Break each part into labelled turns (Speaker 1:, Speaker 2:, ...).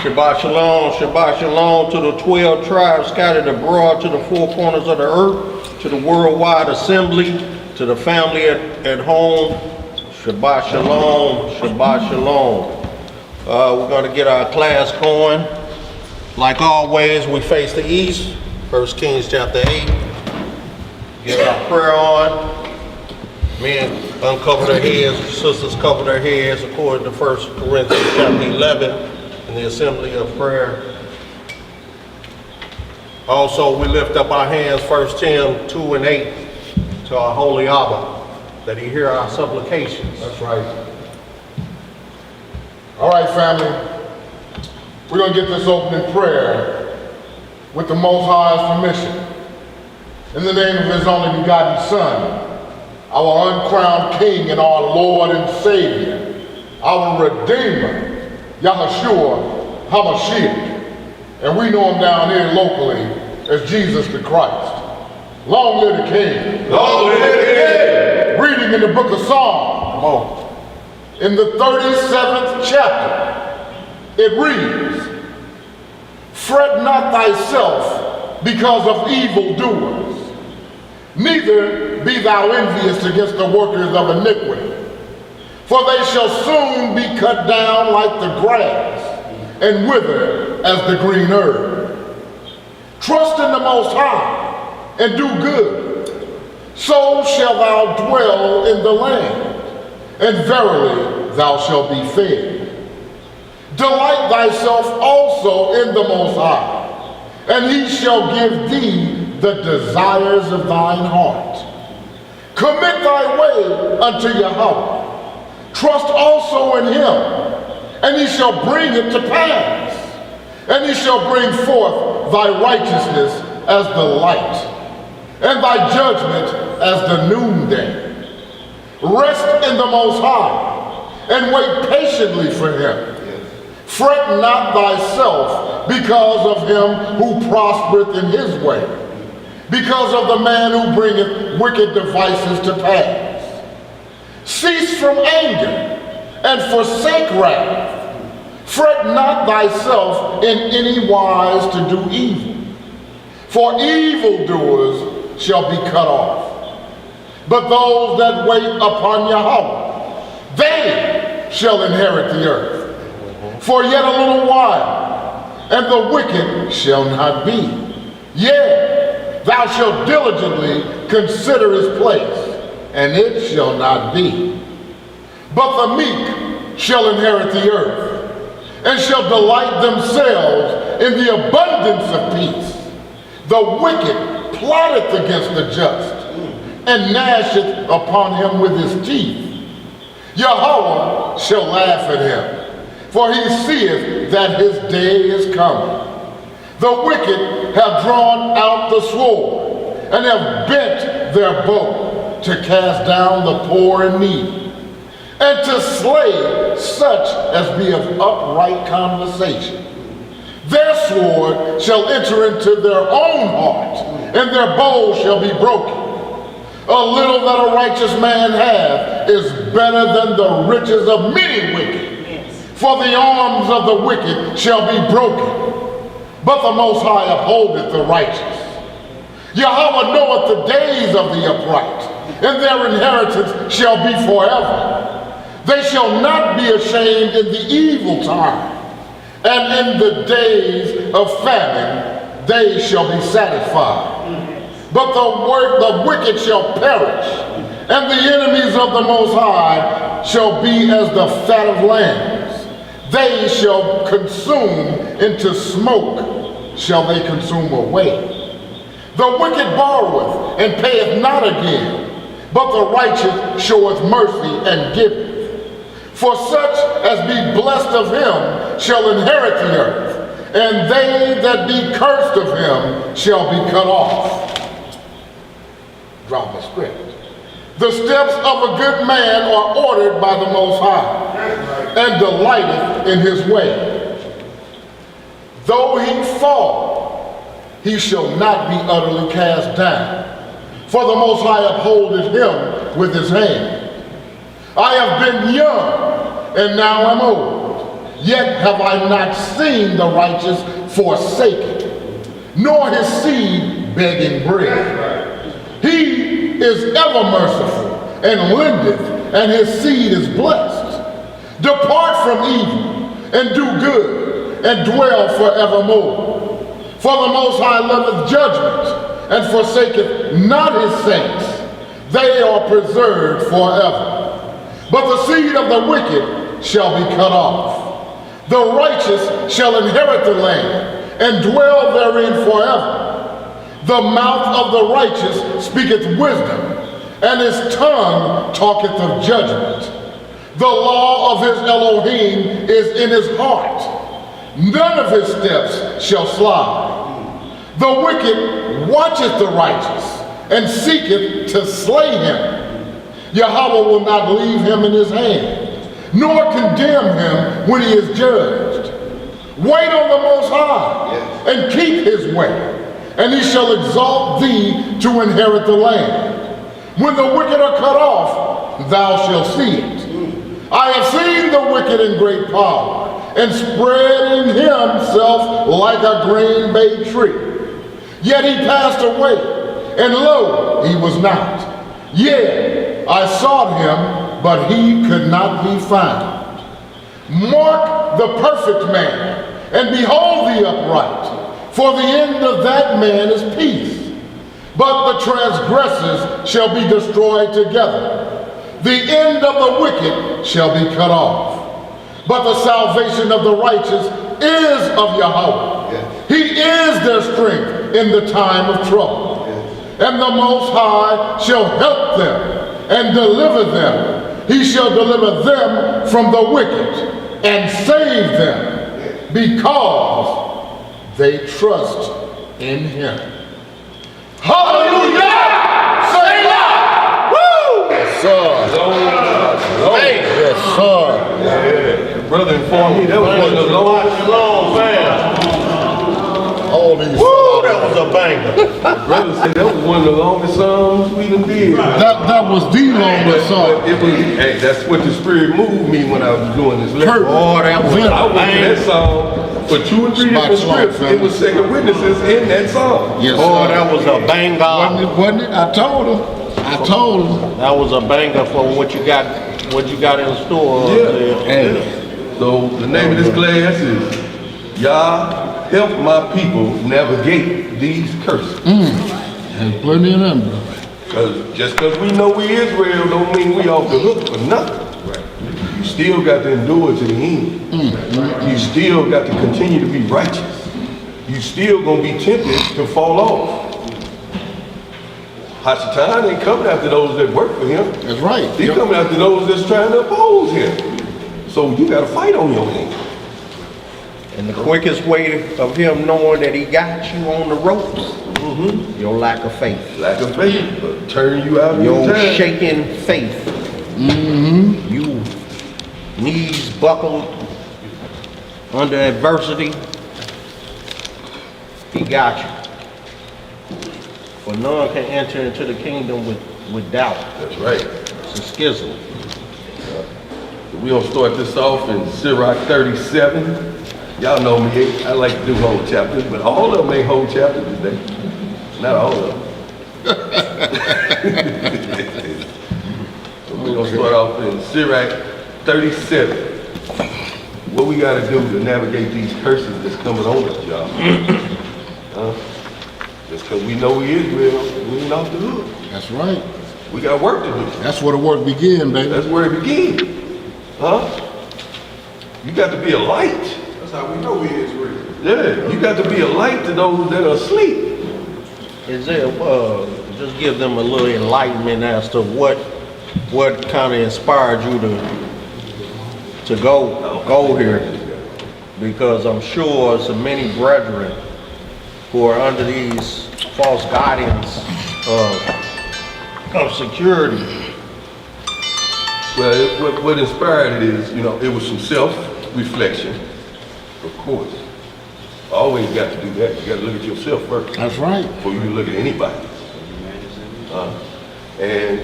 Speaker 1: Shabbat shalom, Shabbat shalom to the 12 tribes scattered abroad to the four corners of the earth, to the worldwide assembly, to the family at home. Shabbat shalom, Shabbat shalom. We're going to get our class going. Like always, we face the east. 1 Kings chapter 8. Get our prayer on. Men uncover their heads, sisters cover their heads according to 1 Corinthians chapter 11 in the assembly of prayer. Also, we lift up our hands, 1 Tim 2 and 8, to our holy Abba, that he hear our supplications.
Speaker 2: That's right. All right, family. We're going to get this opening prayer with the Most High's permission. In the name of his only begotten Son, our uncrowned King and our Lord and Savior, our Redeemer, Yahushua HaMashiach, and we know him down here locally as Jesus the Christ. Long live the King.
Speaker 1: Long live the King.
Speaker 2: Reading in the book of Psalms, come on, in the 37th chapter, it reads, "Fret not thyself because of evildoers, neither be thou envious against the workers of iniquity. For they shall soon be cut down like the grass, and wither as the green herb. Trust in the Most High, and do good. So shall thou dwell in the land, and verily thou shalt be fed. Delight thyself also in the Most High, and he shall give thee the desires of thine heart. Commit thy way unto Yahweh. Trust also in him, and he shall bring it to pass. And he shall bring forth thy righteousness as the light, and thy judgment as the noonday. Rest in the Most High, and wait patiently for him. Fret not thyself because of him who prospereth in his way, because of the man who bringeth wicked devices to pass. Cease from anger, and forsake wrath. Fret not thyself in any wise to do evil, for evildoers shall be cut off. But those that wait upon Yahweh, they shall inherit the earth. For yet a little while, and the wicked shall not be. Yea, thou shalt diligently consider his place, and it shall not be. But the meek shall inherit the earth, and shall delight themselves in the abundance of peace. The wicked plotteth against the just, and gnasheth upon him with his teeth. Yahweh shall laugh at him, for he seeth that his day is coming. The wicked have drawn out the sword, and have bent their bow, to cast down the poor and needy, and to slay such as be of upright conversation. Their sword shall enter into their own heart, and their bow shall be broken. A little that a righteous man hath is better than the riches of many wicked. For the arms of the wicked shall be broken, but the Most High upholdeth the righteous. Yahweh knoweth the days of the upright, and their inheritance shall be forever. They shall not be ashamed in the evil time, and in the days of famine they shall be satisfied. But the wicked shall perish, and the enemies of the Most High shall be as the fat of lambs. They shall consume into smoke, shall they consume away. The wicked borroweth and payeth not again, but the righteous showeth mercy and giveth. For such as be blessed of him shall inherit the earth, and they that be cursed of him shall be cut off. Drop the script. The steps of a good man are ordered by the Most High, and delighteth in his way. Though he fall, he shall not be utterly cast down, for the Most High upholdeth him with his hand. I have been young, and now am old, yet have I not seen the righteous forsaken, nor his seed begging bread. He is ever merciful and lendeth, and his seed is blessed. Depart from evil and do good, and dwell forevermore. For the Most High loveth judgment, and forsaketh not his saints. They are preserved forever. But the seed of the wicked shall be cut off. The righteous shall inherit the land, and dwell therein forever. The mouth of the righteous speaketh wisdom, and his tongue talketh of judgment. The law of his Elohim is in his heart. None of his steps shall slide. The wicked watcheth the righteous, and seeketh to slay him. Yahweh will not leave him in his hand, nor condemn him when he is judged. Wait on the Most High, and keep his way, and he shall exalt thee to inherit the land. When the wicked are cut off, thou shalt see it. I have seen the wicked in great power, and spreading himself like a green bay tree. Yet he passed away, and lo, he was not. Yea, I sought him, but he could not be found. Mark the perfect man, and behold the upright. For the end of that man is peace, but the transgressors shall be destroyed together. The end of the wicked shall be cut off. But the salvation of the righteous is of Yahweh. He is their strength in the time of trouble. And the Most High shall help them and deliver them. He shall deliver them from the wicked and save them, because they trust in him. Hallelujah! Selah! Woo! Yes, sir. Yes, sir.
Speaker 1: Yeah. Brother informed me that was one of the long fam.
Speaker 2: All these.
Speaker 1: Woo, that was a banger.
Speaker 3: Brother said that was one of the longest songs we done did.
Speaker 2: That was the longest song.
Speaker 3: It was, hey, that's what the Spirit moved me when I was doing this lesson.
Speaker 1: Oh, that was
Speaker 3: I
Speaker 1: a
Speaker 3: went to that
Speaker 1: banger.
Speaker 3: song for 2 or 3 different scripts. It was second witnesses in that song.
Speaker 2: Yes,
Speaker 1: Oh,
Speaker 2: sir.
Speaker 1: that was a banger.
Speaker 2: Wasn't it? I told him.
Speaker 1: That was a banger for what you got in store.
Speaker 3: Yeah. So the name of this class is Yah help my people navigate these curses.
Speaker 2: There's plenty of them.
Speaker 3: Just because we know we Israel don't mean we off the hook for nothing. You still got to endure to the end. You still got to continue to be righteous. You still gonna be tempted to fall off. Hashatan ain't coming after those that work for him.
Speaker 2: That's right.
Speaker 3: He's coming after those that's trying to oppose him. So you got to fight on your hands.
Speaker 1: And the quickest way of him knowing that he got you on the ropes, your lack of faith.
Speaker 3: Lack of faith will turn you out of
Speaker 1: Your
Speaker 3: your time.
Speaker 1: shaking faith. You knees buckled under adversity. He got you. For none can enter into the kingdom with doubt.
Speaker 3: That's right.
Speaker 1: It's a schism.
Speaker 3: We're going to start this off in Sirach 37. Y'all know me, I like to do whole chapters, but all of them ain't whole chapters today. Not all of them. So we're going to start off in Sirach 37. What we got to do to navigate these curses that's coming on us, y'all? Just because we know we Israel, we ain't off the hook.
Speaker 2: That's right.
Speaker 3: We got work to do.
Speaker 2: That's where the work begins, baby.
Speaker 3: That's where it begins. Huh? You got to be a light.
Speaker 4: That's how we know we Israel.
Speaker 3: Yeah, you got to be a light to those that are asleep.
Speaker 1: Is there, just give them a little enlightenment as to what kind of inspired you to go here? Because I'm sure so many brethren who are under these false guidance of security.
Speaker 3: Well, what inspired it is, you know, it was some self-reflection, of course. Always got to do that. You got to look at yourself first.
Speaker 2: That's right.
Speaker 3: Before you look at anybody. And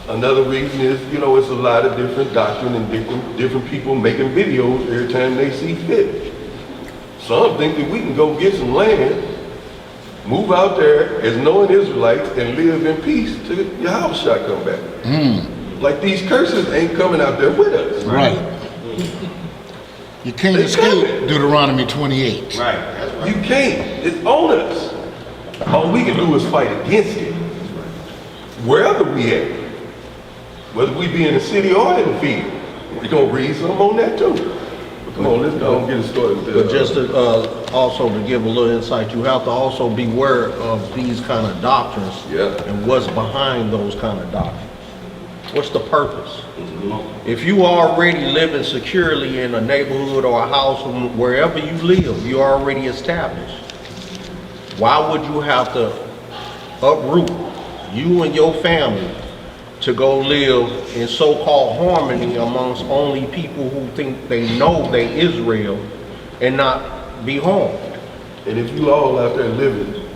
Speaker 3: another reason is, you know, it's a lot of different doctrine and different people making videos every time they see fit. Some think that we can go get some land, move out there as knowing Israelites, and live in peace till your house shall come back. Like these curses ain't coming out there with us.
Speaker 2: Right. You can't escape Deuteronomy 28.
Speaker 4: Right. That's right.
Speaker 3: You can't. It's on us. All we can do is fight against it. Wherever we at. Whether we be in the city or in the field. We're going to read something on that too. But come on, let's go and get it started.
Speaker 1: But just to, also to give a little insight, you have to also beware of these kind of doctrines and what's behind those kind of doctrines. What's the purpose? If you already living securely in a neighborhood or a house, wherever you live, you're already established. Why would you have to uproot you and your family to go live in so-called harmony amongst only people who think they know they Israel and not be harmed?
Speaker 3: And if you all out there living,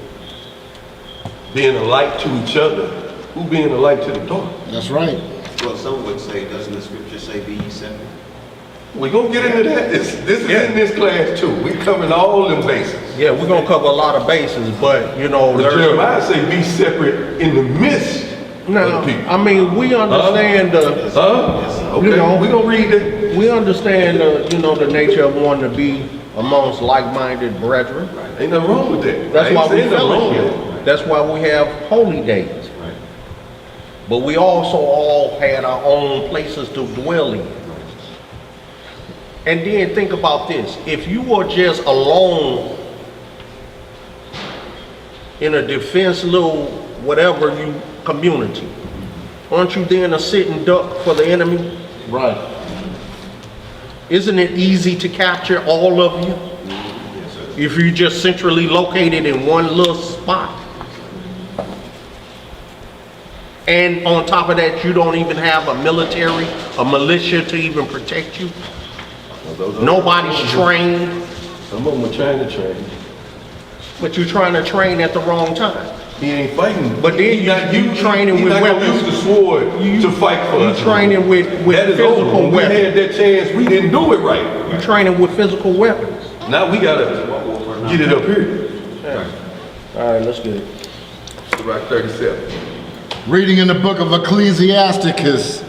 Speaker 3: being a light to each other, who being a light to the dark?
Speaker 2: That's right.
Speaker 4: Well, some would say, doesn't the scripture say, be ye separate?
Speaker 3: We're going to get into that. This is in this class too. We're covering all them bases.
Speaker 1: Yeah, we're gonna cover a lot of bases, but you know,
Speaker 3: But Jeremiah say be separate in the midst of
Speaker 1: now,
Speaker 3: the people.
Speaker 1: I mean, we understand
Speaker 3: Okay,
Speaker 1: you know,
Speaker 3: we're going to read that.
Speaker 1: we understand you know, the nature of wanting to be amongst like-minded brethren.
Speaker 3: Ain't nothing wrong with that.
Speaker 1: That's why we
Speaker 3: saying nothing wrong with
Speaker 1: fellowship. That's why we have holy days. But we also all had our own places to dwell in. And then think about this. If you were just alone in a defense little whatever you community, aren't you then a sitting duck for the enemy?
Speaker 2: Right.
Speaker 1: Isn't it easy to capture all of you if you're just centrally located in one little spot? And on top of that, you don't even have a military, a militia to even protect you. Nobody's trained,
Speaker 3: Some of them are trying to train.
Speaker 1: but you're trying to train at the wrong time.
Speaker 3: He ain't fighting.
Speaker 1: But then you training with weapons.
Speaker 3: Use the sword to fight for us.
Speaker 1: You training with
Speaker 3: That is over.
Speaker 1: physical
Speaker 3: When we
Speaker 1: weapons.
Speaker 3: had that chance, we didn't do it right.
Speaker 1: You're training with physical weapons.
Speaker 3: Now we gotta get it up here.
Speaker 1: All right, let's get it.
Speaker 3: Sirach 37.
Speaker 2: Reading in the book of Ecclesiastes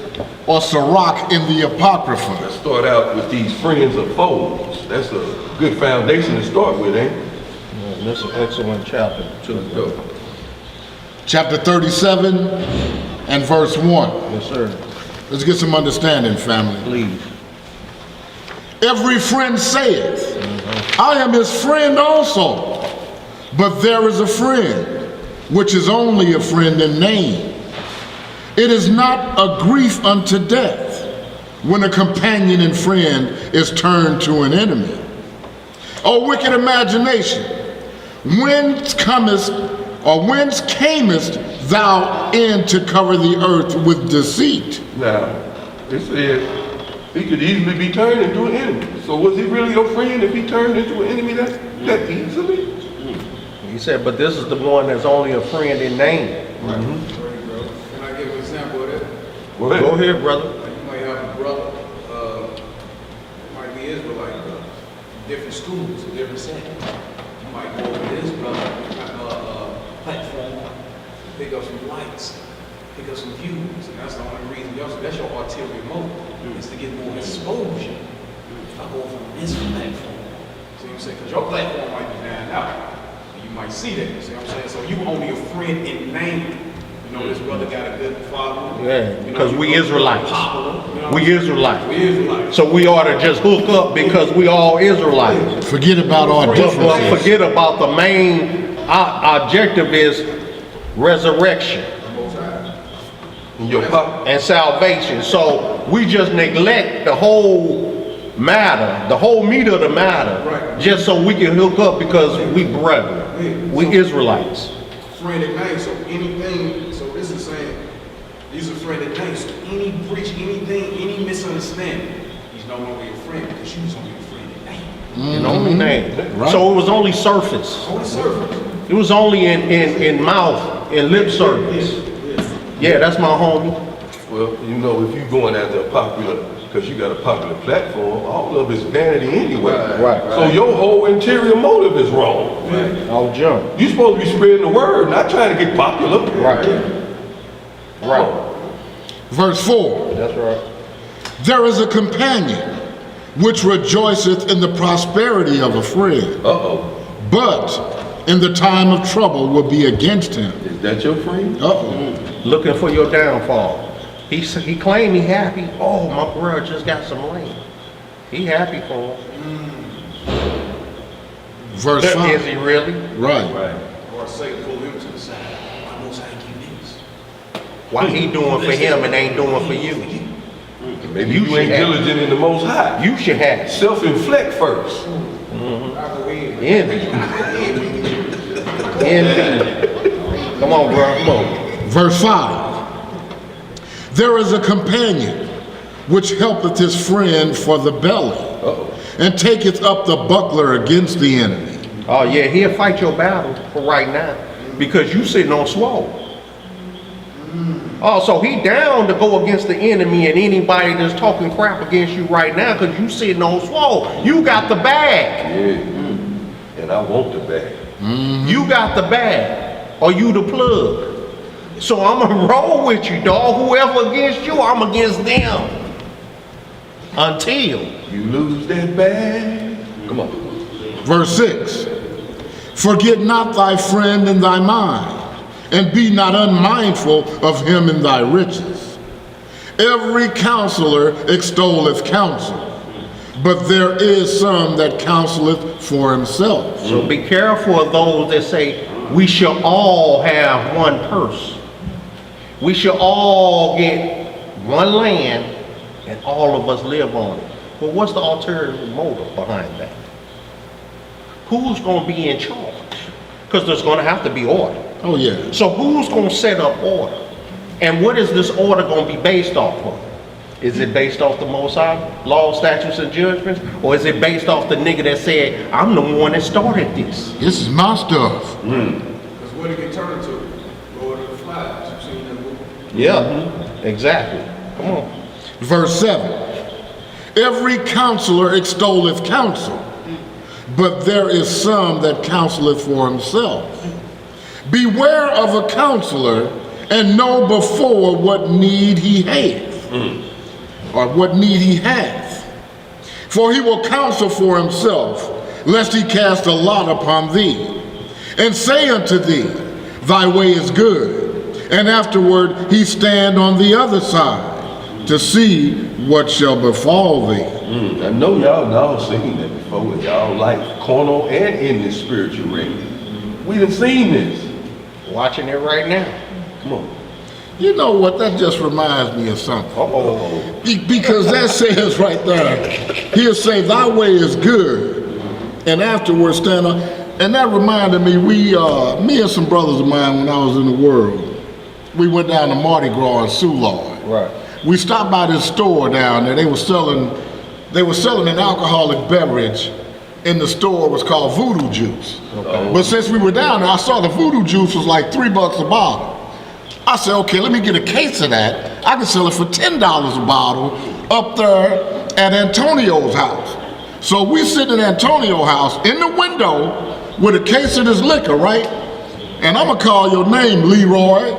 Speaker 2: or Sirach in the Apocrypha.
Speaker 3: Let's start out with these friends of foes. That's a good foundation to start with, ain't it?
Speaker 1: Yeah, this is an excellent chapter too.
Speaker 3: Let's go.
Speaker 2: Chapter 37 and verse 1.
Speaker 1: Yes, sir.
Speaker 2: Let's get some understanding, family.
Speaker 1: Please.
Speaker 2: Every friend saith, I am his friend also. But there is a friend, which is only a friend in name. It is not a grief unto death when a companion and friend is turned to an enemy. O wicked imagination, whence camest thou in to cover the earth with deceit?
Speaker 3: Now, it said he could easily be turned into an enemy. So was he really your friend if he turned into an enemy that easily?
Speaker 1: He said, but this is the one that's only a friend in name.
Speaker 4: Can I
Speaker 3: Go ahead.
Speaker 1: Go ahead, brother.
Speaker 5: You might have a brother, might be Israelite brothers, different schools, different settings. You might go over this brother platform, pick up some likes, pick up some views, and that's the only reason. That's your ulterior motive, is to get more exposure. I go from this platform. See what I'm saying? Because your platform might be down out. You might see that. See what I'm saying? So you only a friend in name. You know, this brother got a good following.
Speaker 1: Yeah, because we Israelites. We
Speaker 5: We
Speaker 1: Israelites.
Speaker 5: Israelites.
Speaker 1: So we ought to just hook up because we all Israelites.
Speaker 2: Forget about our
Speaker 1: But
Speaker 2: differences.
Speaker 1: forget about the main objective is resurrection
Speaker 3: In your pocket.
Speaker 1: and salvation. So we just neglect the whole matter, the whole meat of the matter,
Speaker 5: Right.
Speaker 1: just so we can hook up because we brethren. We Israelites.
Speaker 5: Friend in name. So anything, so this is saying, these are friend in name. So any breach, anything, any misunderstanding, he's no longer your friend because you was only a friend in name.
Speaker 1: In only name.
Speaker 2: Right.
Speaker 1: So it was only surface.
Speaker 5: On the surface.
Speaker 1: It was only in mouth, in lip service. Yeah, that's my homie.
Speaker 3: Well, you know, if you're going after a popular, because you got a popular platform, all of it's vanity anyway.
Speaker 1: Right.
Speaker 3: So your whole interior motive is wrong.
Speaker 1: I'll jump.
Speaker 3: You're supposed to be spreading the word, not trying to get popular.
Speaker 1: Right. Right.
Speaker 2: Verse 4.
Speaker 1: That's right.
Speaker 2: There is a companion which rejoiceth in the prosperity of a friend,
Speaker 3: Uh-oh.
Speaker 2: but in the time of trouble will be against him.
Speaker 3: Is that your friend?
Speaker 2: Uh-oh.
Speaker 1: Looking for your downfall. He claimed he happy. Oh, my brother just got some land. He happy for him.
Speaker 2: Verse
Speaker 1: Is
Speaker 2: 5.
Speaker 1: he really?
Speaker 2: Right.
Speaker 5: Or Satan pull him to the side. I know how to give this.
Speaker 1: Why he doing for him and ain't doing for you?
Speaker 3: Maybe
Speaker 1: You
Speaker 3: you ain't
Speaker 1: should have.
Speaker 3: diligent in the Most High.
Speaker 1: You should have.
Speaker 3: Self-inflict first.
Speaker 5: I go in.
Speaker 1: Envy. Envy. Come on, bro. Come on.
Speaker 2: Verse 5. There is a companion which helpeth his friend for the belly,
Speaker 3: Uh-oh.
Speaker 2: and taketh up the buckler against the enemy.
Speaker 1: Oh yeah, he'll fight your battle for right now because you sitting on swole. Oh, so he down to go against the enemy and anybody that's talking crap against you right now because you sitting on swole. You got the bag.
Speaker 3: Yeah. And I want the bag.
Speaker 1: You got the bag. Or you the plug. So I'm gonna roll with you, dog. Whoever against you, I'm against them. Until.
Speaker 3: You lose that bag. Come on.
Speaker 2: Verse 6. Forget not thy friend in thy mind, and be not unmindful of him in thy riches. Every counselor extolleth counsel, but there is some that counseleth for himself.
Speaker 1: So be careful of those that say, we shall all have one purse. We shall all get one land and all of us live on it. Well, what's the ulterior motive behind that? Who's going to be in charge? Because there's going to have to be order.
Speaker 2: Oh yeah.
Speaker 1: So who's going to set up order? And what is this order going to be based off of? Is it based off the Most High, law, statutes, and judgments? Or is it based off the nigga that said, I'm the one that started this?
Speaker 2: This is my stuff.
Speaker 5: Because what it can turn into? Lord of the Flies. You've seen that movie?
Speaker 1: Yeah, exactly. Come on.
Speaker 2: Verse 7. Every counselor extolleth counsel, but there is some that counseleth for himself. Beware of a counselor, and know before what need he hath, or what need he hath. For he will counsel for himself, lest he cast a lot upon thee, and say unto thee, thy way is good, and afterward he stand on the other side, to see what shall befall thee.
Speaker 3: I know y'all seen that before in y'all life, carnal and in this spiritual realm. We done seen this.
Speaker 1: Watching it right now.
Speaker 3: Come on.
Speaker 2: You know what, that just reminds me of something.
Speaker 1: Uh-oh.
Speaker 2: Because that says right there, he'll say, thy way is good, and afterwards stand on. And that reminded me, me and some brothers of mine when I was in the world, we went down to Mardi Gras in Soulard.
Speaker 1: Right.
Speaker 2: We stopped by this store down there. They were selling an alcoholic beverage in the store. It was called Voodoo Juice.
Speaker 1: Okay.
Speaker 2: But since we were down there, I saw the Voodoo Juice was like $3 a bottle. I said, okay, let me get a case of that. I can sell it for $10 a bottle up there at Antonio's house. So we sit in Antonio's house in the window with a case of this liquor, right? And I'm gonna call your name, Leroy.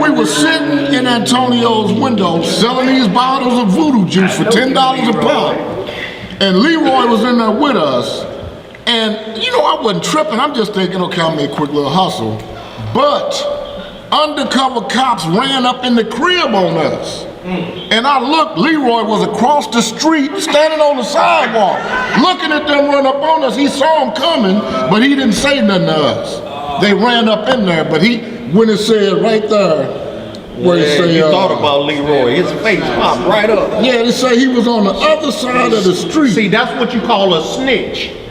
Speaker 2: We were sitting in Antonio's window selling these bottles of voodoo juice for $10 a pop. And Leroy was in there with us. And you know, I wasn't tripping. I'm just thinking, okay, I'll make a quick little hustle. But undercover cops ran up in the crib on us. And I looked, Leroy was across the street, standing on the sidewalk, looking at them run up on us. He saw them coming, but he didn't say nothing to us. They ran up in there, but when it said right there, where it said,
Speaker 1: you thought about Leroy, his face popped right up.
Speaker 2: Yeah, they say he was on the other side of the street.
Speaker 1: See, that's what you call a snitch.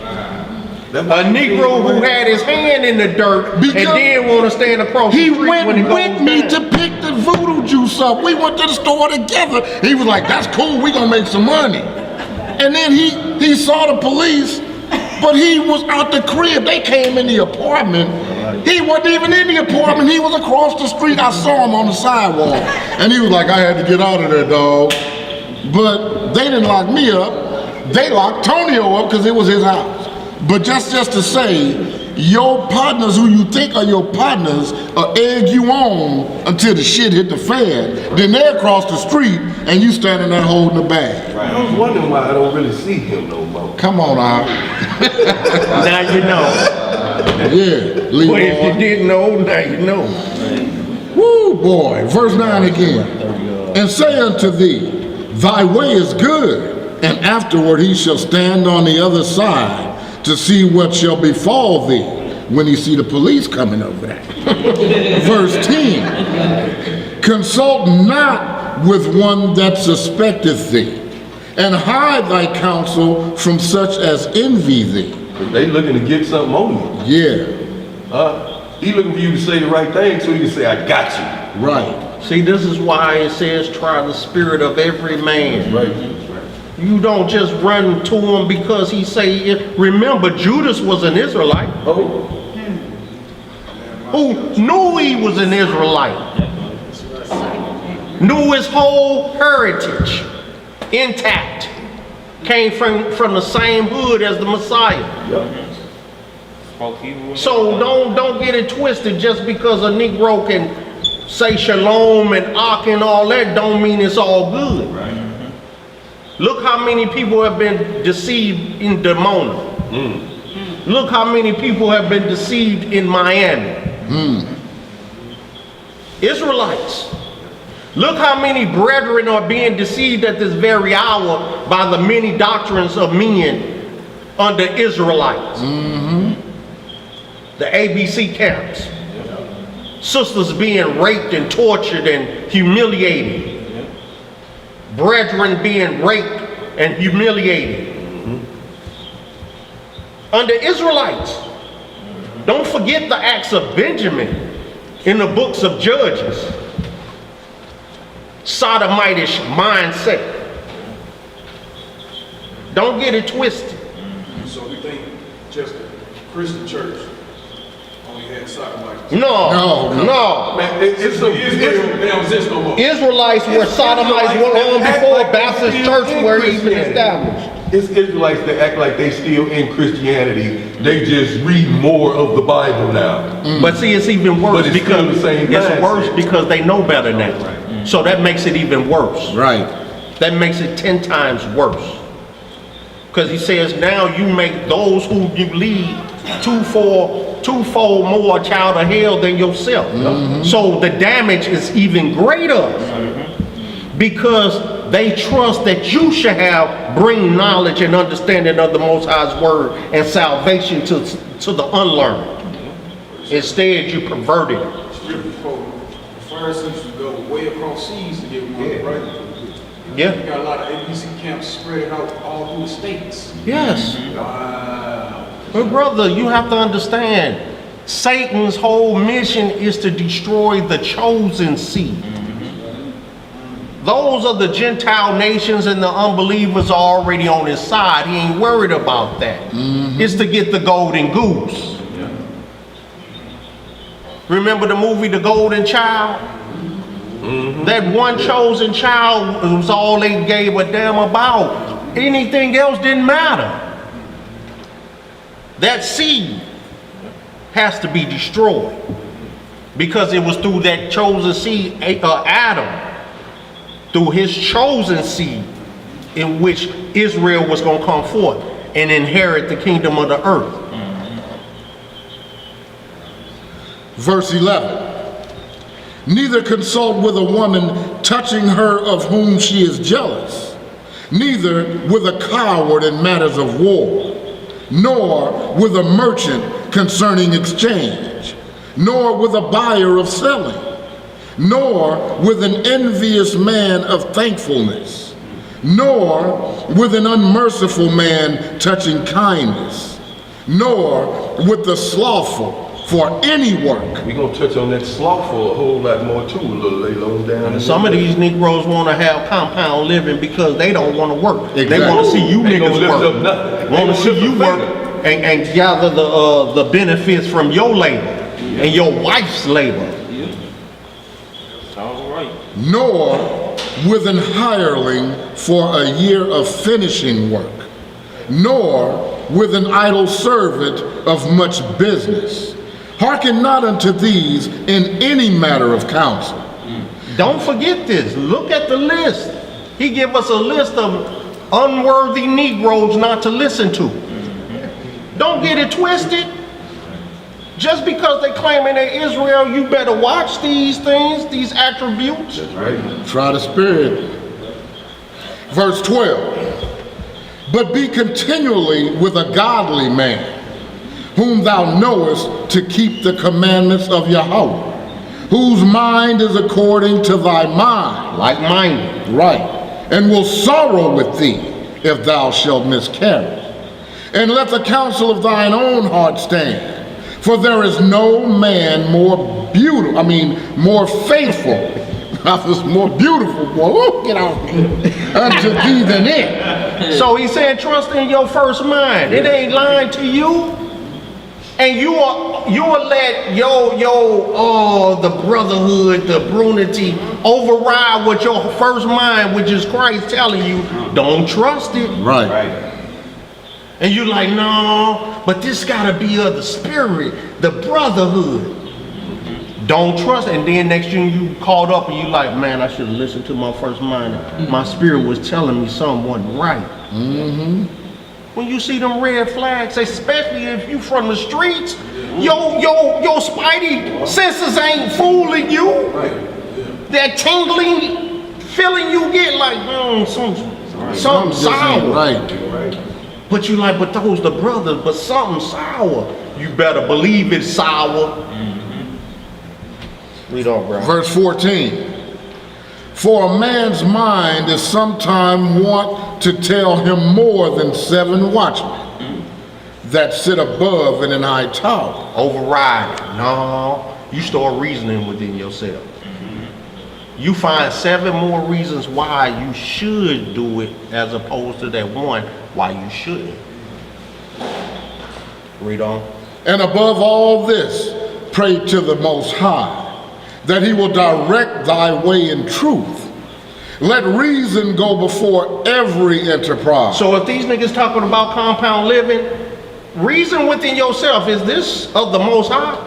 Speaker 1: A Negro who had his hand in the dirt and then want to stand across the street when it goes
Speaker 2: went with me
Speaker 1: down.
Speaker 2: to pick the voodoo juice up. We went to the store together. He was like, that's cool, we gonna make some money. And then he saw the police, but he was out the crib. They came in the apartment. He wasn't even in the apartment. He was across the street. I saw him on the sidewalk. And he was like, I had to get out of there, dog. But they didn't lock me up. They locked Tonio up because it was his house. But just to say, your partners who you think are your partners egg you on until the shit hit the fan. Then they're across the street and you standing there holding the bag.
Speaker 3: I was wondering why I don't really see him no more.
Speaker 2: Come on out.
Speaker 1: Now you know.
Speaker 2: Yeah, Leroy.
Speaker 1: But if you didn't know, now you know.
Speaker 2: Woo, boy. Verse 9 again. And say unto thee, thy way is good, and afterward he shall stand on the other side to see what shall befall thee when he see the police coming over there. Verse 10, consult not with one that suspecteth thee, and hide thy counsel from such as envy thee.
Speaker 3: They looking to get something on you.
Speaker 2: Yeah.
Speaker 3: He looking for you to say the right thing so he can say, I got you.
Speaker 2: Right.
Speaker 1: See, this is why it says, try the spirit of every man.
Speaker 3: Right.
Speaker 1: You don't just run to him because he say it. Remember, Judas was an Israelite.
Speaker 3: Oh.
Speaker 1: Who knew he was an Israelite. Knew his whole heritage intact. Came from the same hood as the Messiah.
Speaker 3: Yep.
Speaker 1: So don't get it twisted. Just because a Negro can say shalom and ak and all that don't mean it's all good.
Speaker 3: Right.
Speaker 1: Look how many people have been deceived in Demona. Look how many people have been deceived in Miami. Israelites. Look how many brethren are being deceived at this very hour by the many doctrines of men under Israelites. The ABC camps. Sisters being raped and tortured and humiliated. Brethren being raped and humiliated. Under Israelites. Don't forget the acts of Benjamin in the books of Judges. Sodomitish mindset. Don't get it twisted.
Speaker 5: So we think just the Christian church only had sodomites.
Speaker 1: No.
Speaker 3: Man, it's
Speaker 5: Israel, they don't exist no more.
Speaker 1: Israelites were sodomites long before Baptist church were even established.
Speaker 3: It's Israelites that act like they still in Christianity. They just read more of the Bible now.
Speaker 1: But see, it's even worse
Speaker 3: But it's still
Speaker 1: because
Speaker 3: the same
Speaker 1: it's
Speaker 3: mindset.
Speaker 1: worse because they know better now. So that makes it even worse.
Speaker 2: Right.
Speaker 1: That makes it 10 times worse. Because he says now you make those who you lead twofold more a child of hell than yourself. So the damage is even greater. Because they trust that you shall bring knowledge and understanding of the Most High's word and salvation to the unlearned. Instead, you perverted it.
Speaker 5: Scripture quote, the Pharisees would go way across seas to get money, right?
Speaker 1: Yeah.
Speaker 5: You got a lot of ABC camps spread out all through the states.
Speaker 1: Yes.
Speaker 5: Wow.
Speaker 1: But brother, you have to understand, Satan's whole mission is to destroy the chosen seed. Those are the Gentile nations and the unbelievers are already on his side. He ain't worried about that. It's to get the golden goose. Remember the movie The Golden Child? That one chosen child was all they gave a damn about. Anything else didn't matter. That seed has to be destroyed because it was through that chosen seed, Adam, through his chosen seed, in which Israel was going to come forth and inherit the kingdom of the earth.
Speaker 2: Verse 11. Neither consult with a woman touching her of whom she is jealous, neither with a coward in matters of war, nor with a merchant concerning exchange, nor with a buyer of selling, nor with an envious man of thankfulness, nor with an unmerciful man touching kindness, nor with the slothful for any work.
Speaker 3: We're going to touch on that slothful a whole lot more too a little later on down.
Speaker 1: And some of these Negroes want to have compound living because they don't want to work.
Speaker 2: Exactly.
Speaker 1: They want to see you
Speaker 3: They gonna
Speaker 1: niggas
Speaker 3: lift up
Speaker 1: work.
Speaker 3: nothing.
Speaker 1: Want to
Speaker 3: They
Speaker 1: see
Speaker 3: gonna
Speaker 1: you
Speaker 3: lift a
Speaker 1: work and gather the benefits from your labor and your wife's labor.
Speaker 5: All right.
Speaker 2: Nor with an hireling for a year of finishing work, nor with an idle servant of much business. Hearken not unto these in any matter of counsel.
Speaker 1: Don't forget this. Look at the list. He give us a list of unworthy Negroes not to listen to. Don't get it twisted. Just because they claiming they're Israel, you better watch these things, these attributes.
Speaker 3: That's right.
Speaker 2: Try the spirit. Verse 12. But be continually with a godly man, whom thou knowest to keep the commandments of Yahweh, whose mind is according to thy mind.
Speaker 1: Like-minded.
Speaker 2: Right. And will sorrow with thee if thou shalt miscarry. And let the counsel of thine own heart stand. For there is no man more beautiful, more faithful. I was more beautiful, boy. Ooh, get off me. Unto thee than it.
Speaker 1: So he said, trust in your first mind. It ain't lying to you. And you will let the brotherhood, the brunity override what your first mind, which is Christ, telling you. Don't trust it.
Speaker 2: Right.
Speaker 1: And you're like, no, but this gotta be of the spirit, the brotherhood. Don't trust it. And then next thing you caught up and you like, man, I should have listened to my first mind. My spirit was telling me something wasn't right. When you see them red flags, especially if you from the streets, your spidey senses ain't fooling you. That tingling feeling you get like, something sour.
Speaker 2: Right.
Speaker 1: But you like, but those the brothers, but something sour. You better believe it's sour. Read on, bro.
Speaker 2: Verse 14. For a man's mind is sometime wont to tell him more than 7 watchmen that sit above in an high tower.
Speaker 1: Override it. No, you start reasoning within yourself. You find 7 more reasons why you should do it as opposed to that one why you shouldn't. Read on.
Speaker 2: And above all this, pray to the Most High, that he will direct thy way in truth. Let reason go before every enterprise.
Speaker 1: So if these niggas talking about compound living, reason within yourself, is this of the Most High?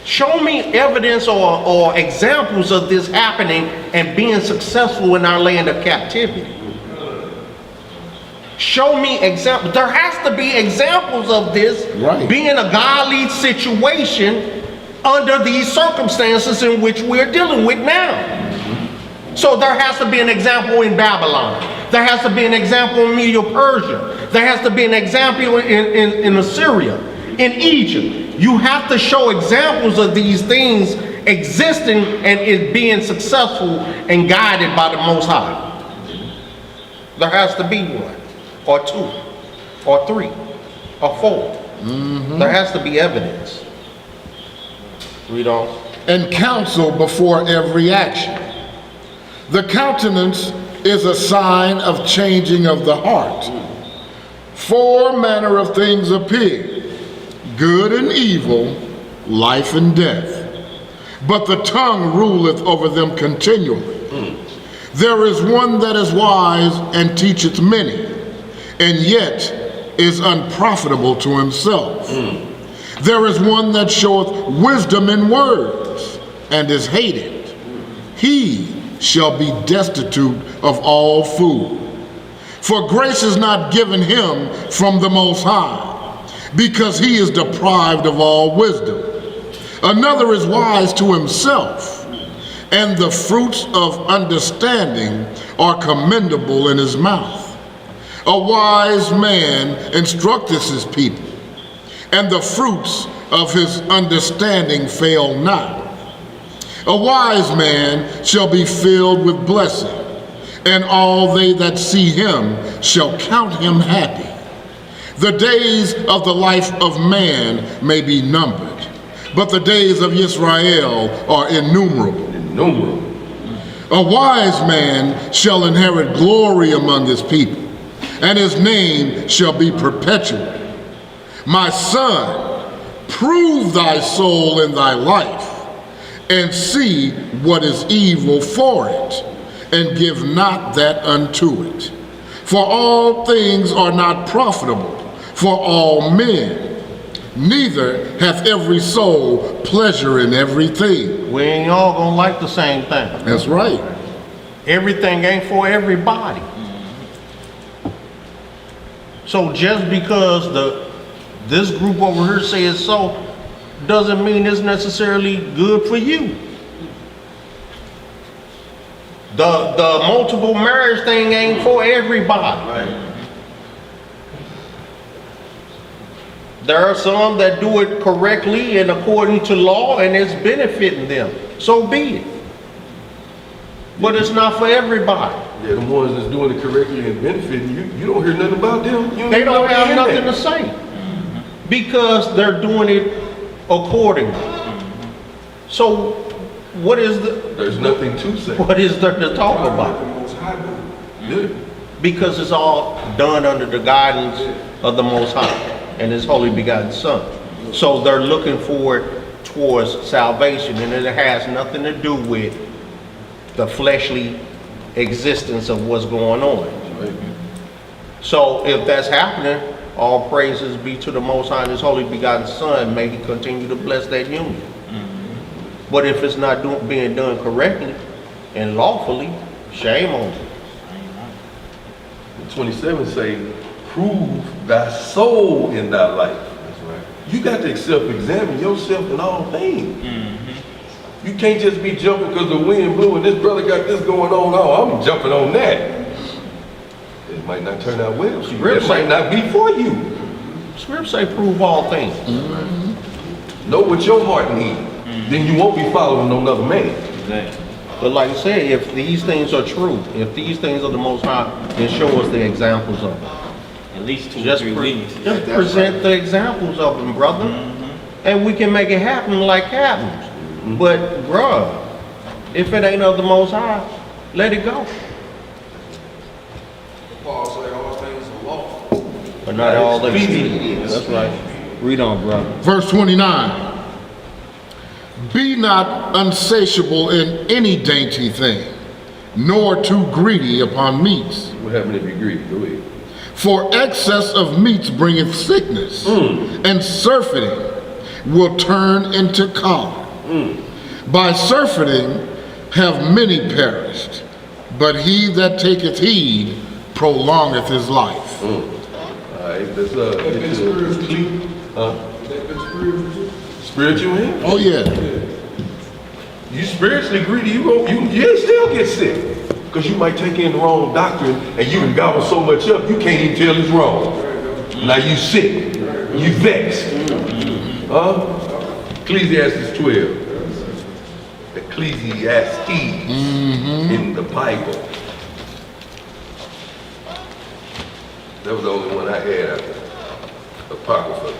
Speaker 1: Show me evidence or examples of this happening and being successful in our land of captivity. Show me examples. There has to be examples of this being a godly situation under these circumstances in which we're dealing with now. So there has to be an example in Babylon. There has to be an example in Medo-Persia. There has to be an example in Assyria, in Egypt. You have to show examples of these things existing and it being successful and guided by the Most High. There has to be 1, or 2, or 3, or 4. There has to be evidence. Read on.
Speaker 2: And counsel before every action. The countenance is a sign of changing of the heart. 4 manner of things appear, good and evil, life and death. But the tongue ruleth over them continually. There is one that is wise and teacheth many, and yet is unprofitable to himself. There is one that showeth wisdom in words, and is hated. He shall be destitute of all food. For grace is not given him from the Most High, because he is deprived of all wisdom. Another is wise to himself, and the fruits of understanding are commendable in his mouth. A wise man instructeth his people, and the fruits of his understanding fail not. A wise man shall be filled with blessing, and all they that see him shall count him happy. The days of the life of man may be numbered, but the days of Israel are innumerable. A wise man shall inherit glory among his people, and his name shall be perpetual. My son, prove thy soul in thy life, and see what is evil for it, and give not that unto it. For all things are not profitable for all men, neither hath every soul pleasure in everything.
Speaker 1: We ain't all gonna like the same thing.
Speaker 2: That's right.
Speaker 1: Everything ain't for everybody. So just because this group over here says so, doesn't mean it's necessarily good for you. The multiple marriage thing ain't for everybody. There are some that do it correctly and according to law, and it's benefiting them. So be it. But it's not for everybody.
Speaker 3: Yeah, the ones that's doing it correctly and benefiting you, you don't hear nothing about them.
Speaker 1: They don't have nothing to say because they're doing it accordingly. So what is
Speaker 3: There's nothing to say.
Speaker 1: what is there to talk about?
Speaker 3: Yeah.
Speaker 1: Because it's all done under the guidance of the Most High and His Holy Begotten Son. So they're looking forward towards salvation, and it has nothing to do with the fleshly existence of what's going on. So if that's happening, all praises be to the Most High and His Holy Begotten Son. May He continue to bless that union. But if it's not being done correctly and lawfully, shame on you.
Speaker 3: 27 say, prove thy soul in thy life. That's right. You got to self-examine yourself in all things. You can't just be jumping because the wind blew and this brother got this going on. Oh, I'm jumping on that. It might not turn out well. It might not be for you.
Speaker 1: Scripture say prove all things.
Speaker 3: Know what your heart needs. Then you won't be following no other man.
Speaker 1: But like I said, if these things are true, if these things are the Most High, then show us the examples of them.
Speaker 6: At least 2 or
Speaker 1: Just
Speaker 6: 3 weeks.
Speaker 1: Just present the examples of them, brother. And we can make it happen like happens. But, bruh, if it ain't of the Most High, let it go.
Speaker 5: Paul said all things are lawful.
Speaker 1: But not all expedient. That's right. Read on, brother.
Speaker 2: Verse 29. Be not unsatiable in any dainty thing, nor too greedy upon meats.
Speaker 3: What happened if you greedy? Go ahead.
Speaker 2: For excess of meats bringeth sickness, and surfeiting will turn into choler. By surfeiting have many perished, but he that taketh heed prolongeth his life.
Speaker 3: All right, let's
Speaker 5: That been spiritual too.
Speaker 3: Huh?
Speaker 5: That been spiritual too.
Speaker 3: Spiritual man?
Speaker 2: Oh yeah.
Speaker 3: You spiritually greedy, you still get sick. Because you might take in the wrong doctrine and you can gobble so much up, you can't even tell it's wrong. Now you sick, you vexed. Ecclesiastes 12. Ecclesiastes in the Bible. That was the only one I had after Apocrypha.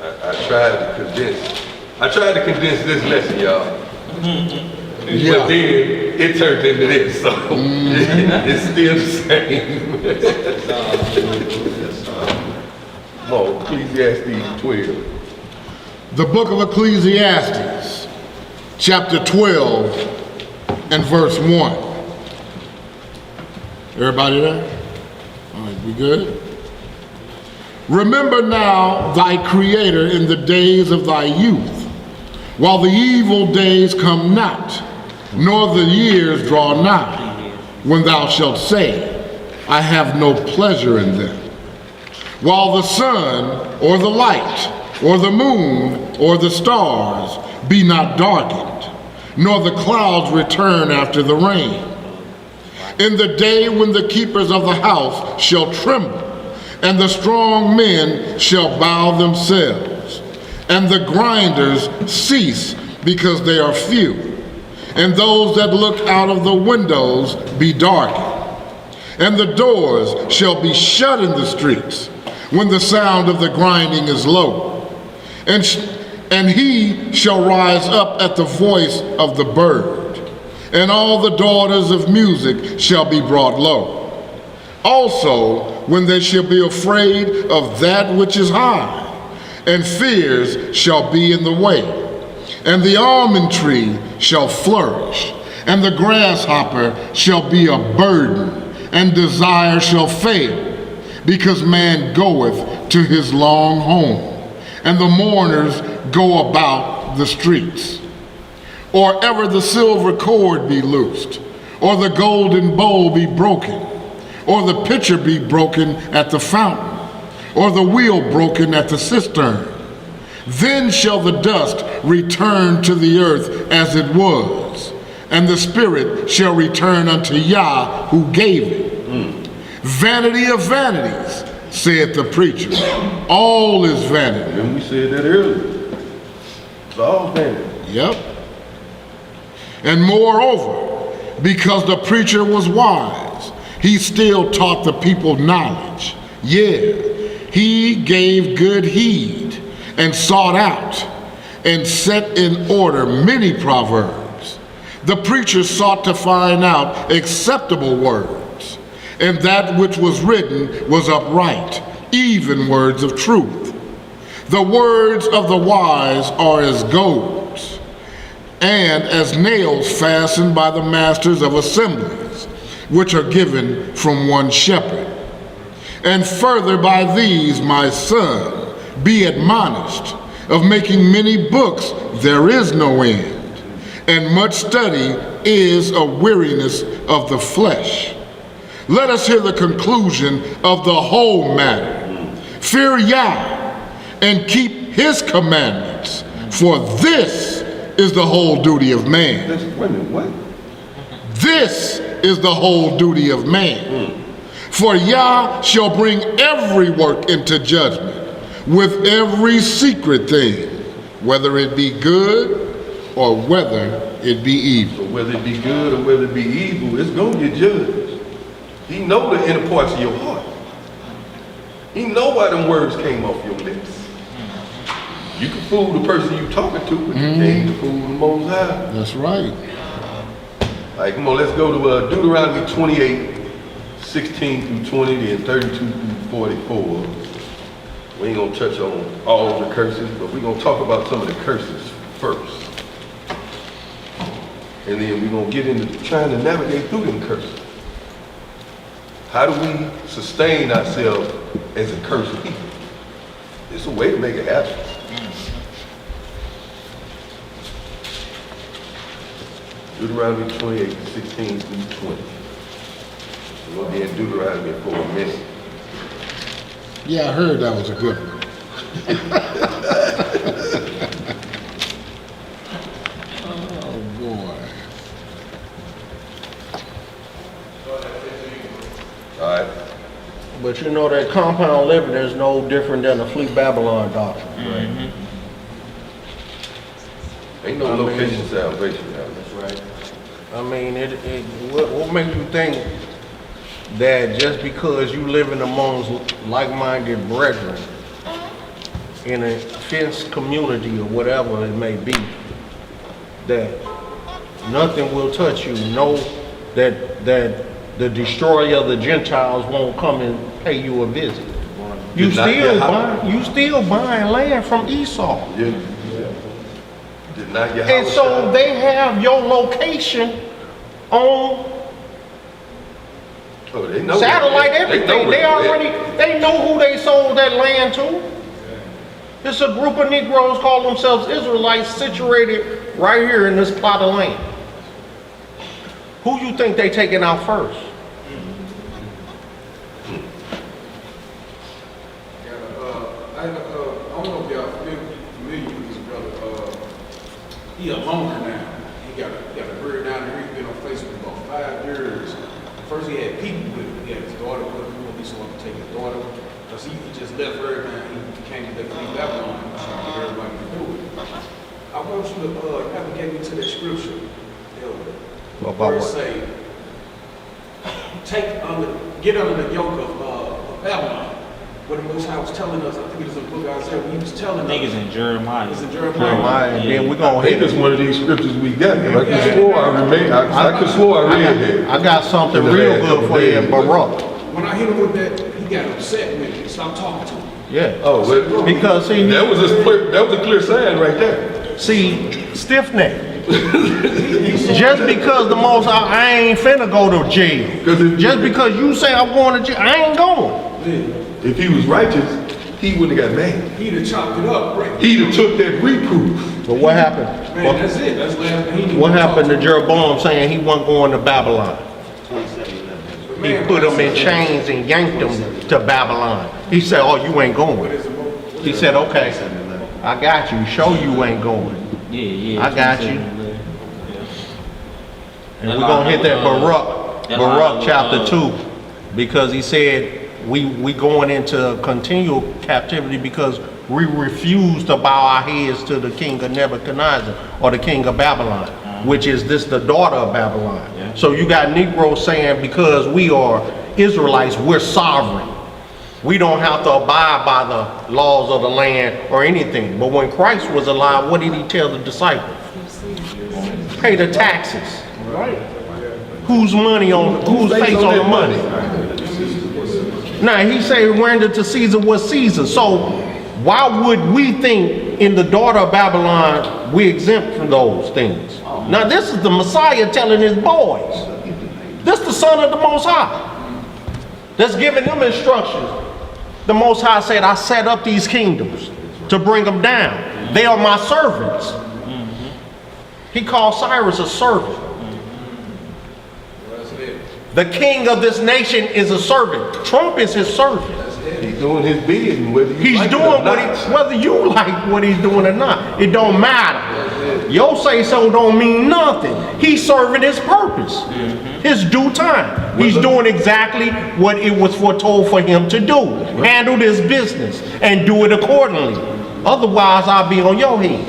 Speaker 3: I tried to condense this lesson, y'all.
Speaker 2: Yeah.
Speaker 3: But then it turned into this, so it's still the same. Come on, Ecclesiastes 12.
Speaker 2: The book of Ecclesiastes, chapter 12 and verse 1. Everybody there? All right, we good? Remember now thy Creator in the days of thy youth, while the evil days come not, nor the years draw nigh, when thou shalt say, I have no pleasure in them. While the sun, or the light, or the moon, or the stars be not darkened, nor the clouds return after the rain. In the day when the keepers of the house shall tremble, and the strong men shall bow themselves, and the grinders cease because they are few, and those that look out of the windows be darkened, and the doors shall be shut in the streets when the sound of the grinding is low. And he shall rise up at the voice of the bird, and all the daughters of music shall be brought low. Also, when they shall be afraid of that which is high, and fears shall be in the way, and the almond tree shall flourish, and the grasshopper shall be a burden, and desire shall fail, because man goeth to his long home, and the mourners go about the streets. Or ever the silver cord be loosed, or the golden bowl be broken, or the pitcher be broken at the fountain, or the wheel broken at the cistern. Then shall the dust return to the earth as it was, and the spirit shall return unto Yah who gave it. Vanity of vanities, saith the preacher. All is vanity.
Speaker 3: And we said that earlier. It's all vanity.
Speaker 2: Yep. And moreover, because the preacher was wise, he still taught the people knowledge. Yeah, he gave good heed and sought out and set in order many proverbs. The preacher sought to find out acceptable words, and that which was written was upright, even words of truth. The words of the wise are as gold, and as nails fastened by the masters of assemblies, which are given from one shepherd. And further by these, my son, be admonished, of making many books there is no end, and much study is a weariness of the flesh. Let us hear the conclusion of the whole matter. Fear Yah, and keep his commandments, for this is the whole duty of man.
Speaker 3: Wait a minute, what?
Speaker 2: This is the whole duty of man. For Yah shall bring every work into judgment with every secret thing, whether it be good or whether it be evil.
Speaker 3: So whether it be good or whether it be evil, it's going to get judged. He know the inner parts of your heart. He know why them words came off your lips. You can fool the person you talking to, but you can't fool the Most High.
Speaker 2: That's right.
Speaker 3: All right, come on, let's go to Deuteronomy 28, 16 through 20, and 32 through 44. We ain't gonna touch on all the curses, but we're gonna talk about some of the curses first. And then we're gonna get into trying to navigate through them curses. How do we sustain ourselves as a cursed people? It's a way to make it happen. Deuteronomy 28, 16 through 20. We're gonna be in Deuteronomy for a minute.
Speaker 2: Yeah, I heard that was a good one. Oh boy.
Speaker 3: All right.
Speaker 1: But you know that compound living is no different than the Fleet Babylon doctrine. Right?
Speaker 3: Ain't no location salvation now.
Speaker 1: That's right. I mean, what makes you think that just because you living amongst like-minded brethren in a fenced community or whatever it may be, that nothing will touch you? Know that the destroyer of the Gentiles won't come and pay you a visit. You
Speaker 3: Did not
Speaker 1: still
Speaker 3: get house.
Speaker 1: buying, you still buying land from Esau.
Speaker 3: Yeah. Did not get
Speaker 1: And
Speaker 3: house
Speaker 1: so
Speaker 3: shot.
Speaker 1: they have your location on
Speaker 3: Oh, they know
Speaker 1: satellite,
Speaker 3: where-
Speaker 1: everything.
Speaker 3: know
Speaker 1: They
Speaker 3: where-
Speaker 1: already, they know who they sold that land to. It's a group of Negroes call themselves Israelites situated right here in this plot of land. Who you think they taking out first?
Speaker 5: I don't know if y'all familiar with this brother. He a loner now. He got a bird down there. He's been on Facebook about 5 years. First he had people with him. He had his daughter with him. He just wanted to take his daughter. Because he just left her and he came to the King Babylon. Trying to get everybody to do it. I want you to navigate me to that scripture.
Speaker 1: About
Speaker 5: Where it
Speaker 1: what?
Speaker 5: say, get under the yoke of Babylon. What the Most High was telling us, I think it was in the book of Isaiah, when he was telling us.
Speaker 6: I think it's in Jeremiah.
Speaker 5: It's in Jeremiah.
Speaker 1: Jeremiah, and then we're
Speaker 3: I
Speaker 1: gonna
Speaker 3: think
Speaker 1: hit
Speaker 3: it's
Speaker 1: it.
Speaker 3: one of these scriptures we got. I could swore I could swore I read that.
Speaker 1: I got something
Speaker 3: In the
Speaker 1: real
Speaker 3: last
Speaker 1: good
Speaker 3: couple
Speaker 1: for you
Speaker 3: days,
Speaker 1: in
Speaker 3: but-
Speaker 1: Baruch.
Speaker 5: When I hit him with that, he got upset with me. Stopped talking to me.
Speaker 1: Yeah.
Speaker 3: Oh, well,
Speaker 1: Because see,
Speaker 3: that was a clear sign right there.
Speaker 1: see, stiff neck. Just because the most I ain't finna go to jail.
Speaker 3: 'Cause if-
Speaker 1: Just because you say I'm going to jail, I ain't going.
Speaker 3: If he was righteous, he wouldn't have got mad.
Speaker 5: He'd have chopped it up, right?
Speaker 3: He'd have took that reproof.
Speaker 1: But what happened?
Speaker 5: Man, that's it. That's the last thing he didn't
Speaker 1: What
Speaker 5: talk
Speaker 1: happened to
Speaker 5: me.
Speaker 1: Jeroboam saying he wasn't going to Babylon?
Speaker 5: But
Speaker 1: He
Speaker 5: man,
Speaker 1: put
Speaker 5: when I
Speaker 1: him in
Speaker 5: said-
Speaker 1: chains and yanked him to Babylon. He said, oh, you ain't going. He said, okay, I got you. Show you ain't going.
Speaker 6: Yeah.
Speaker 1: I got you. And we're gonna hit that Baruch chapter 2, because he said we going into continual captivity because we refuse to bow our heads to the king of Nebuchadnezzar or the king of Babylon, which is the daughter of Babylon. So you got Negroes saying because we are Israelites, we're sovereign. We don't have to abide by the laws of the land or anything. But when Christ was alive, what did he tell the disciples? Pay the taxes. Whose money on whose face on the money? Now he said render to Caesar what Caesar. So why would we think in the daughter of Babylon we exempt from those things? Now this is the Messiah telling his boys. This is the Son of the Most High that's giving them instructions. The Most High said, I set up these kingdoms to bring them down. They are my servants. He called Cyrus a servant.
Speaker 5: That's it.
Speaker 1: The king of this nation is a servant. Trump is his servant.
Speaker 3: He's doing his bidding, whether you
Speaker 1: He's
Speaker 3: like
Speaker 1: doing
Speaker 3: it or
Speaker 1: what
Speaker 3: not.
Speaker 1: whether you like what he's doing or not. It don't matter. Your say so don't mean nothing. He's serving his purpose. His due time. He's doing exactly what it was foretold for him to do. Handle this business and do it accordingly. Otherwise, I'll be on your head.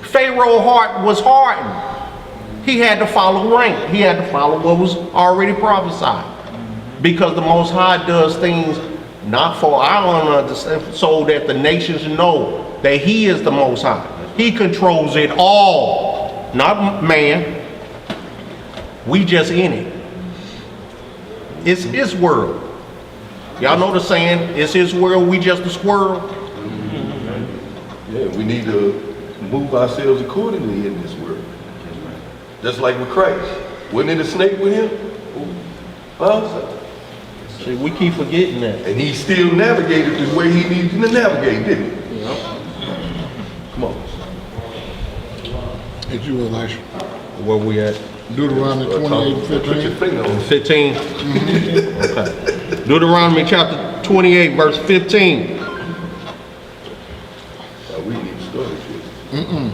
Speaker 1: Pharaoh's heart was hardened. He had to follow rank. He had to follow what was already prophesied. Because the Most High does things not for our honor, so that the nations know that he is the Most High. He controls it all, not man. We just in it. It's his world. Y'all know the saying, it's his world, we just a squirrel.
Speaker 3: Yeah, we need to move ourselves accordingly in this world. Just like with Christ. Wasn't it a snake with him? Huh?
Speaker 1: See, we keep forgetting that.
Speaker 3: And he still navigated the way he needed to navigate, didn't he? Come on.
Speaker 2: It's you, Elisha.
Speaker 1: Where we at?
Speaker 2: Deuteronomy
Speaker 3: Put your
Speaker 2: 28:15.
Speaker 3: finger on it.
Speaker 1: 15? Okay. Deuteronomy chapter 28, verse 15.
Speaker 3: We need to start this.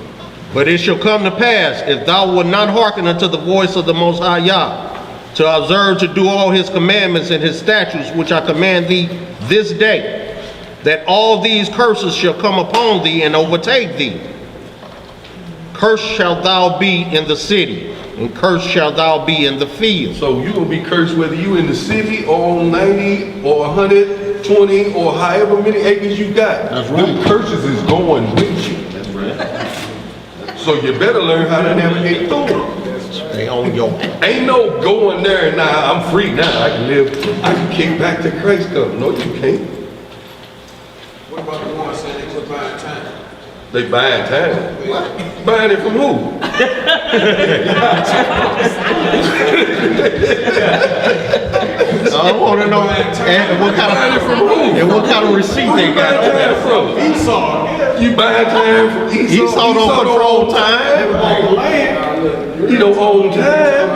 Speaker 1: But it shall come to pass, if thou wilt not hearken unto the voice of the Most High Yah, to observe to do all his commandments and his statutes, which I command thee this day, that all these curses shall come upon thee and overtake thee. Cursed shalt thou be in the city, and cursed shalt thou be in the field.
Speaker 3: So you're going to be cursed whether you in the city or on 90 or 120 or however many acres you got.
Speaker 2: That's
Speaker 3: Them
Speaker 2: right.
Speaker 3: curses is going with you. That's right. So you better learn how to navigate through them.
Speaker 1: ass. They own your ass.
Speaker 3: Ain't no going there and now I'm free now. I can live, I can kick back to Christ come. No, you can't.
Speaker 5: What about the ones saying they quit buying time?
Speaker 3: They buying time. What? Buying it from who?
Speaker 1: I want to know what kind of receipt they got.
Speaker 3: Time from Esau. You buying time from Esau?
Speaker 1: Esau don't control time.
Speaker 3: He don't own time.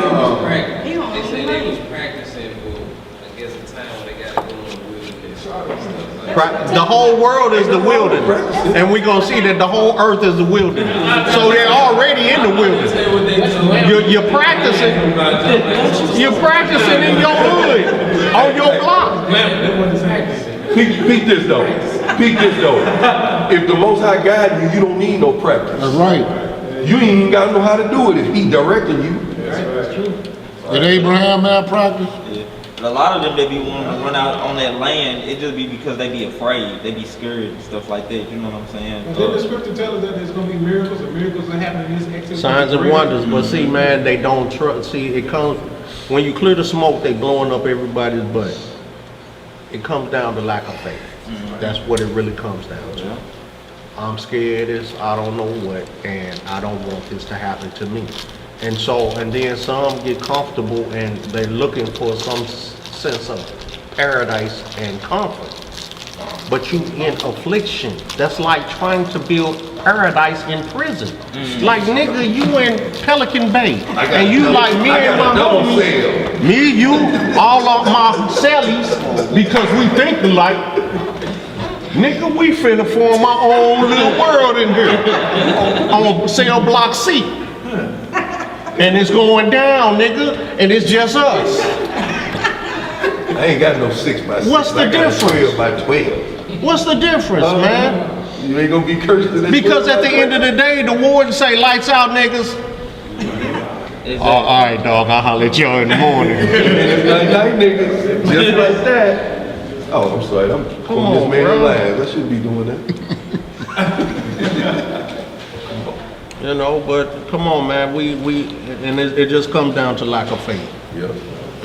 Speaker 6: They say they was practicing for, I guess, a time when they got to go in the wilderness.
Speaker 1: The whole world is the wilderness, and we're gonna see that the whole earth is the wilderness. So they're already in the wilderness. You're practicing. You're practicing in your hood, on your block.
Speaker 3: Peek this though. Peek this though. If the Most High guide you, you don't need no practice.
Speaker 2: That's right.
Speaker 3: You ain't even got to know how to do it if He directing you.
Speaker 2: Did Abraham have practice?
Speaker 7: A lot of them, they be wanting to run out on that land. It just be because they be afraid, they be scared and stuff like that. You know what I'm saying?
Speaker 5: Did the scripture tell us that there's going to be miracles and miracles that happen in this activity?
Speaker 1: Signs and wonders, but see, man, they don't trust. See, it comes when you clear the smoke, they blowing up everybody's butt. It comes down to lack of faith. That's what it really comes down to. I'm scared as I don't know what, and I don't want this to happen to me. And so, and then some get comfortable and they're looking for some sense of paradise and comfort. But you in affliction. That's like trying to build paradise in prison. Like, nigga, you in Pelican Bay. And you like me and my homies. Me, you, all of my cellies, because we think alike. Nigga, we finna form our own little world in here. On cell block C. And it's going down, nigga, and it's just us.
Speaker 3: I ain't got no 6x6.
Speaker 1: What's the difference?
Speaker 3: 12x12.
Speaker 1: What's the difference, man?
Speaker 3: You ain't gonna be cursed to that.
Speaker 1: Because at the end of the day, the warden say, lights out, niggas. Oh, all right, dog, I'll holler at y'all in the morning.
Speaker 3: Night, niggas. Just like that. Oh, I'm sorry. I'm
Speaker 1: on,
Speaker 3: this man
Speaker 1: bro.
Speaker 3: alive. I shouldn't be doing that.
Speaker 1: You know, but come on, man. And it just comes down to lack of faith.
Speaker 3: Yeah.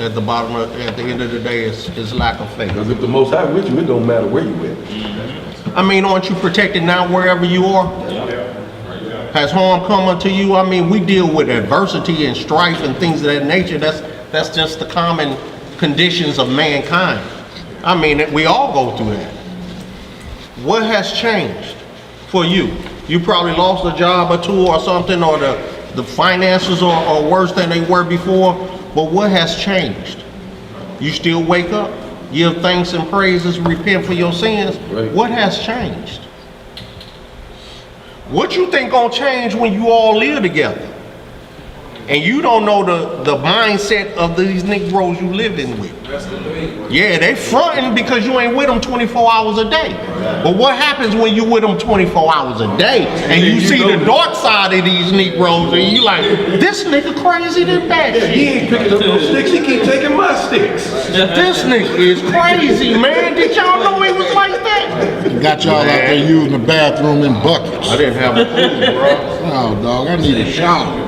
Speaker 1: At the bottom, at the end of the day, it's lack of faith.
Speaker 3: Because if the Most High with you, it don't matter where you at.
Speaker 1: I mean, aren't you protected now wherever you are? Has harm come unto you? I mean, we deal with adversity and strife and things of that nature. That's just the common conditions of mankind. I mean, we all go through that. What has changed for you? You probably lost a job or two or something, or the finances are worse than they were before. But what has changed? You still wake up, give thanks and praises, repent for your sins.
Speaker 3: Right.
Speaker 1: What has changed? What you think gonna change when you all live together? And you don't know the mindset of these Negroes you living with.
Speaker 5: That's the thing.
Speaker 1: Yeah, they fronting because you ain't with them 24 hours a day. But what happens when you with them 24 hours a day and you see the dark side of these Negroes and you like, this nigga crazy than that?
Speaker 3: He ain't picking up no sticks. He keep taking my sticks.
Speaker 1: This nigga is crazy, man. Did y'all know he was like that?
Speaker 2: Got y'all out there using the bathroom in buckets.
Speaker 1: I didn't have a clue, bro.
Speaker 2: Oh, dog, I need a shower.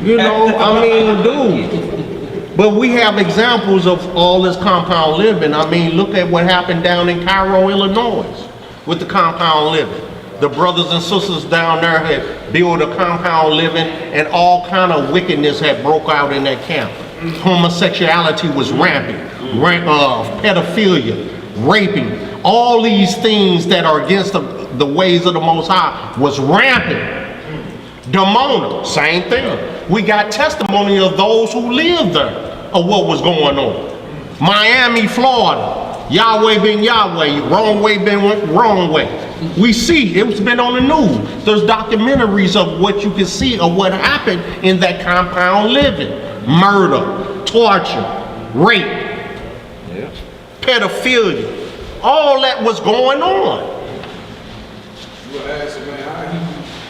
Speaker 1: You know, I mean, dude. But we have examples of all this compound living. I mean, look at what happened down in Cairo, Illinois, with the compound living. The brothers and sisters down there had built a compound living, and all kind of wickedness had broke out in that camp. Homosexuality was rampant, pedophilia, raping, all these things that are against the ways of the Most High was rampant. Demona, same thing. We got testimony of those who lived there of what was going on. Miami, Florida, Yahweh been Yahweh, wrong way been wrong way. We see, it's been on the news. There's documentaries of what you can see of what happened in that compound living. Murder, torture, rape, pedophilia, all that was going on.
Speaker 5: You would ask him, man, how he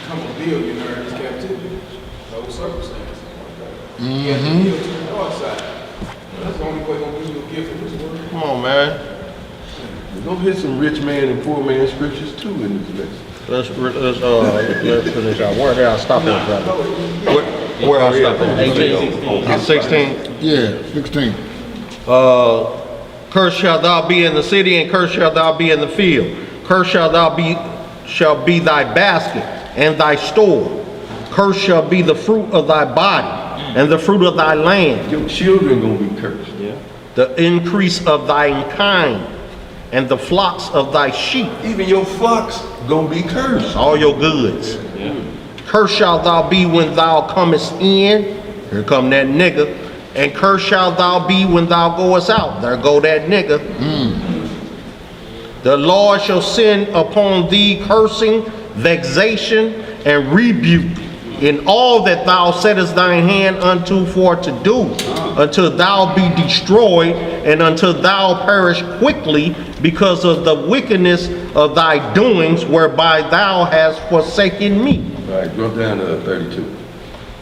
Speaker 5: become a billionaire in his captivity? Those circumstances. He had to yield to the dark side. That's the only way gonna give you a gift in this world.
Speaker 1: Come on, man.
Speaker 3: We're gonna hit some rich man and poor man scriptures too in this lesson.
Speaker 1: Let's finish our word. I'll stop that, brother. Where I stop at?
Speaker 7: 18,
Speaker 1: 16.
Speaker 2: Yeah, 16.
Speaker 1: Cursed shalt thou be in the city, and cursed shalt thou be in the field. Cursed shall be thy basket and thy store. Cursed shall be the fruit of thy body and the fruit of thy land.
Speaker 3: Your children gonna be cursed.
Speaker 7: Yeah.
Speaker 1: The increase of thine kind and the flocks of thy sheep.
Speaker 3: Even your flocks gonna be cursed.
Speaker 1: All your goods.
Speaker 7: Yeah.
Speaker 1: Cursed shalt thou be when thou comest in. Here come that nigga. And cursed shalt thou be when thou goest out. There go that nigga. The Lord shall send upon thee cursing, vexation, and rebuke in all that thou settest thine hand unto for to do, until thou be destroyed, and until thou perish quickly, because of the wickedness of thy doings, whereby thou hast forsaken me.
Speaker 3: All right, drop down to 32.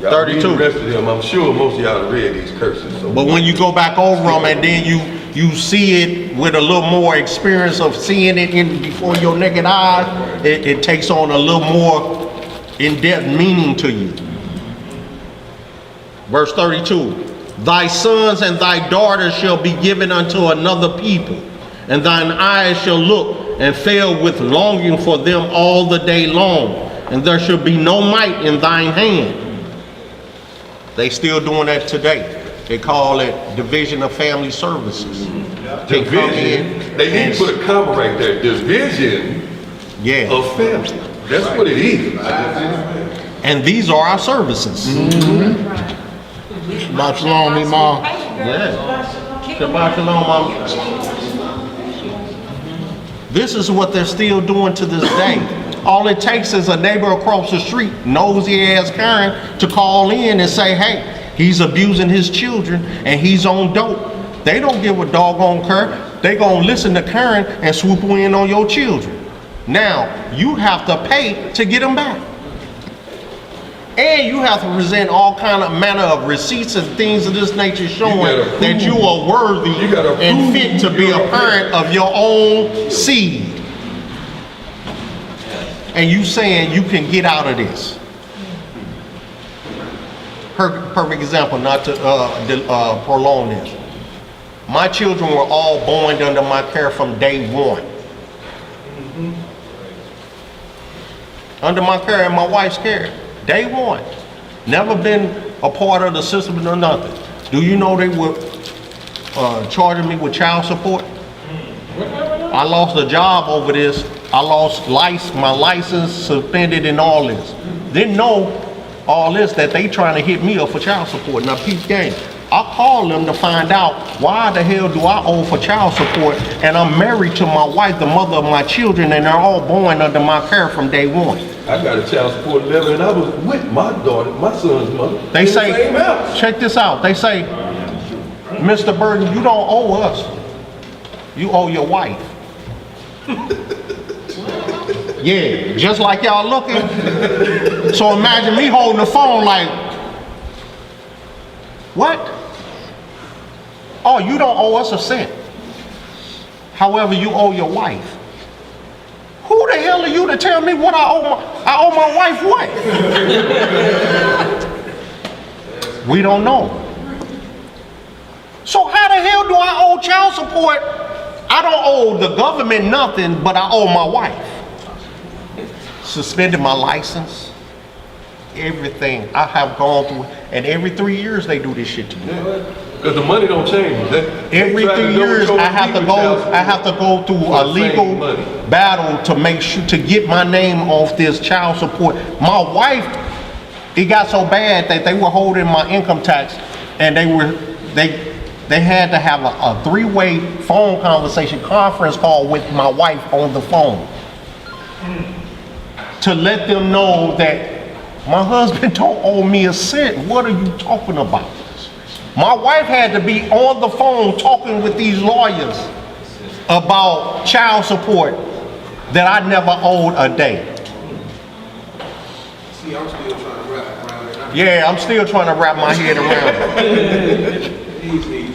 Speaker 3: Y'all
Speaker 1: 32.
Speaker 3: read the rest of them. I'm sure most of y'all have read these curses. So
Speaker 1: But when you go back over them and then you see it with a little more experience of seeing it in before your naked eyes, it takes on a little more in-depth meaning to you. Verse 32, thy sons and thy daughters shall be given unto another people, and thine eyes shall look and fail with longing for them all the day long, and there shall be no might in thine hand. They still doing that today. They call it Division of Family Services. They come in
Speaker 3: division, they need to put a comma right there. Division
Speaker 1: yeah,
Speaker 3: of family. That's what it is.
Speaker 1: and these are our services.
Speaker 2: Shabbat shalom, Imam.
Speaker 1: Yeah. Shabbat shalom, Mom. This is what they're still doing to this day. All it takes is a neighbor across the street, nosy ass Karen, to call in and say, hey, he's abusing his children and he's on dope. They don't give a doggone care. They gonna listen to Karen and swoop in on your children. Now, you have to pay to get them back. And you have to present all kind of manner of receipts and things of this nature showing
Speaker 3: gotta
Speaker 1: that you are worthy
Speaker 3: You gotta
Speaker 1: and
Speaker 3: prove
Speaker 1: fit to be a
Speaker 3: you're a
Speaker 1: parent of your own seed. And you saying you can get out of this. Perfect example, not to prolong this. My children were all born under my care from day one. Under my care and my wife's care. Day one. Never been a part of the system or nothing. Do you know they were charging me with child support? I lost a job over this. I lost my license suspended and all this. Didn't know all this, that they trying to hit me up for child support. Now peep game. I called them to find out why the hell do I owe for child support, and I'm married to my wife, the mother of my children, and they're all born under my care from day one.
Speaker 3: I got a child support letter and I was with my daughter, my son's mother.
Speaker 1: They
Speaker 3: in the
Speaker 1: say,
Speaker 3: same house.
Speaker 1: check this out. They say, Mr. Burton, you don't owe us. You owe your wife. Yeah, just like y'all looking. So imagine me holding the phone like, what? Oh, you don't owe us a cent. However, you owe your wife. Who the hell are you to tell me what I owe my wife what? We don't know. So how the hell do I owe child support? I don't owe the government nothing, but I owe my wife. Suspended my license, everything. I have gone through, and every 3 years they do this shit to me.
Speaker 3: Because the money don't change.
Speaker 1: Every 3 years I have to go through a legal battle to make sure to get my name off this child support. My wife, it got so bad that they were holding my income tax, and they had to have a three-way phone conference call with my wife on the phone to let them know that my husband don't owe me a cent. What are you talking about? My wife had to be on the phone talking with these lawyers about child support that I never owed a day.
Speaker 5: See, I'm still trying to wrap around it.
Speaker 1: Yeah, I'm still trying to wrap my head around it.
Speaker 5: Easy.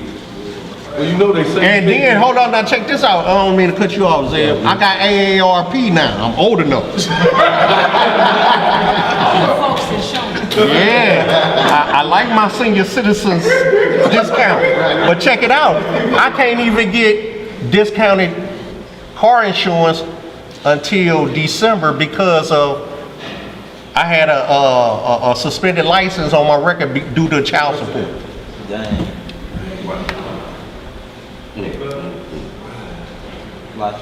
Speaker 3: Well, you know they say.
Speaker 1: And then, hold on, now check this out. I don't mean to cut you off, Zeb. I got AARP now. I'm old enough. Yeah, I like my senior citizens discount. But check it out. I can't even get discounted car insurance until December because of I had a suspended license on my record due to child support.
Speaker 7: Dang. Like,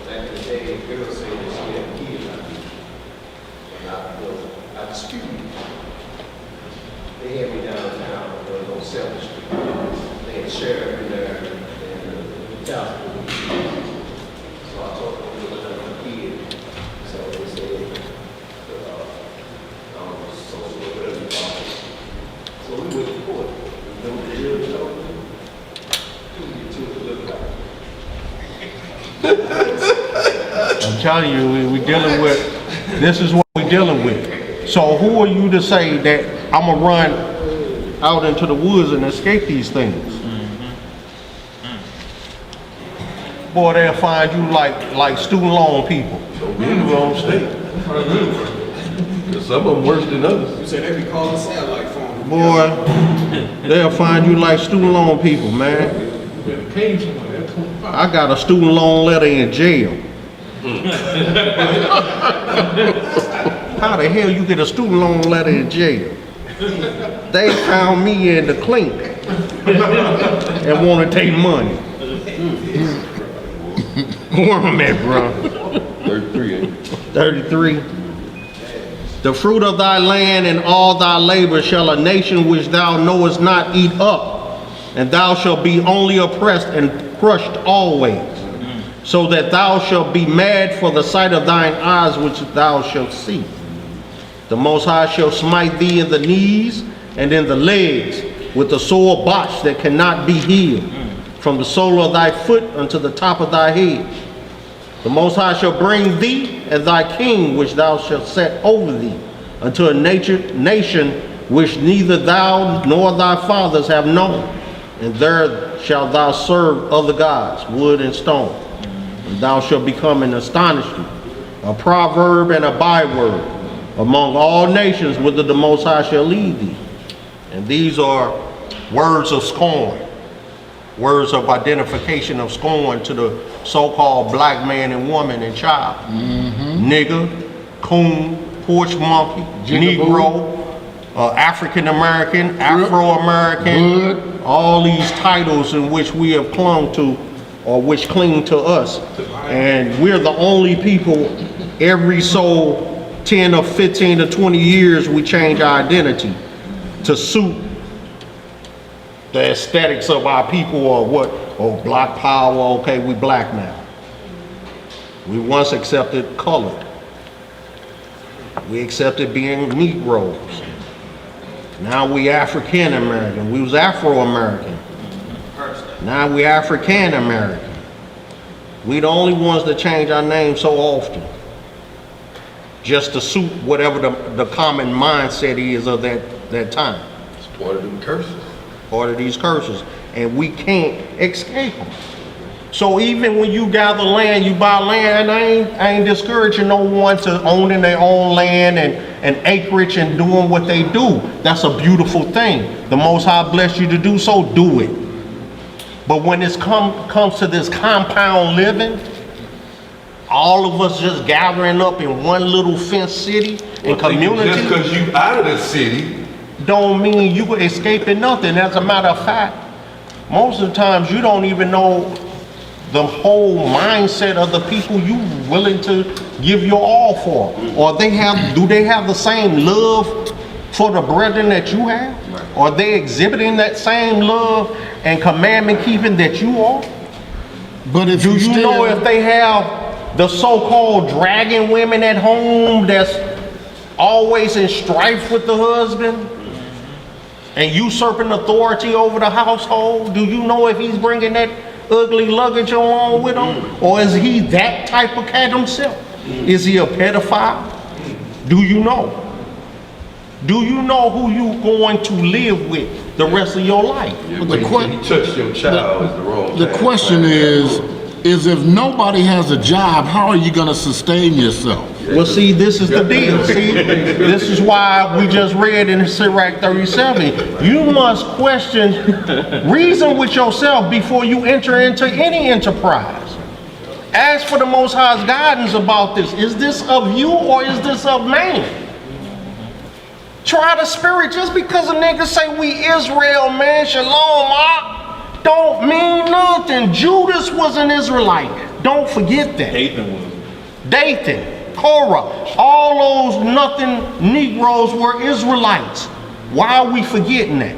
Speaker 4: Back in the day, girls say that she had kids out here. And I disputed. They had me downtown, on 7th Street. They had sheriff in there and the child support. So I told them it was another kid. So they said, social whatever you call it. So we went to court. You know what the judge told me? You to look like.
Speaker 1: I'm telling you, we dealing with, this is what we're dealing with. So who are you to say that I'm gonna run out into the woods and escape these things? Boy, they'll find you like student loan people.
Speaker 3: Don't be in the wrong state. Cause some of them worse than others.
Speaker 5: You say they be calling satellite phone.
Speaker 1: Boy, they'll find you like student loan people, man. I got a student loan letter in jail. How the hell you get a student loan letter in jail? They found me in the clink and want to take money. Where am I at, bro?
Speaker 3: 33, ain't it?
Speaker 1: 33. The fruit of thy land and all thy labor shall a nation which thou knowest not eat up, and thou shalt be only oppressed and crushed always, so that thou shalt be mad for the sight of thine eyes which thou shalt see. The Most High shall smite thee in the knees and in the legs with a sore botch that cannot be healed, from the sole of thy foot unto the top of thy head. The Most High shall bring thee and thy king which thou shalt set over thee unto a nation which neither thou nor thy fathers have known, and there shalt thou serve other gods, wood and stone, and thou shalt become an astonishment, a proverb and a byword among all nations whither the Most High shall lead thee. And these are words of scorn, words of identification of scorn to the so-called black man and woman and child. Nigger, coon, porch monkey, Negro, African American, Afro-American, all these titles in which we have clung to or which cling to us. And we're the only people every 10 or 15 or 20 years we change our identity to suit the aesthetics of our people or what, or black power, okay, we black now. We once accepted color. We accepted being Negroes. Now we African American. We was Afro American. Now we African American. We the only ones that change our name so often, just to suit whatever the common mindset is of that time.
Speaker 3: It's part of them curses.
Speaker 1: Part of these curses, and we can't escape them. So even when you gather land, you buy land, and I ain't discouraging no one to owning their own land and acreage and doing what they do. That's a beautiful thing. The Most High bless you to do so, do it. But when it comes to this compound living, all of us just gathering up in one little fenced city and community.
Speaker 3: Just because you out of the city,
Speaker 1: don't mean you escaping nothing. As a matter of fact, most of the times you don't even know the whole mindset of the people you willing to give your all for. Or do they have the same love for the brethren that you have? Are they exhibiting that same love and commandment keeping that you are?
Speaker 2: But if
Speaker 1: Do you know if they have the so-called dragging women at home that's always in strife with the husband and usurping authority over the household? Do you know if he's bringing that ugly luggage along with him? Or is he that type of cat himself? Is he a pedophile? Do you know? Do you know who you going to live with the rest of your life?
Speaker 3: Yeah,
Speaker 2: But
Speaker 3: but
Speaker 2: the
Speaker 3: you touched your child is the wrong
Speaker 2: The
Speaker 3: time.
Speaker 2: question is if nobody has a job, how are you going to sustain yourself?
Speaker 1: Well, see, this is the deal. See, this is why we just read in Sirach 37. You must question, reason with yourself before you enter into any enterprise. Ask for the Most High's guidance about this. Is this of you or is this of man? Try the spirit. Just because a nigga say we Israel, man, shalom, don't mean nothing. Judas was an Israelite. Don't forget that. Dathan, Korah, all those nothing Negroes were Israelites. Why are we forgetting that?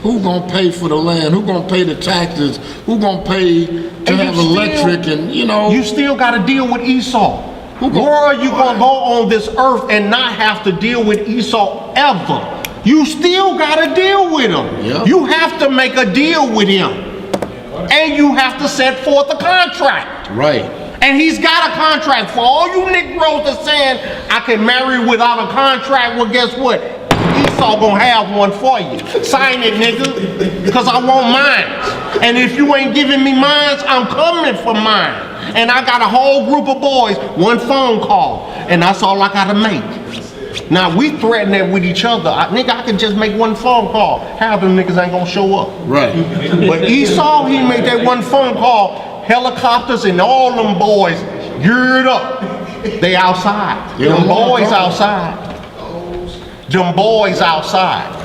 Speaker 2: Who gonna pay for the land? Who gonna pay the taxes? Who gonna pay to have electric and, you know?
Speaker 1: You still got to deal with Esau. Where are you going to go on this earth and not have to deal with Esau ever? You still got to deal with him.
Speaker 2: Yep.
Speaker 1: You have to make a deal with him. And you have to set forth a contract.
Speaker 2: Right.
Speaker 1: And he's got a contract. For all you Negroes that saying, I can marry without a contract, well, guess what? Esau gonna have one for you. Sign it, nigga, because I want mine. And if you ain't giving me mine, I'm coming for mine. And I got a whole group of boys, one phone call, and that's all I gotta make. Now we threaten that with each other. Nigga, I can just make one phone call. Half them niggas ain't gonna show up.
Speaker 2: Right.
Speaker 1: But Esau, he made that one phone call. Helicopters and all them boys geared up. They outside. Them boys outside. Them boys outside.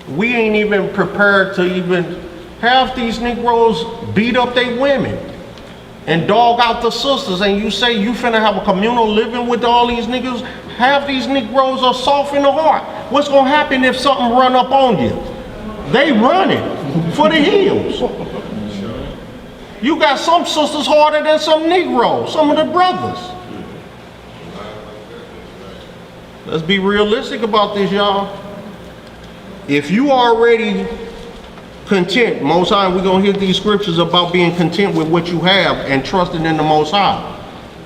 Speaker 1: We ain't even prepared to even have these Negroes beat up their women and dog out the sisters, and you say you finna have a communal living with all these niggas. Half these Negroes are soft in the heart. What's gonna happen if something run up on you? They running for the hills. You got some sisters harder than some Negroes, some of the brothers. Let's be realistic about this, y'all. If you already content, Most High, we're going to hit these scriptures about being content with what you have and trusting in the Most High.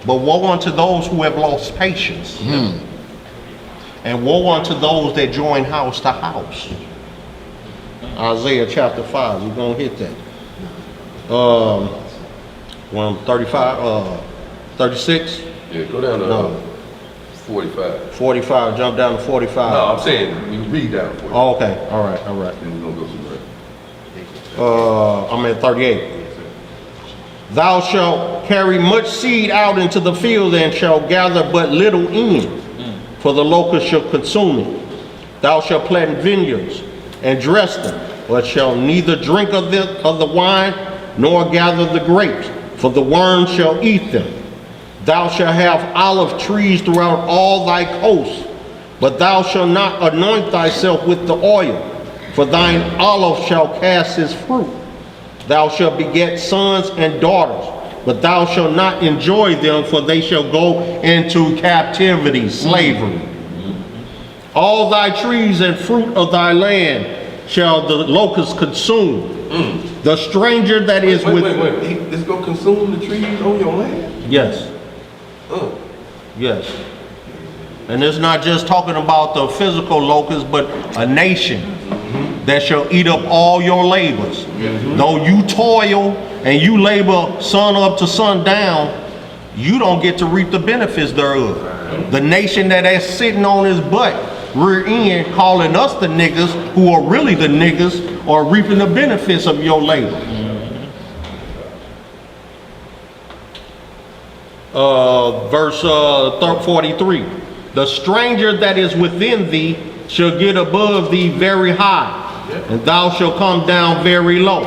Speaker 1: But woe unto those who have lost patience. And woe unto those that join house to house. Isaiah chapter 5, we're going to hit that. 35, 36.
Speaker 3: Yeah, go down to
Speaker 1: No.
Speaker 3: 45.
Speaker 1: 45, jump down to 45.
Speaker 3: No, I'm saying you read down 45.
Speaker 1: Oh, okay, all right.
Speaker 3: And we're gonna go somewhere.
Speaker 1: I'm at 38. Thou shalt carry much seed out into the field and shalt gather but little in, for the locust shall consume it. Thou shalt plant vineyards and dress them, but shalt neither drink of the wine nor gather the grapes, for the worms shall eat them. Thou shalt have olive trees throughout all thy coasts, but thou shalt not anoint thyself with the oil, for thine olive shall cast his fruit. Thou shalt beget sons and daughters, but thou shalt not enjoy them, for they shall go into captivity, slavery. All thy trees and fruit of thy land shall the locust consume. The stranger that is with...
Speaker 3: Wait. It's gonna consume the trees on your land?
Speaker 1: Yes. Yes. And it's not just talking about the physical locust, but a nation that shall eat up all your labors. Though you toil and you labor sun up to sundown, you don't get to reap the benefits thereof. The nation that is sitting on his butt, rear end, calling us the niggas, who are really the niggas, are reaping the benefits of your labor. Verse 43. The stranger that is within thee shall get above thee very high, and thou shalt come down very low.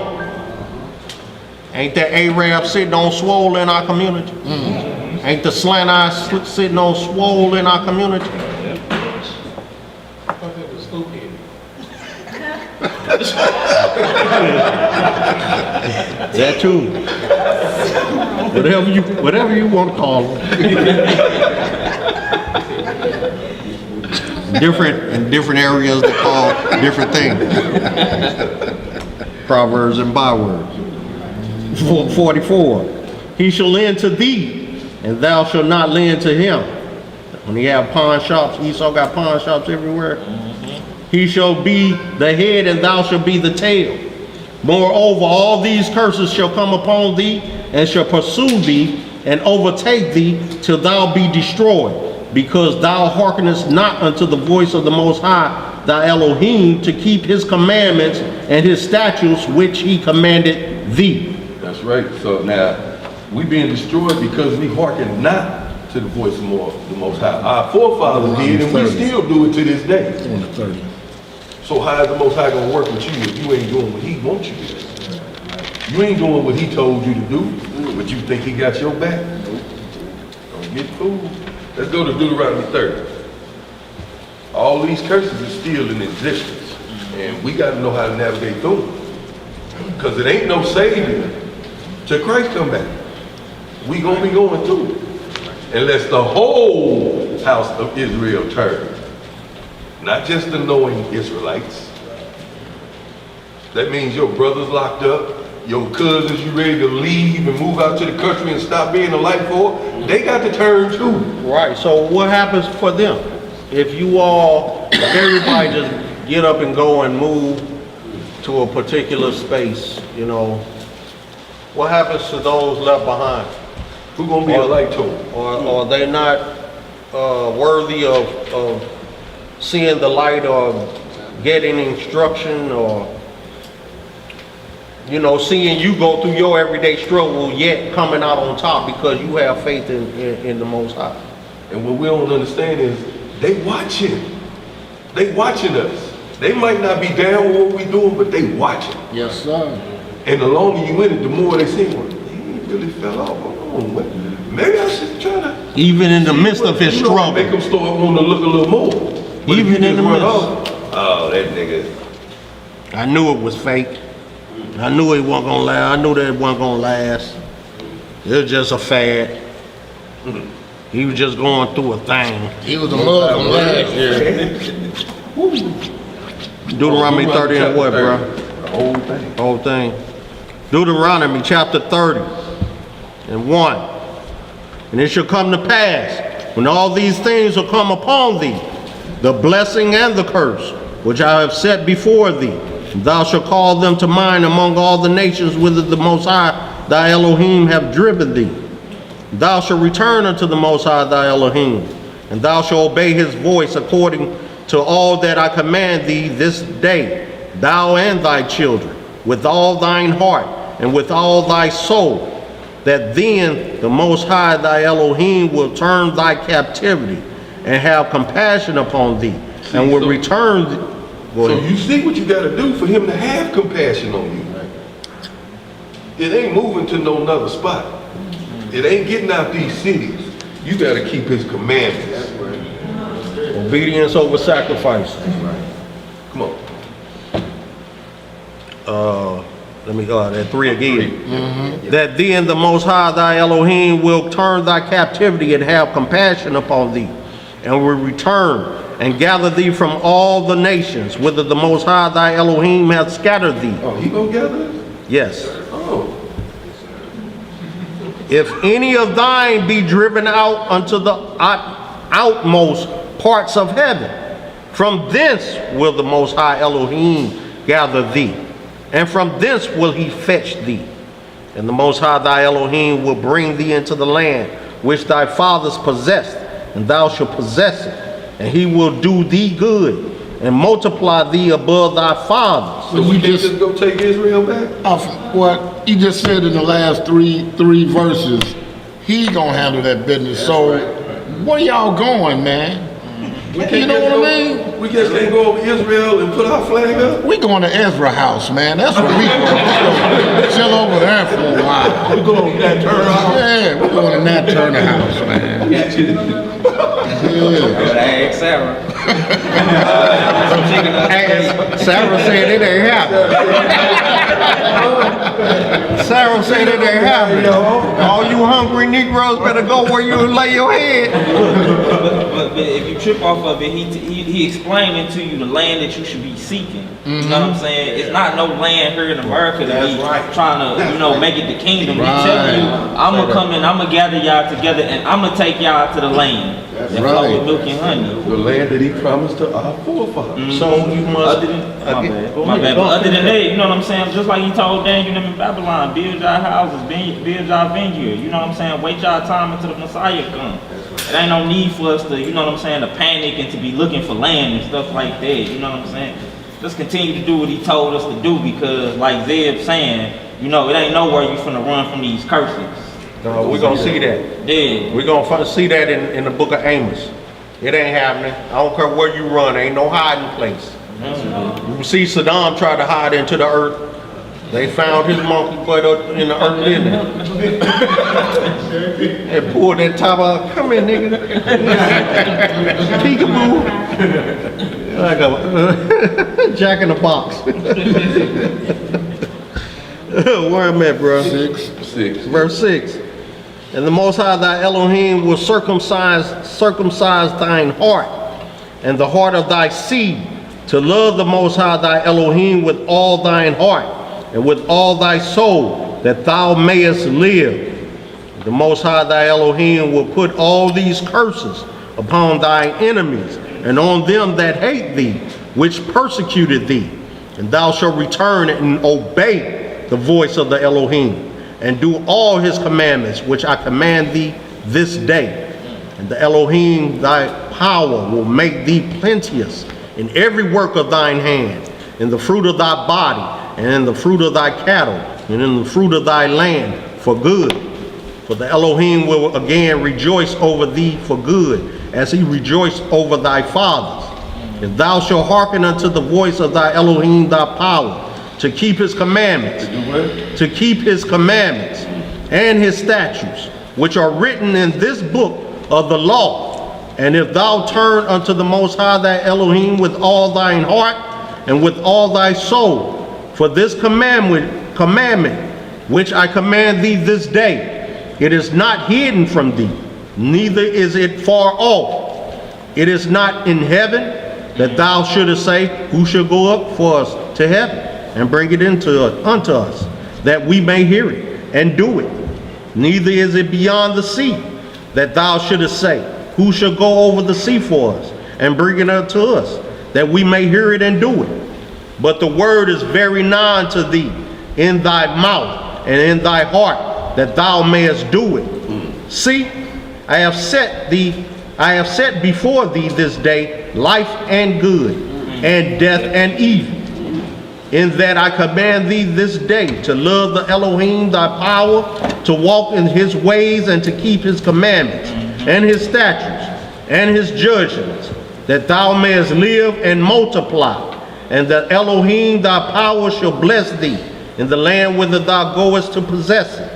Speaker 1: Ain't that Arab sitting on swole in our community? Ain't the slant eye sitting on swole in our community?
Speaker 5: I thought that was stupid.
Speaker 1: That too. Whatever you want to call them. In different areas they call different things. Proverbs and bywords. 44. He shall lend to thee and thou shalt not lend to him. When he have pawn shops, Esau got pawn shops everywhere. He shall be the head, and thou shalt be the tail. Moreover, all these curses shall come upon thee, and shall pursue thee, and overtake thee, till thou be destroyed, because thou hearkenest not unto the voice of the Most High, thy Elohim, to keep his commandments and his statutes, which he commanded thee.
Speaker 3: That's right. So now, we being destroyed because we hearken not to the voice of the Most High. Our forefathers did, and we still do it to this day.
Speaker 2: On the 30.
Speaker 3: So how is the Most High gonna work with you if you ain't doing what he wants you to do? You ain't doing what he told you to do, but you think he got your back? Don't get fooled. Let's go to Deuteronomy 30. All these curses are still in existence, and we gotta know how to navigate through them. Because it ain't no saving till Christ come back. We gonna be going through it. Unless the whole house of Israel turn. Not just the knowing Israelites. That means your brother's locked up, your cousins, you ready to leave and move out to the country and stop being a light for, they got to turn too.
Speaker 1: Right, so what happens for them? If you all, if everybody just get up and go and move to a particular space, you know, what happens to those left behind?
Speaker 3: Who gonna be a light to them?
Speaker 1: Or are they not worthy of seeing the light or getting instruction or, you know, seeing you go through your everyday struggle yet coming out on top because you have faith in the Most High?
Speaker 3: And what we don't understand is they watching. They watching us. They might not be down with what we doing, but they watching.
Speaker 2: Yes, sir.
Speaker 3: And the longer you in it, the more they see, well, he really fell off. Hold on, maybe I should try to.
Speaker 1: Even in the midst of his struggle.
Speaker 3: Make them start wanting to look a little more. But
Speaker 1: Even in the midst.
Speaker 3: Oh, that nigga.
Speaker 1: I knew it was fake. I knew it wasn't gonna last. I knew that it wasn't gonna last. It was just a fad. He was just going through a thing.
Speaker 2: He was a Muslim last year.
Speaker 1: Deuteronomy 30 and what, bro?
Speaker 3: The whole thing.
Speaker 1: Whole thing. Deuteronomy chapter 30 and 1. And it shall come to pass, when all these things will come upon thee, the blessing and the curse, which I have set before thee, thou shalt call them to mind among all the nations whither the Most High thy Elohim have driven thee. Thou shalt return unto the Most High thy Elohim, and thou shalt obey his voice according to all that I command thee this day, thou and thy children, with all thine heart and with all thy soul, that then the Most High thy Elohim will turn thy captivity and have compassion upon thee, and will return thee.
Speaker 3: So you see what you got to do for him to have compassion on you. It ain't moving to no another spot. It ain't getting out these cities. You got to keep his commandments.
Speaker 1: Obedience over sacrifice.
Speaker 3: Come on.
Speaker 1: Let me go that 3 again. That then the Most High thy Elohim will turn thy captivity and have compassion upon thee, and will return and gather thee from all the nations, whither the Most High thy Elohim hath scattered thee.
Speaker 3: Oh, he gonna gather us?
Speaker 1: Yes.
Speaker 3: Oh.
Speaker 1: If any of thine be driven out unto the outmost parts of heaven, from thence will the Most High Elohim gather thee, and from thence will he fetch thee. And the Most High thy Elohim will bring thee into the land which thy fathers possessed, and thou shalt possess it. And he will do thee good, and multiply thee above thy fathers.
Speaker 3: So we can't just go take Israel back?
Speaker 2: Off what he just said in the last three verses, he gonna handle that business. So where y'all going, man? You know what I mean?
Speaker 3: We just can't go over Israel and put our flag up?
Speaker 2: We going to Ezra house, man. That's what we going to chill over there for a while.
Speaker 3: We going to that Turner house?
Speaker 2: Yeah, we're going to Nat Turner house, man. Yeah.
Speaker 7: Ask Sarah.
Speaker 1: Sarah said it ain't happening. Sarah said it ain't happening. All you hungry Negroes better go where you lay your head.
Speaker 7: But if you trip off of it, he explaining to you the land that you should be seeking. You know what I'm saying? It's not no land here in America to
Speaker 3: That's
Speaker 7: be
Speaker 3: right.
Speaker 7: trying to, make it the kingdom.
Speaker 2: Right.
Speaker 7: He telling you, I'm gonna come in, I'm gonna gather y'all together, and I'm gonna take y'all to the land that flow
Speaker 2: right.
Speaker 7: with milk and honey.
Speaker 3: The land that he promised to our forefathers.
Speaker 1: So you must.
Speaker 7: Other than,
Speaker 1: Go
Speaker 7: my
Speaker 1: ahead,
Speaker 7: bad.
Speaker 1: go
Speaker 7: But other
Speaker 1: ahead.
Speaker 7: than that, you know what I'm saying? Just like he told Daniel them in Babylon, build y'all houses, build y'all vineyard. You know what I'm saying? Wait y'all time until the Messiah come. It ain't no need for us to, you know what I'm saying, to panic and to be looking for land and stuff like that. You know what I'm saying? Just continue to do what he told us to do, because like Zeb saying, it ain't nowhere you finna run from these curses.
Speaker 1: No, we're gonna see that.
Speaker 7: Yeah.
Speaker 1: We're gonna see that in the book of Amos. It ain't happening. I don't care where you run. Ain't no hiding place. You see Saddam try to hide into the earth. They found his monkey butt up in the earth, didn't they? They pulled that top out. Come here, nigga. Peekaboo. Like a jack in the box. Where I'm at, bro?
Speaker 3: 6.
Speaker 1: Verse 6. And the Most High thy Elohim will circumcise thine heart and the heart of thy seed, to love the Most High thy Elohim with all thine heart and with all thy soul, that thou mayest live. The Most High thy Elohim will put all these curses upon thy enemies and on them that hate thee, which persecuted thee. And thou shalt return and obey the voice of the Elohim, and do all his commandments, which I command thee this day. And the Elohim thy power will make thee plenteous in every work of thine hand, in the fruit of thy body, and in the fruit of thy cattle, and in the fruit of thy land, for good. For the Elohim will again rejoice over thee for good, as he rejoiced over thy fathers. If thou shalt hearken unto the voice of thy Elohim thy power, to keep his commandments, and his statutes, which are written in this book of the law. And if thou turn unto the Most High thy Elohim with all thine heart and with all thy soul, for this commandment which I command thee this day, it is not hidden from thee, neither is it far off. It is not in heaven, that thou shouldest say, who shall go up for us to heaven and bring it unto us, that we may hear it and do it. Neither is it beyond the sea, that thou shouldest say, who shall go over the sea for us and bring it unto us, that we may hear it and do it. But the word is very nigh unto thee, in thy mouth and in thy heart, that thou mayest do it. See, I have set before thee this day life and good, and death and evil. In that I command thee this day to love the Elohim thy power, to walk in his ways and to keep his commandments and his statutes and his judgments, that thou mayest live and multiply, and that Elohim thy power shall bless thee in the land whither thou goest to possess it.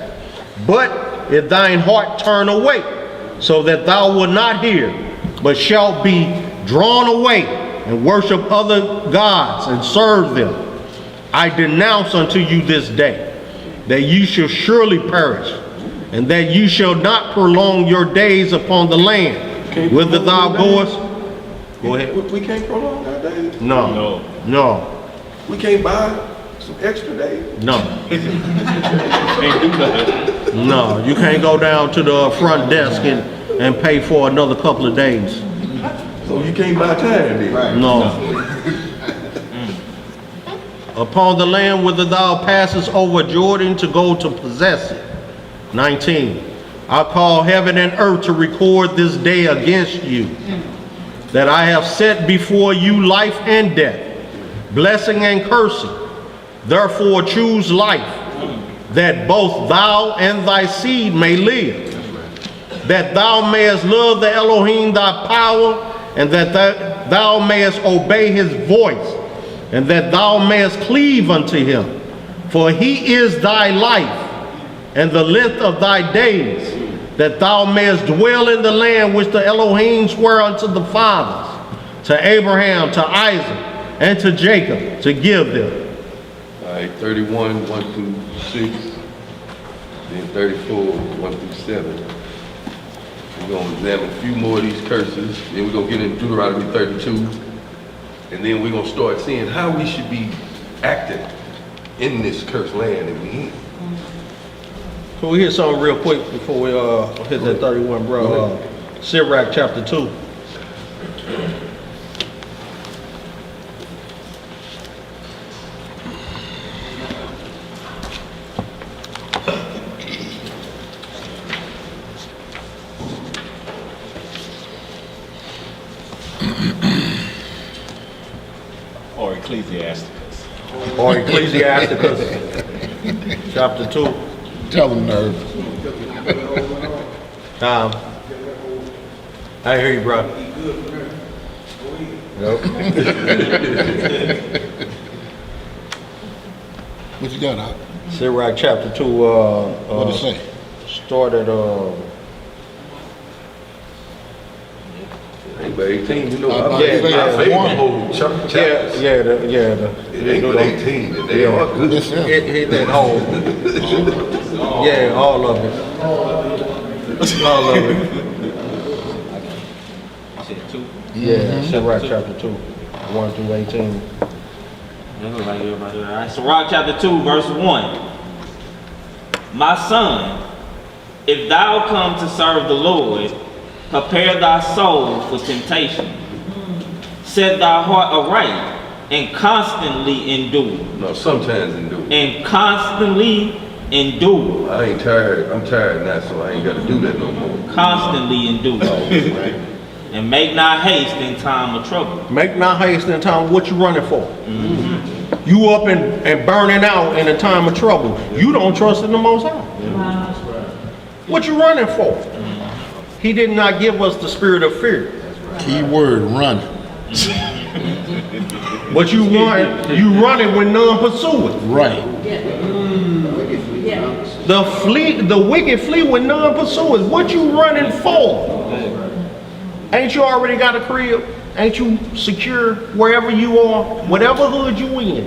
Speaker 1: But if thine heart turn away, so that thou wilt not hear, but shalt be drawn away and worship other gods and serve them, I denounce unto you this day that you shall surely perish, and that you shall not prolong your days upon the land whither thou goest. Go ahead.
Speaker 3: We can't prolong our days.
Speaker 1: No.
Speaker 3: We can't buy some extra days.
Speaker 1: No. No, you can't go down to the front desk and pay for another couple of days.
Speaker 3: So you can't buy time then.
Speaker 1: No. Upon the land whither thou passest over Jordan to go to possess it. 19. I call heaven and earth to record this day against you, that I have set before you life and death, blessing and cursing. Therefore choose life, that both thou and thy seed may live, that thou mayest love the Elohim thy power, and that thou mayest obey his voice, and that thou mayest cleave unto him. For he is thy life, and the length of thy days, that thou mayest dwell in the land which the Elohim sware unto the fathers, to Abraham, to Isaac, and to Jacob, to give them.
Speaker 3: All right, 31, 1 through 6, then 34, 1 through 7. We're gonna examine a few more of these curses. Then we're gonna get into Deuteronomy 32. And then we're gonna start seeing how we should be acting in this cursed land that we in.
Speaker 1: Can we hear something real quick before we hit that 31, bro? Sirach chapter 2.
Speaker 7: Or Ecclesiastes.
Speaker 1: Or Ecclesiastes chapter 2.
Speaker 2: Tell them, Nerve.
Speaker 1: I hear you, bro. Yep.
Speaker 2: What you got, Doc?
Speaker 1: Sirach chapter 2,
Speaker 2: What it say?
Speaker 1: start at,
Speaker 3: Ain't but 18, you know,
Speaker 2: Yeah,
Speaker 3: I
Speaker 1: yeah,
Speaker 3: favor
Speaker 2: one.
Speaker 3: whole chapters.
Speaker 1: it
Speaker 3: It ain't but 18, and they are good.
Speaker 2: Yes, sir.
Speaker 1: hit that whole, yeah, all of it. All of it.
Speaker 7: You said 2?
Speaker 1: Yeah, Sirach chapter 2, 1 through 18.
Speaker 7: That look like everybody. All right. Sirach chapter 2, verse 1. My son, if thou come to serve the Lord, prepare thy soul for temptation. Set thy heart aright, and constantly endure.
Speaker 3: No, sometimes they do.
Speaker 7: And constantly endure.
Speaker 3: I ain't tired. I'm tired now, so I ain't got to do that no more.
Speaker 7: Constantly endure. And make not haste in time of trouble.
Speaker 1: Make not haste in time, what you running for? You up and burning out in a time of trouble. You don't trust in the Most High. What you running for? He did not give us the spirit of fear.
Speaker 2: Key word, running.
Speaker 1: But you running when none pursue it.
Speaker 2: Right.
Speaker 1: The wicked flee when none pursue it. What you running for? Ain't you already got a crib? Ain't you secure wherever you are? Whatever hood you in.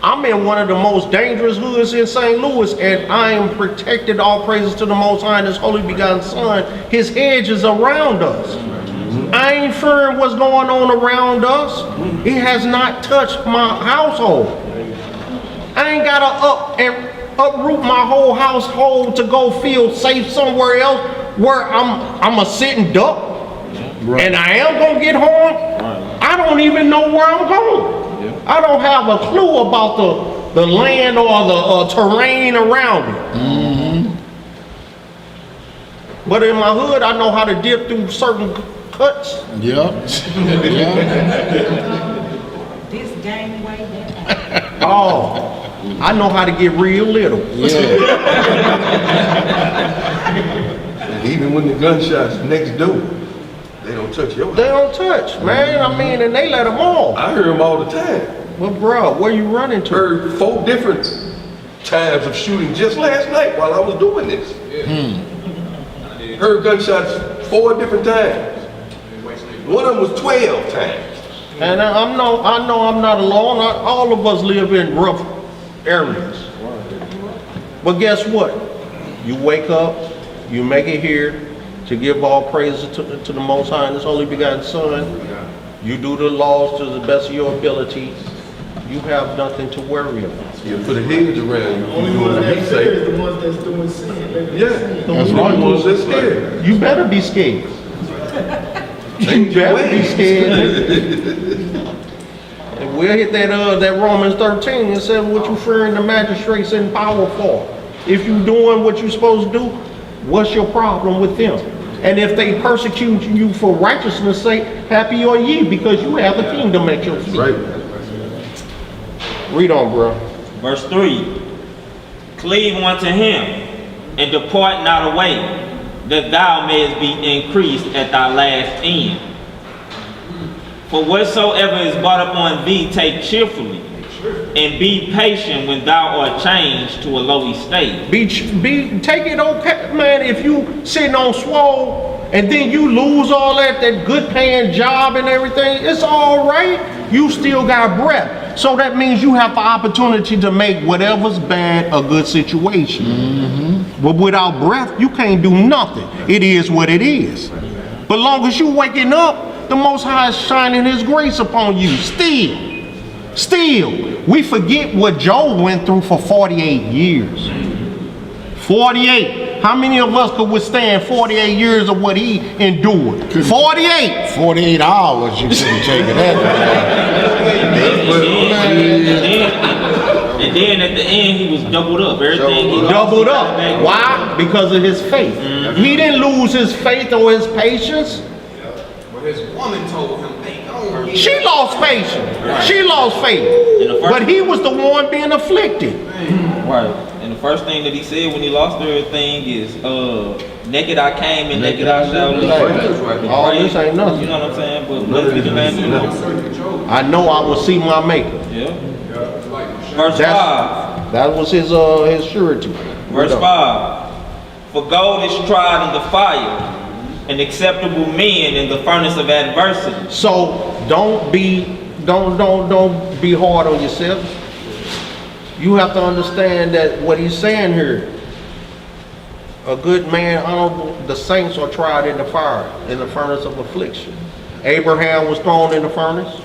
Speaker 1: I'm in one of the most dangerous hoods in St. Louis, and I am protected. All praises to the Most High and His holy begotten Son. His hedge is around us. I ain't fearing what's going on around us. It has not touched my household. I ain't gotta uproot my whole household to go feel safe somewhere else where I'm a sitting duck. Right. And I am gonna get harmed. Right. I don't even know where I'm going. Yeah. I don't have a clue about the land or the terrain around it. But in my hood, I know how to dip through certain cuts.
Speaker 2: Yeah.
Speaker 8: This game way down.
Speaker 1: Oh, I know how to get real little.
Speaker 2: Yeah.
Speaker 3: And even when the gunshots next door, they don't touch your
Speaker 1: They
Speaker 3: house.
Speaker 1: don't touch, man. I mean, and they let them all.
Speaker 3: I hear them all the time.
Speaker 1: Well, bro, where you running to?
Speaker 3: Heard 4 different times of shooting just last night while I was doing this. Heard gunshots 4 different times. One of them was 12 times.
Speaker 1: And I know I'm not alone. All of us live in rough areas. But guess what? You wake up, you make it here to give all praises to the Most High and His holy begotten Son. You do the laws to the best of your ability. You have nothing to worry about.
Speaker 3: You put a hedge around you.
Speaker 9: Only
Speaker 3: You
Speaker 9: ones
Speaker 3: doing
Speaker 9: that
Speaker 3: be
Speaker 9: fear
Speaker 3: safe.
Speaker 9: is the ones that's doing sin.
Speaker 3: Yeah,
Speaker 2: That's
Speaker 3: the
Speaker 2: right.
Speaker 3: ones that's scared.
Speaker 1: You better be scared. You better be scared. And we'll hit that Romans 13 and say what you fearing the magistrates in power for. If you doing what you're supposed to do, what's your problem with them? And if they persecute you for righteousness' sake, happy are ye, because you have the kingdom at your feet.
Speaker 3: Right.
Speaker 1: Read on, bro.
Speaker 7: Verse 3. Cleave unto him, and depart not away, that thou mayest be increased at thy last end. For whatsoever is brought upon thee, take cheerfully, and be patient when thou art changed to a low estate.
Speaker 1: Take it okay, man. If you sitting on swole and then you lose all that good paying job and everything, it's all right. You still got breath. So that means you have the opportunity to make whatever's bad a good situation. But without breath, you can't do nothing. It is what it is. But long as you waking up, the Most High is shining His grace upon you. Still, we forget what Job went through for 48 years. 48. How many of us could withstand 48 years of what he endured? 48.
Speaker 2: 48 hours you couldn't take it that.
Speaker 7: And then at the end, he was doubled up. Everything he lost,
Speaker 1: Doubled
Speaker 7: he got
Speaker 1: up.
Speaker 7: back.
Speaker 1: Why? Because of his faith. He didn't lose his faith or his patience.
Speaker 5: But his woman told him, hey, go.
Speaker 1: She lost patience. She lost faith. But he was the one being afflicted.
Speaker 7: Right. And the first thing that he said when he lost everything is, naked I came and naked I shall leave.
Speaker 1: All this ain't nothing.
Speaker 7: You know what I'm saying? But let's get the man to know.
Speaker 1: I know I will see my maker.
Speaker 7: Yeah. Verse 5.
Speaker 1: That was his surety.
Speaker 7: Verse 5. For gold is tried in the fire, and acceptable men in the furnace of adversity.
Speaker 1: So don't be hard on yourself. You have to understand that what he's saying here, a good man, honorable, the saints are tried in the fire, in the furnace of affliction. Abraham was thrown in the furnace.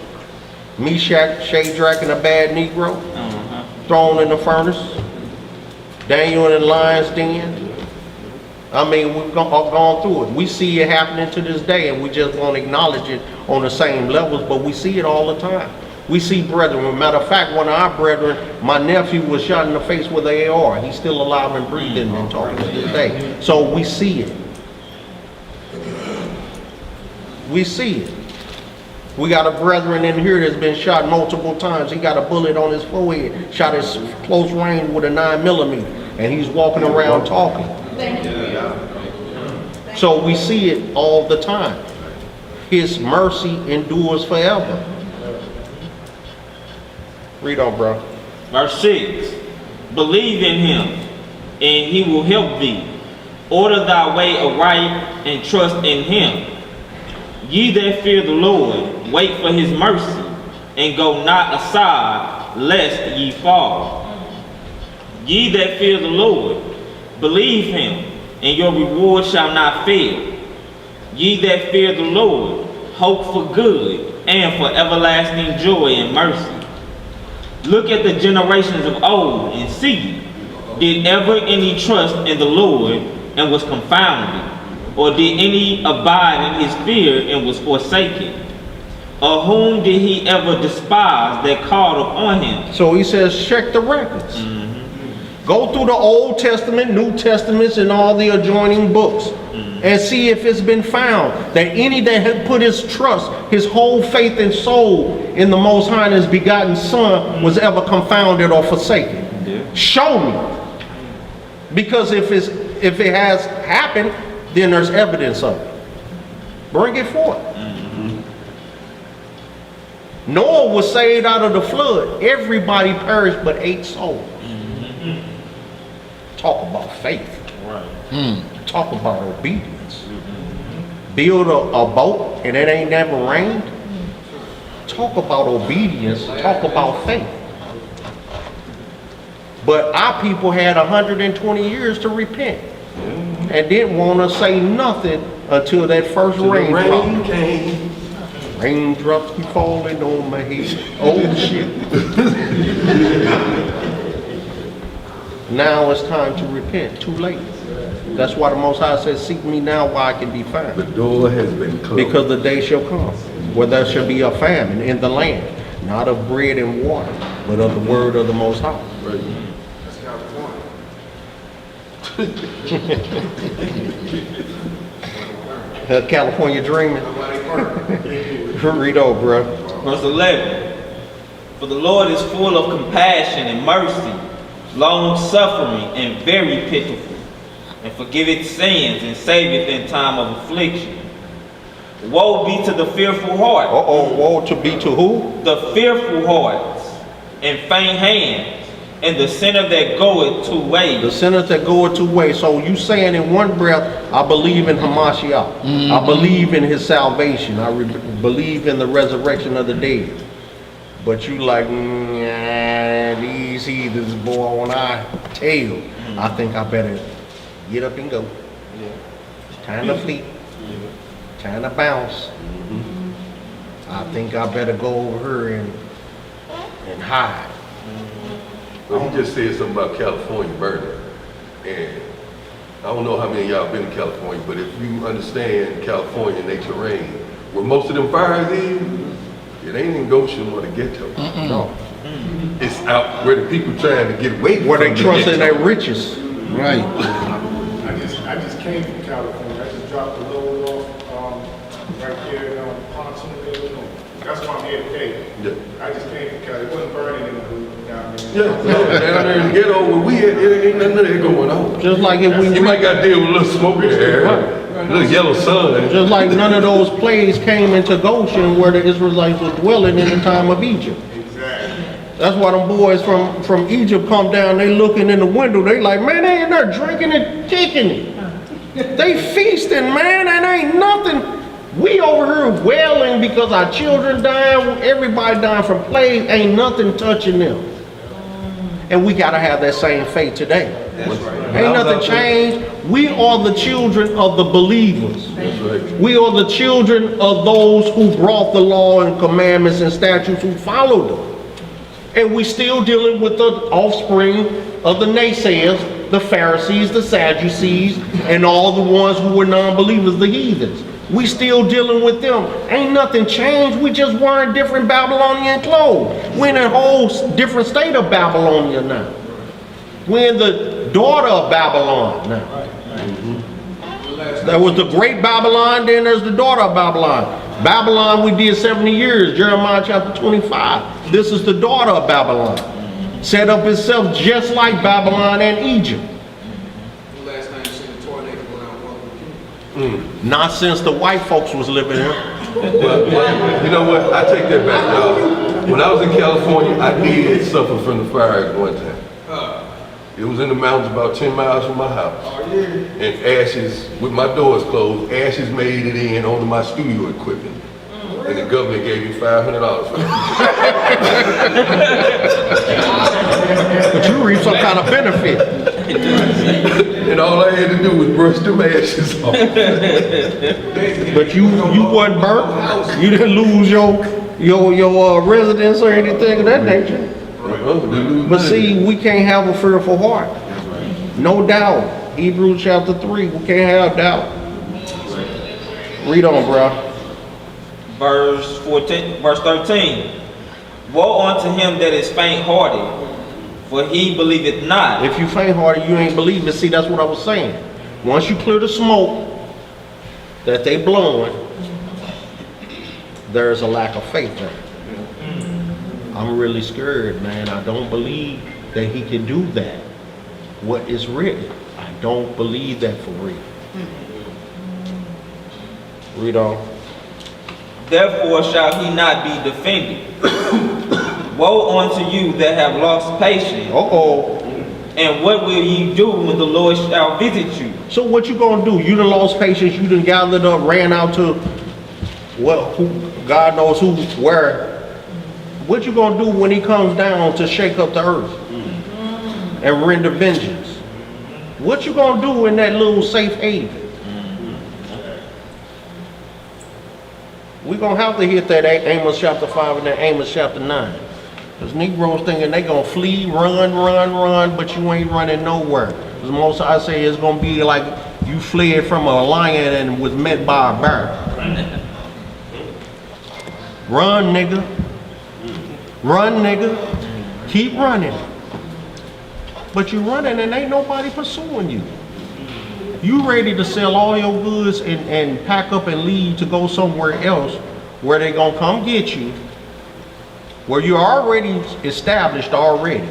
Speaker 1: Meshach, Shadrach, and a bad Negro, thrown in the furnace. Daniel in the lion's den. I mean, we've gone through it. We see it happening to this day, and we just won't acknowledge it on the same levels, but we see it all the time. We see brethren. Matter of fact, one of our brethren, my nephew, was shot in the face with an AR. He's still alive and breathing and talking to this day. So we see it. We see it. We got a brethren in here that's been shot multiple times. He got a bullet on his forehead, shot at close range with a 9mm, and he's walking around talking. So we see it all the time. His mercy endures forever. Read on, bro.
Speaker 7: Verse 6. Believe in him, and he will help thee. Order thy way aright, and trust in him. Ye that fear the Lord, wait for his mercy, and go not aside, lest ye fall. Ye that fear the Lord, believe him, and your reward shall not fail. Ye that fear the Lord, hope for good, and for everlasting joy and mercy. Look at the generations of old, and see, did ever any trust in the Lord, and was confounded? Or did any abide in his fear, and was forsaken? Or whom did he ever despise that called upon him?
Speaker 1: So he says, check the records. Go through the Old Testament, New Testaments, and all the adjoining books, and see if it's been found that any that had put his trust, his whole faith and soul in the Most High and his begotten Son was ever confounded or forsaken. Show me. Because if it has happened, then there's evidence of it. Bring it forth. Noah was saved out of the flood. Everybody perished but 8 souls. Talk about faith. Talk about obedience. Build a boat and it ain't never rained. Talk about obedience. Talk about faith. But our people had 120 years to repent and didn't want to say nothing until that first raindrop
Speaker 3: came.
Speaker 1: Raindrops keep falling on my head. Oh shit. Now it's time to repent. Too late. That's why the Most High says, seek me now while I can be found.
Speaker 3: The door has been closed.
Speaker 1: Because the day shall come where there shall be a famine in the land, not of bread and water, but of the word of the Most High.
Speaker 5: That's California.
Speaker 1: California dreaming. Read over, bro.
Speaker 7: Verse 11. For the Lord is full of compassion and mercy, long suffering, and very pitiful, and forgiveth sins, and saveth in time of affliction. Woe be to the fearful heart.
Speaker 1: Woe to be to who?
Speaker 7: The fearful hearts, and faint hands, and the sinner that goeth two ways.
Speaker 1: The sinners that go two ways. So you saying in one breath, I believe in Hamashiach. I believe in his salvation. I believe in the resurrection of the dead. But you like, these heathens, boy, on our tail. I think I better get up and go. It's time to flee. Time to bounce. I think I better go over here and hide.
Speaker 3: Well, he just said something about California burning. And I don't know how many of y'all been to California, but if you understand California and their terrain, where most of them fires is, it ain't in Goshen or the ghetto.
Speaker 1: No.
Speaker 3: It's out where the people trying to get away from
Speaker 1: Where they
Speaker 3: the
Speaker 1: trust in
Speaker 3: ghetto.
Speaker 1: their riches. Right.
Speaker 9: I just came from California. I just dropped a load off right there in Pontoon, Illinois. That's why I'm here today.
Speaker 3: Yeah.
Speaker 9: I just came from Cali. It wasn't burning in the hood down there.
Speaker 3: Yeah, no, down there in the ghetto where we at, there ain't nothing of that going on.
Speaker 1: Just like if we
Speaker 3: You might got to deal with a little smoke in the air, a little yellow sun.
Speaker 1: just like none of those plagues came into Goshen where the Israelites were dwelling in the time of Egypt.
Speaker 9: Exactly.
Speaker 1: That's why them boys from Egypt come down, they looking in the window, they like, man, they in there drinking and kicking it. They feasting, man, and ain't nothing. We over here wailing because our children dying, everybody dying from plague, ain't nothing touching them. And we gotta have that same faith today.
Speaker 3: That's right.
Speaker 1: Ain't nothing changed. We are the children of the believers.
Speaker 3: That's right.
Speaker 1: We are the children of those who brought the law and commandments and statutes, who followed them. And we still dealing with the offspring of the naysayers, the Pharisees, the Sadducees, and all the ones who were non-believers, the heathens. We still dealing with them. Ain't nothing changed. We just wearing different Babylonian clothes. We're in a whole different state of Babylonia now. We're in the daughter of Babylon now. There was the great Babylon, then there's the daughter of Babylon. Babylon we did 70 years, Jeremiah chapter 25. This is the daughter of Babylon. Set up itself just like Babylon and Egypt.
Speaker 5: The last time you seen a tornado go down one.
Speaker 1: Not since the white folks was living here.
Speaker 3: Well, you know what? I take that back, y'all. When I was in California, I did suffer from the fires one time. It was in the mountains about 10 miles from my house. And ashes, with my doors closed, ashes made it in onto my studio equipment. And the government gave me $500 for it.
Speaker 1: But you reap some kind of benefit.
Speaker 3: And all I had to do was brush them ashes off.
Speaker 1: But you wasn't burnt. You didn't lose your residence or anything of that nature. But see, we can't have a fearful heart. No doubt. Hebrews chapter 3, we can't have doubt. Read on, bro.
Speaker 7: Verse 13. Woe unto him that is faint-hearted, for he believeth not.
Speaker 1: If you faint-hearted, you ain't believing. See, that's what I was saying. Once you clear the smoke that they blowing, there's a lack of faith there. I'm really scared, man. I don't believe that he can do that. What is written, I don't believe that for real. Read on.
Speaker 7: Therefore shall he not be defended. Woe unto you that have lost patience.
Speaker 1: Uh-oh.
Speaker 7: And what will ye do when the Lord shall visit you?
Speaker 1: So what you gonna do? You done lost patience, you done gathered up, ran out to, well, who, God knows who, where. What you gonna do when he comes down to shake up the earth and render vengeance? What you gonna do in that little safe haven? We gonna have to hit that Amos chapter 5 and that Amos chapter 9. Because Negroes thinking they gonna flee, run, but you ain't running nowhere. Because most I say it's gonna be like you fled from a lion and was met by a bear. Run, nigga. Run, nigga. Keep running. But you running and ain't nobody pursuing you. You ready to sell all your goods and pack up and leave to go somewhere else where they gonna come get you, where you're already established already,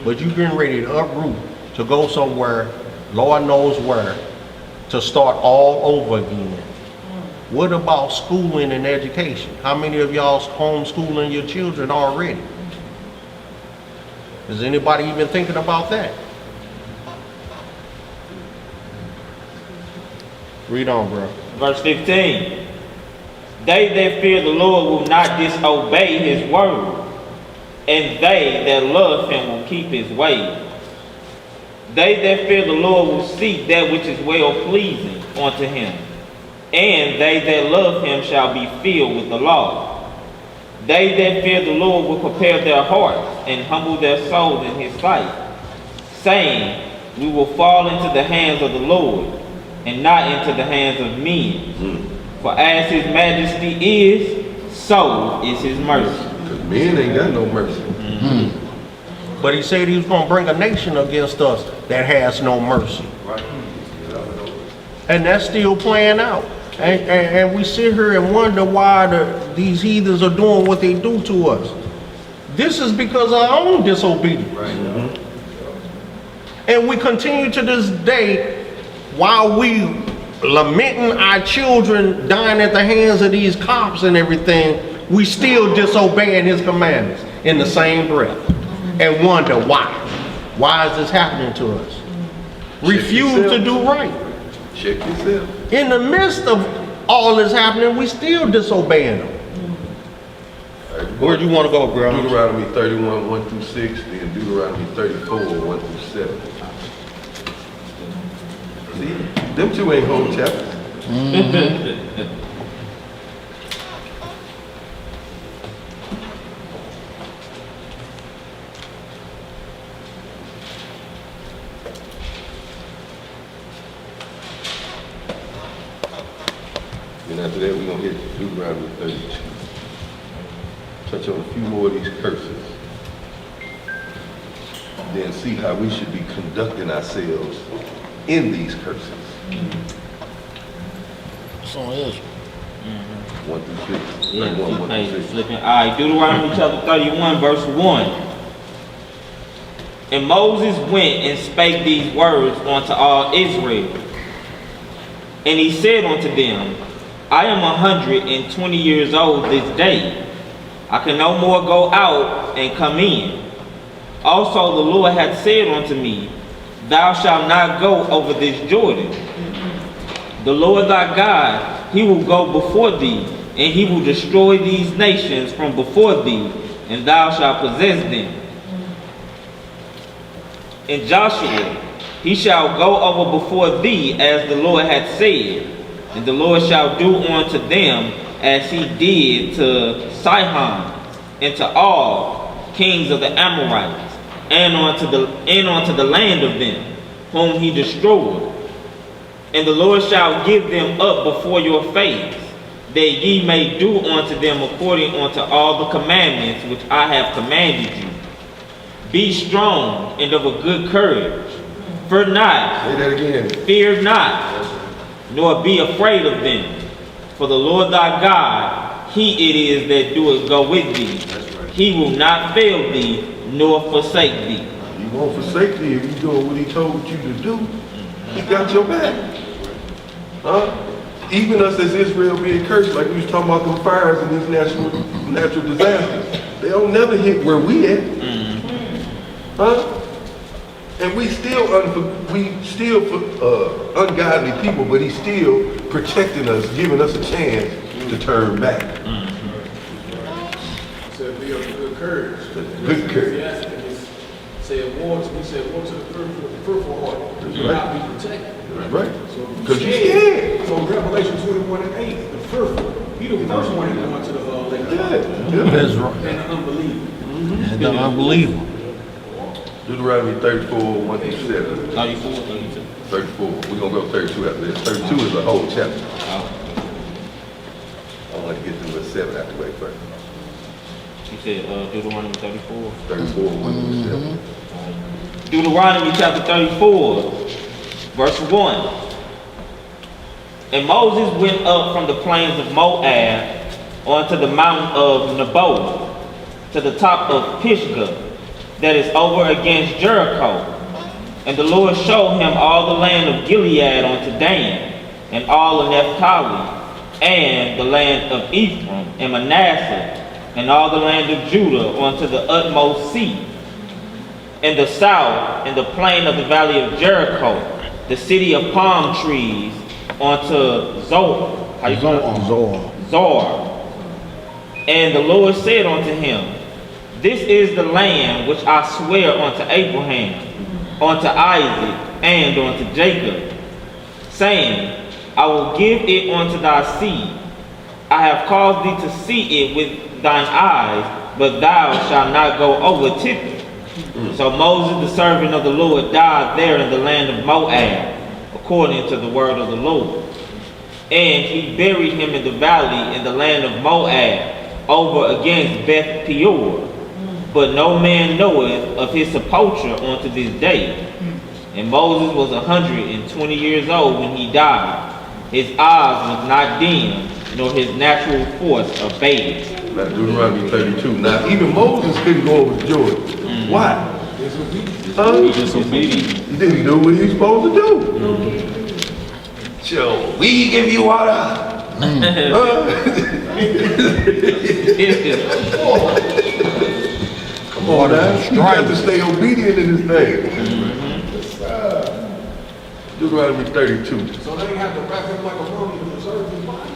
Speaker 1: but you getting ready to uproot to go somewhere, Lord knows where, to start all over again. What about schooling and education? How many of y'all homeschooling your children already? Is anybody even thinking about that? Read on, bro.
Speaker 7: Verse 15. They that fear the Lord will not disobey his word, and they that love him will keep his ways. They that fear the Lord will seek that which is well pleasing unto him, and they that love him shall be filled with the law. They that fear the Lord will prepare their hearts and humble their souls in his sight, saying, we will fall into the hands of the Lord, and not into the hands of men. For as his majesty is, so is his mercy.
Speaker 3: Because men ain't got no mercy.
Speaker 1: But he said he was going to bring a nation against us that has no mercy. And that's still playing out. And we sit here and wonder why these heathens are doing what they do to us. This is because of our own disobedience. And we continue to this day, while we lamenting our children dying at the hands of these cops and everything, we still disobeying his commandments in the same breath. And wonder why. Why is this happening to us? Refuse to do right.
Speaker 3: Check yourself.
Speaker 1: In the midst of all this happening, we still disobeying them. Where do you want to go, bro?
Speaker 3: Deuteronomy 31, 1 through 6, then Deuteronomy 34, 1 through 7. See, them two ain't whole chapters. And after that, we're going to hit Deuteronomy 32. Touch on a few more of these curses. Then see how we should be conducting ourselves in these curses.
Speaker 1: So is
Speaker 3: 1 through 6.
Speaker 7: Yeah,
Speaker 3: 31, 1
Speaker 7: hey,
Speaker 3: through 6.
Speaker 7: flipping. All right, Deuteronomy chapter 31, verse 1. And Moses went and spake these words unto all Israel. And he said unto them, I am 120 years old this day. I can no more go out and come in. Also the Lord hath said unto me, thou shalt not go over this Jordan. The Lord thy God, he will go before thee, and he will destroy these nations from before thee, and thou shalt possess them. And Joshua, he shall go over before thee as the Lord hath said, and the Lord shall do unto them as he did to Sihon and to all kings of the Amorites, and unto the land of them, whom he destroyed. And the Lord shall give them up before your face, that ye may do unto them according unto all the commandments which I have commanded you. Be strong and of a good courage. Fear not.
Speaker 3: Say that again.
Speaker 7: Fear not, nor be afraid of them. For the Lord thy God, he it is that doeth go with thee. He will not fail thee, nor forsake thee.
Speaker 3: He won't forsake thee if you're doing what he told you to do. He got your back. Huh? Even us as Israel being cursed, like we was talking about them fires and these natural disasters, they don't never hit where we at. Huh? And we still ungodly people, but he's still protecting us, giving us a chance to turn back.
Speaker 5: So be of good courage.
Speaker 3: Good courage.
Speaker 5: Ecclesiastes said war to the fearful heart.
Speaker 3: That's
Speaker 5: You
Speaker 3: right.
Speaker 5: not be protected.
Speaker 3: That's right.
Speaker 5: So
Speaker 3: Because you're scared.
Speaker 5: So Revelation 21 and 8, the fearful. He the first one to go into the lake of fire.
Speaker 1: That's right.
Speaker 5: And the unbeliever.
Speaker 1: And the unbeliever.
Speaker 3: Deuteronomy 34, 1 through 7.
Speaker 7: 34, 32.
Speaker 3: 34. We're going to go 32 after this. 32 is the whole chapter. I want to get through the 7 out the way first.
Speaker 7: You said Deuteronomy 34.
Speaker 3: 34, 1 through 7.
Speaker 7: Deuteronomy chapter 34, verse 1. And Moses went up from the plains of Moab onto the mountain of Nebo, to the top of Pisgah, that is over against Jericho. And the Lord showed him all the land of Gilead unto Dan, and all of Naphtali, and the land of Ephraim, and Manasseh, and all the land of Judah unto the utmost sea, and the south, and the plain of the valley of Jericho, the city of palm trees, unto Zoar. And the Lord said unto him, This is the land which I swear unto Abraham, unto Isaac, and unto Jacob, saying, I will give it unto thy seed. I have caused thee to see it with thine eyes, but thou shalt not go over thither. So Moses, the servant of the Lord, died there in the land of Moab, according to the word of the Lord. And he buried him in the valley in the land of Moab, over against Beth Peor. But no man knoweth of his sepulchre unto this day. And Moses was 120 years old when he died. His eyes was not dim, nor his natural force abated.
Speaker 3: Now, Deuteronomy 32. Now, even Moses couldn't go over Jordan. Why? Huh?
Speaker 7: Disobedient.
Speaker 3: He didn't do what he was supposed to do. So, we give you water. Come on, now. You have to stay obedient in this thing. Deuteronomy 32.
Speaker 5: So they have to wrap him like a mummy to preserve his body?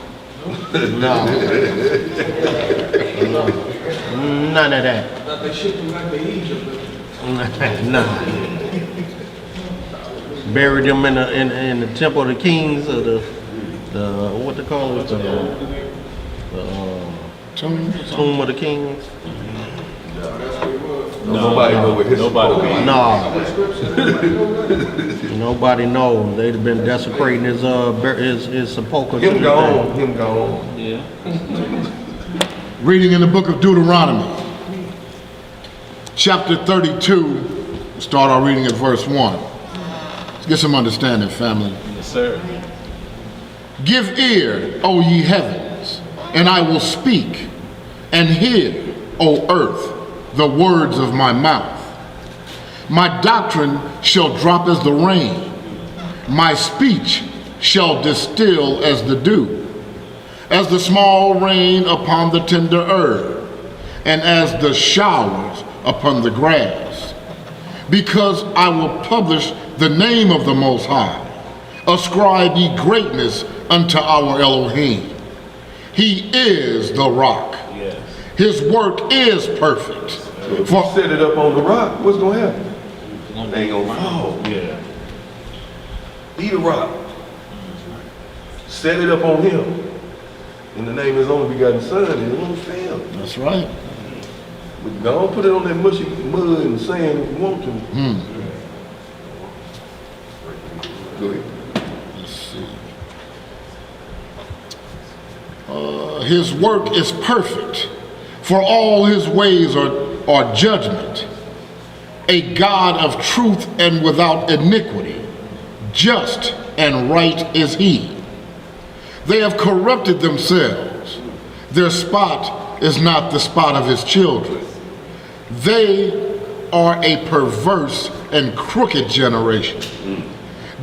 Speaker 1: No. None of that.
Speaker 5: That they shipped him back to Egypt.
Speaker 1: No. Buried them in the temple of the kings, or the what they call it, the tomb of the kings.
Speaker 3: Nobody know what his
Speaker 1: No. Nobody knows. They've been desecrating his sepulchre.
Speaker 3: Him gone.
Speaker 7: Yeah.
Speaker 2: Reading in the book of Deuteronomy, chapter 32, start our reading at verse 1. Let's get some understanding, family.
Speaker 6: Yes, sir.
Speaker 2: Give ear, O ye heavens, and I will speak, and hear, O earth, the words of my mouth. My doctrine shall drop as the rain, my speech shall distill as the dew, as the small rain upon the tender herb, and as the showers upon the grass. Because I will publish the name of the Most High, ascribe ye greatness unto our Elohim. He is the rock.
Speaker 6: Yes.
Speaker 2: His work is perfect.
Speaker 3: So if you set it up on the rock, what's going to happen? They ain't going to fall.
Speaker 6: Yeah.
Speaker 3: Be the rock. Set it up on him. In the name of his only begotten son, and it won't fail.
Speaker 2: That's right.
Speaker 3: But don't put it on that mushy mud and sand if you want to. Go ahead.
Speaker 2: Let's see. His work is perfect, for all his ways are judgment. A God of truth and without iniquity, just and right is he. They have corrupted themselves. Their spot is not the spot of his children. They are a perverse and crooked generation.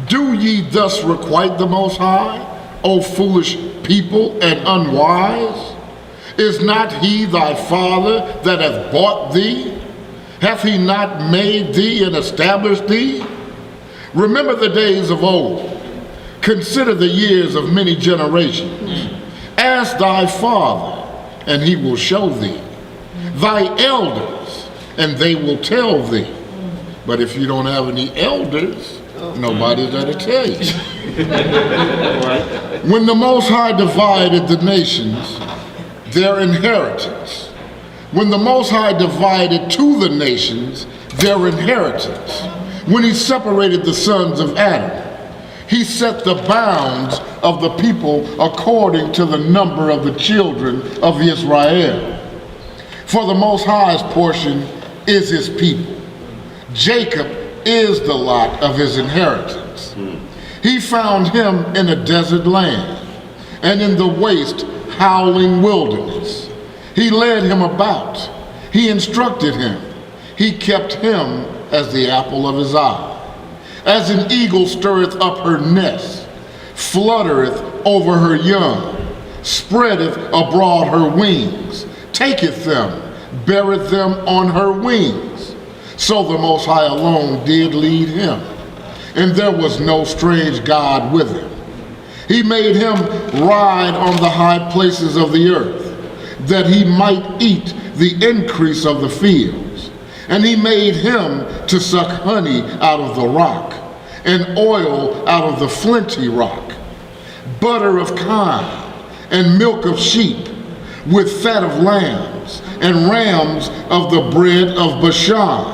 Speaker 2: Do ye thus requite the Most High, O foolish people and unwise? Is not he thy father that hath bought thee? Hath he not made thee and established thee? Remember the days of old. Consider the years of many generations. Ask thy father, and he will show thee. Thy elders, and they will tell thee. But if you don't have any elders, nobody's there to tell you. When the Most High divided the nations, their inheritance. When the Most High divided to the nations their inheritance. When he separated the sons of Adam, he set the bounds of the people according to the number of the children of Israel. For the Most High's portion is his people. Jacob is the lot of his inheritance. He found him in a desert land and in the waste howling wilderness. He led him about. He instructed him. He kept him as the apple of his eye. As an eagle stirreth up her nest, fluttereth over her young, spreadeth abroad her wings, taketh them, beareth them on her wings. So the Most High alone did lead him, and there was no strange God with him. He made him ride on the high places of the earth, that he might eat the increase of the fields. And he made him to suck honey out of the rock, and oil out of the flinty rock, butter of kine, and milk of sheep, with fat of lambs, and rams of the bread of Bashan,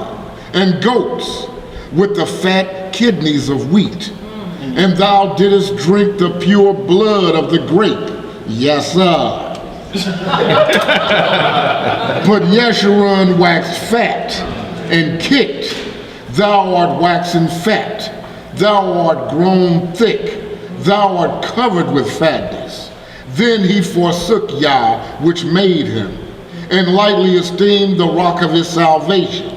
Speaker 2: and goats, with the fat kidneys of wheat. And thou didst drink the pure blood of the grape. Yes, sir. But Yeshurun waxed fat and kicked. Thou art waxen fat. Thou art grown thick. Thou art covered with fatness. Then he forsook Yah, which made him, and lightly esteemed the rock of his salvation.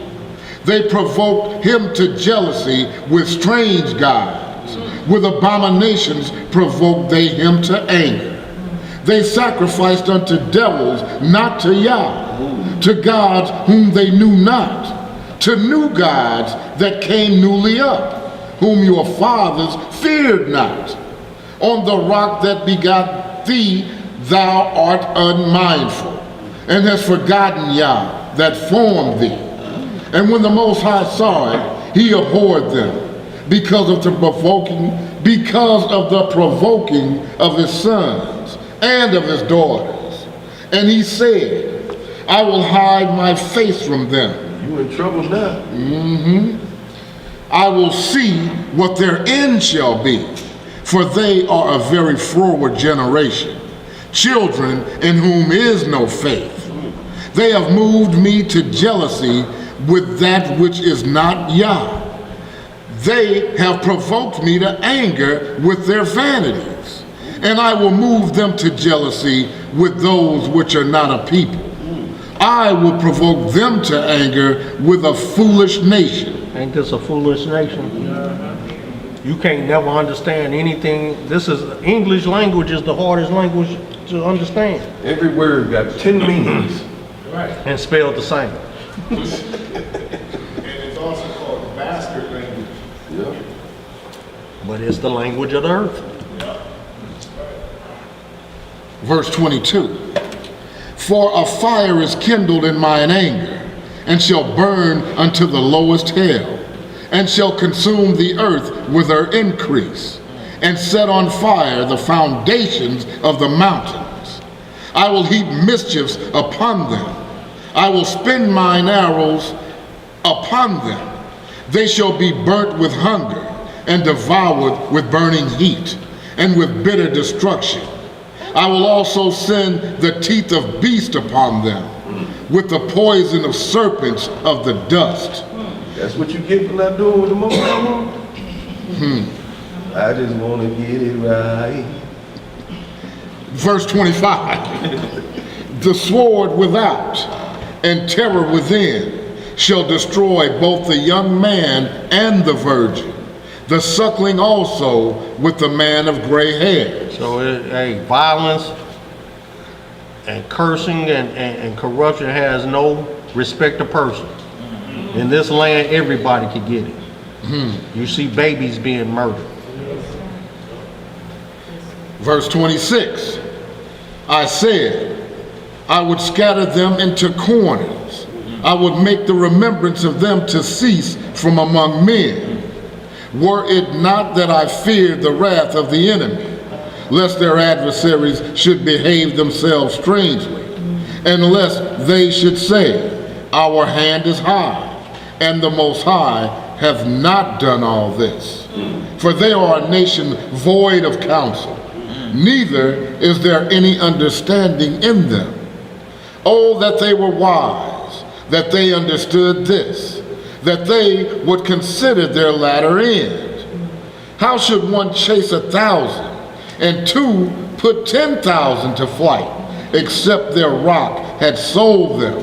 Speaker 2: They provoked him to jealousy with strange gods. With abominations provoked they him to anger. They sacrificed unto devils, not to Yah, to gods whom they knew not, to new gods that came newly up, whom your fathers feared not. On the rock that begot thee, thou art unmindful, and hast forgotten Yah that formed thee. And when the Most High saw it, he abhorred them, because of the provoking of his sons and of his daughters. And he said, I will hide my face from them.
Speaker 3: You in trouble now.
Speaker 2: I will see what their end shall be, for they are a very froward generation, children in whom is no faith. They have moved me to jealousy with that which is not Yah. They have provoked me to anger with their vanities, and I will move them to jealousy with those which are not a people. I will provoke them to anger with a foolish nation.
Speaker 1: Ain't this a foolish nation? You can't never understand anything. This is, English language is the hardest language to understand.
Speaker 3: Every word got 10 meanings.
Speaker 1: And spelled the same.
Speaker 9: And it's also called the bastard language.
Speaker 3: Yeah.
Speaker 1: But it's the language of the earth.
Speaker 2: Verse 22. For a fire is kindled in mine anger, and shall burn unto the lowest hell, and shall consume the earth with her increase, and set on fire the foundations of the mountains. I will heap mischiefs upon them. I will spin mine arrows upon them. They shall be burnt with hunger, and devoured with burning heat, and with bitter destruction. I will also send the teeth of beasts upon them, with the poison of serpents of the dust.
Speaker 3: That's what you get for not doing what the Most High want. I just want to get it right.
Speaker 2: Verse 25. The sword without and terror within shall destroy both the young man and the virgin, the suckling also with the man of gray hair.
Speaker 1: So violence and cursing and corruption has no respect of person. In this land, everybody can get it. You see babies being murdered.
Speaker 2: Verse 26. I said, I would scatter them into corners. I would make the remembrance of them to cease from among men. Were it not that I feared the wrath of the enemy, lest their adversaries should behave themselves strangely, and lest they should say, our hand is high, and the Most High have not done all this. For they are a nation void of counsel, neither is there any understanding in them. Oh, that they were wise, that they understood this, that they would consider their latter end. How should one chase 1,000, and two put 10,000 to flight, except their rock had sold them,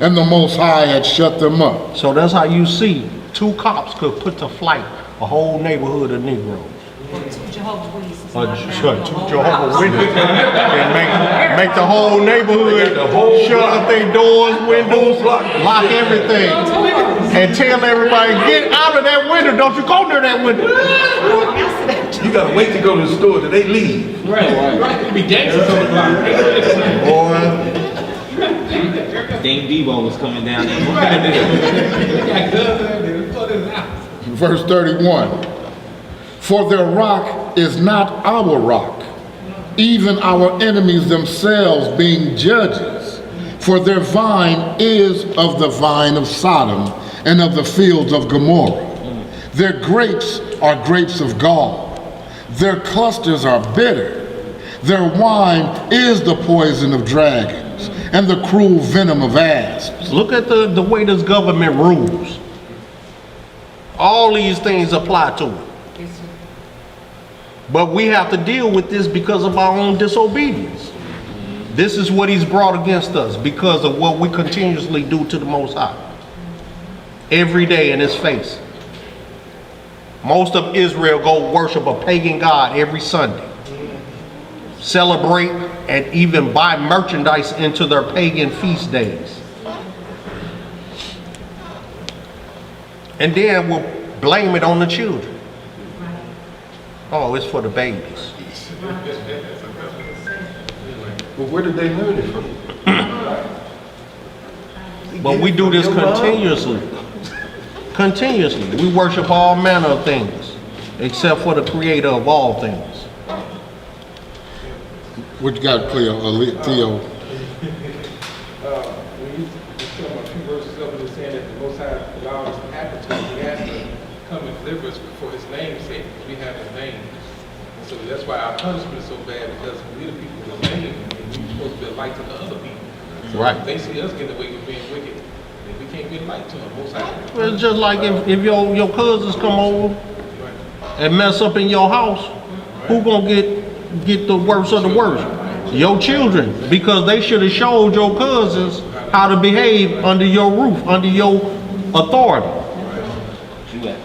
Speaker 2: and the Most High had shut them up?
Speaker 1: So that's how you see 2 cops could put to flight a whole neighborhood of Negroes.
Speaker 8: Jehovah's Witnesses.
Speaker 1: Jehovah's Witnesses and make the whole neighborhood shut up their doors, windows, lock everything, and tell everybody, get out of that window. Don't you go near that window.
Speaker 3: You gotta wait to go to the store till they leave.
Speaker 5: Right. Be gangsters on the block.
Speaker 1: Boy,
Speaker 7: Dave Debo was coming down there.
Speaker 5: Got guns out there, let's put it out.
Speaker 2: Verse 31. For their rock is not our rock, even our enemies themselves being judges. For their vine is of the vine of Sodom and of the fields of Gomorrah. Their grapes are grapes of gall. Their clusters are bitter. Their wine is the poison of dragons and the cruel venom of asps.
Speaker 1: Look at the way this government rules. All these things apply to it. But we have to deal with this because of our own disobedience. This is what he's brought against us because of what we continuously do to the Most High. Every day in his face. Most of Israel go worship a pagan god every Sunday. Celebrate and even buy merchandise into their pagan feast days. And then we'll blame it on the children. Oh, it's for the babies.
Speaker 3: Well, where did they learn it from?
Speaker 1: But we do this continuously. Continuously. We worship all manner of things, except for the creator of all things.
Speaker 2: What you got, Theo?
Speaker 5: When you tell a few verses up and saying that the Most High allowed us to happen to us, he has to come and deliver us for his name's sake, because we have his name. And so that's why our punishment is so bad, because we the people with his name, and we're supposed to be a light to the other people. So
Speaker 1: Right.
Speaker 5: if they see us get away with being wicked, then we can't be a light to them. Most High.
Speaker 1: Well, it's just like if your cousins come over and mess up in your house, who gonna get the worst of the worst? Your children, because they should have showed your cousins how to behave under your roof, under your authority.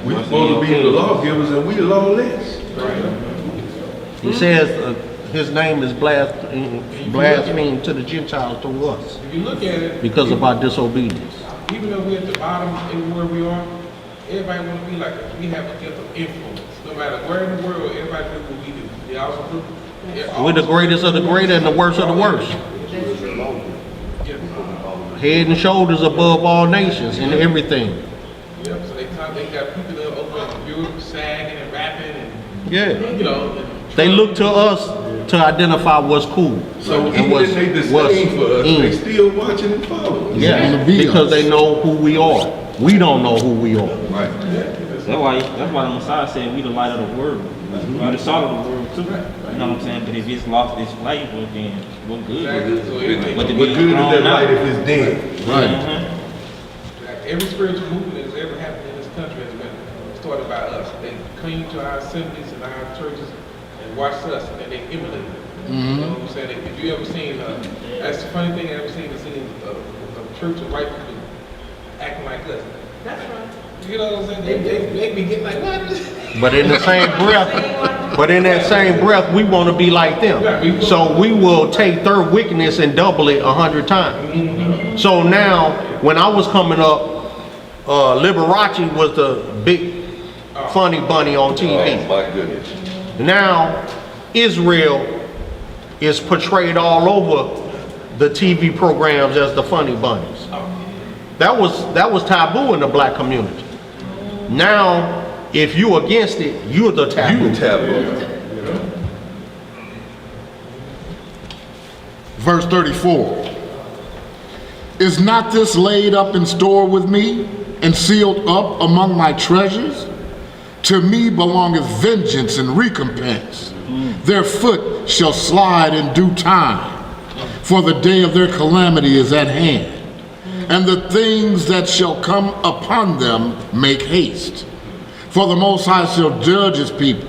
Speaker 3: We're supposed to be the lawgivers and we the lawless.
Speaker 1: He says his name is blasphemed to the Gentiles through us
Speaker 5: If you look at it,
Speaker 1: because of our disobedience.
Speaker 5: even though we're at the bottom everywhere we are, everybody want to be like us. We have a gift of influence. No matter where in the world, everybody do what we do. They also do.
Speaker 1: We're the greatest of the great and the worst of the worst. Head and shoulders above all nations in everything.
Speaker 5: Yep, so they got people that are over in Europe sagging and rapping and,
Speaker 1: Yeah.
Speaker 5: you know.
Speaker 1: They look to us to identify what's cool.
Speaker 3: So
Speaker 1: and
Speaker 3: even
Speaker 1: what's-
Speaker 3: if they
Speaker 1: what's
Speaker 3: disdain for us, they
Speaker 1: in.
Speaker 3: still watching and following.
Speaker 1: Yeah, because they know who we are. We don't know who we are.
Speaker 3: Right.
Speaker 7: That's why the Messiah said we the light of the world. We the salt of the world too. You know what I'm saying? But if it's lost its flavor, then what good
Speaker 5: Exactly.
Speaker 7: is
Speaker 5: So
Speaker 7: it?
Speaker 5: everything-
Speaker 7: But to
Speaker 3: What
Speaker 7: be
Speaker 3: good is
Speaker 7: thrown
Speaker 3: that
Speaker 7: out.
Speaker 3: light if it's dead?
Speaker 2: Right.
Speaker 5: Every spiritual movement that's ever happened in this country has been started by us. They came to our assemblies and our churches and watched us, and they emulated it. You know what I'm saying? If you ever seen, that's the funny thing I ever seen is seeing a church of white people acting like us. That's right. You know what I'm saying? They be getting like, what?
Speaker 1: But in the same breath, we want to be like them. So we will take their wickedness and double it 100 times. So now, when I was coming up, Liberace was the big funny bunny on TV.
Speaker 3: Oh my goodness.
Speaker 1: Now, Israel is portrayed all over the TV programs as the funny bunnies. That was taboo in the black community. Now, if you against it, you're the taboo.
Speaker 3: You taboo.
Speaker 2: Verse 34. Is not this laid up in store with me and sealed up among my treasures? To me belongeth vengeance and recompense. Their foot shall slide in due time, for the day of their calamity is at hand. And the things that shall come upon them make haste. For the Most High shall judge his people,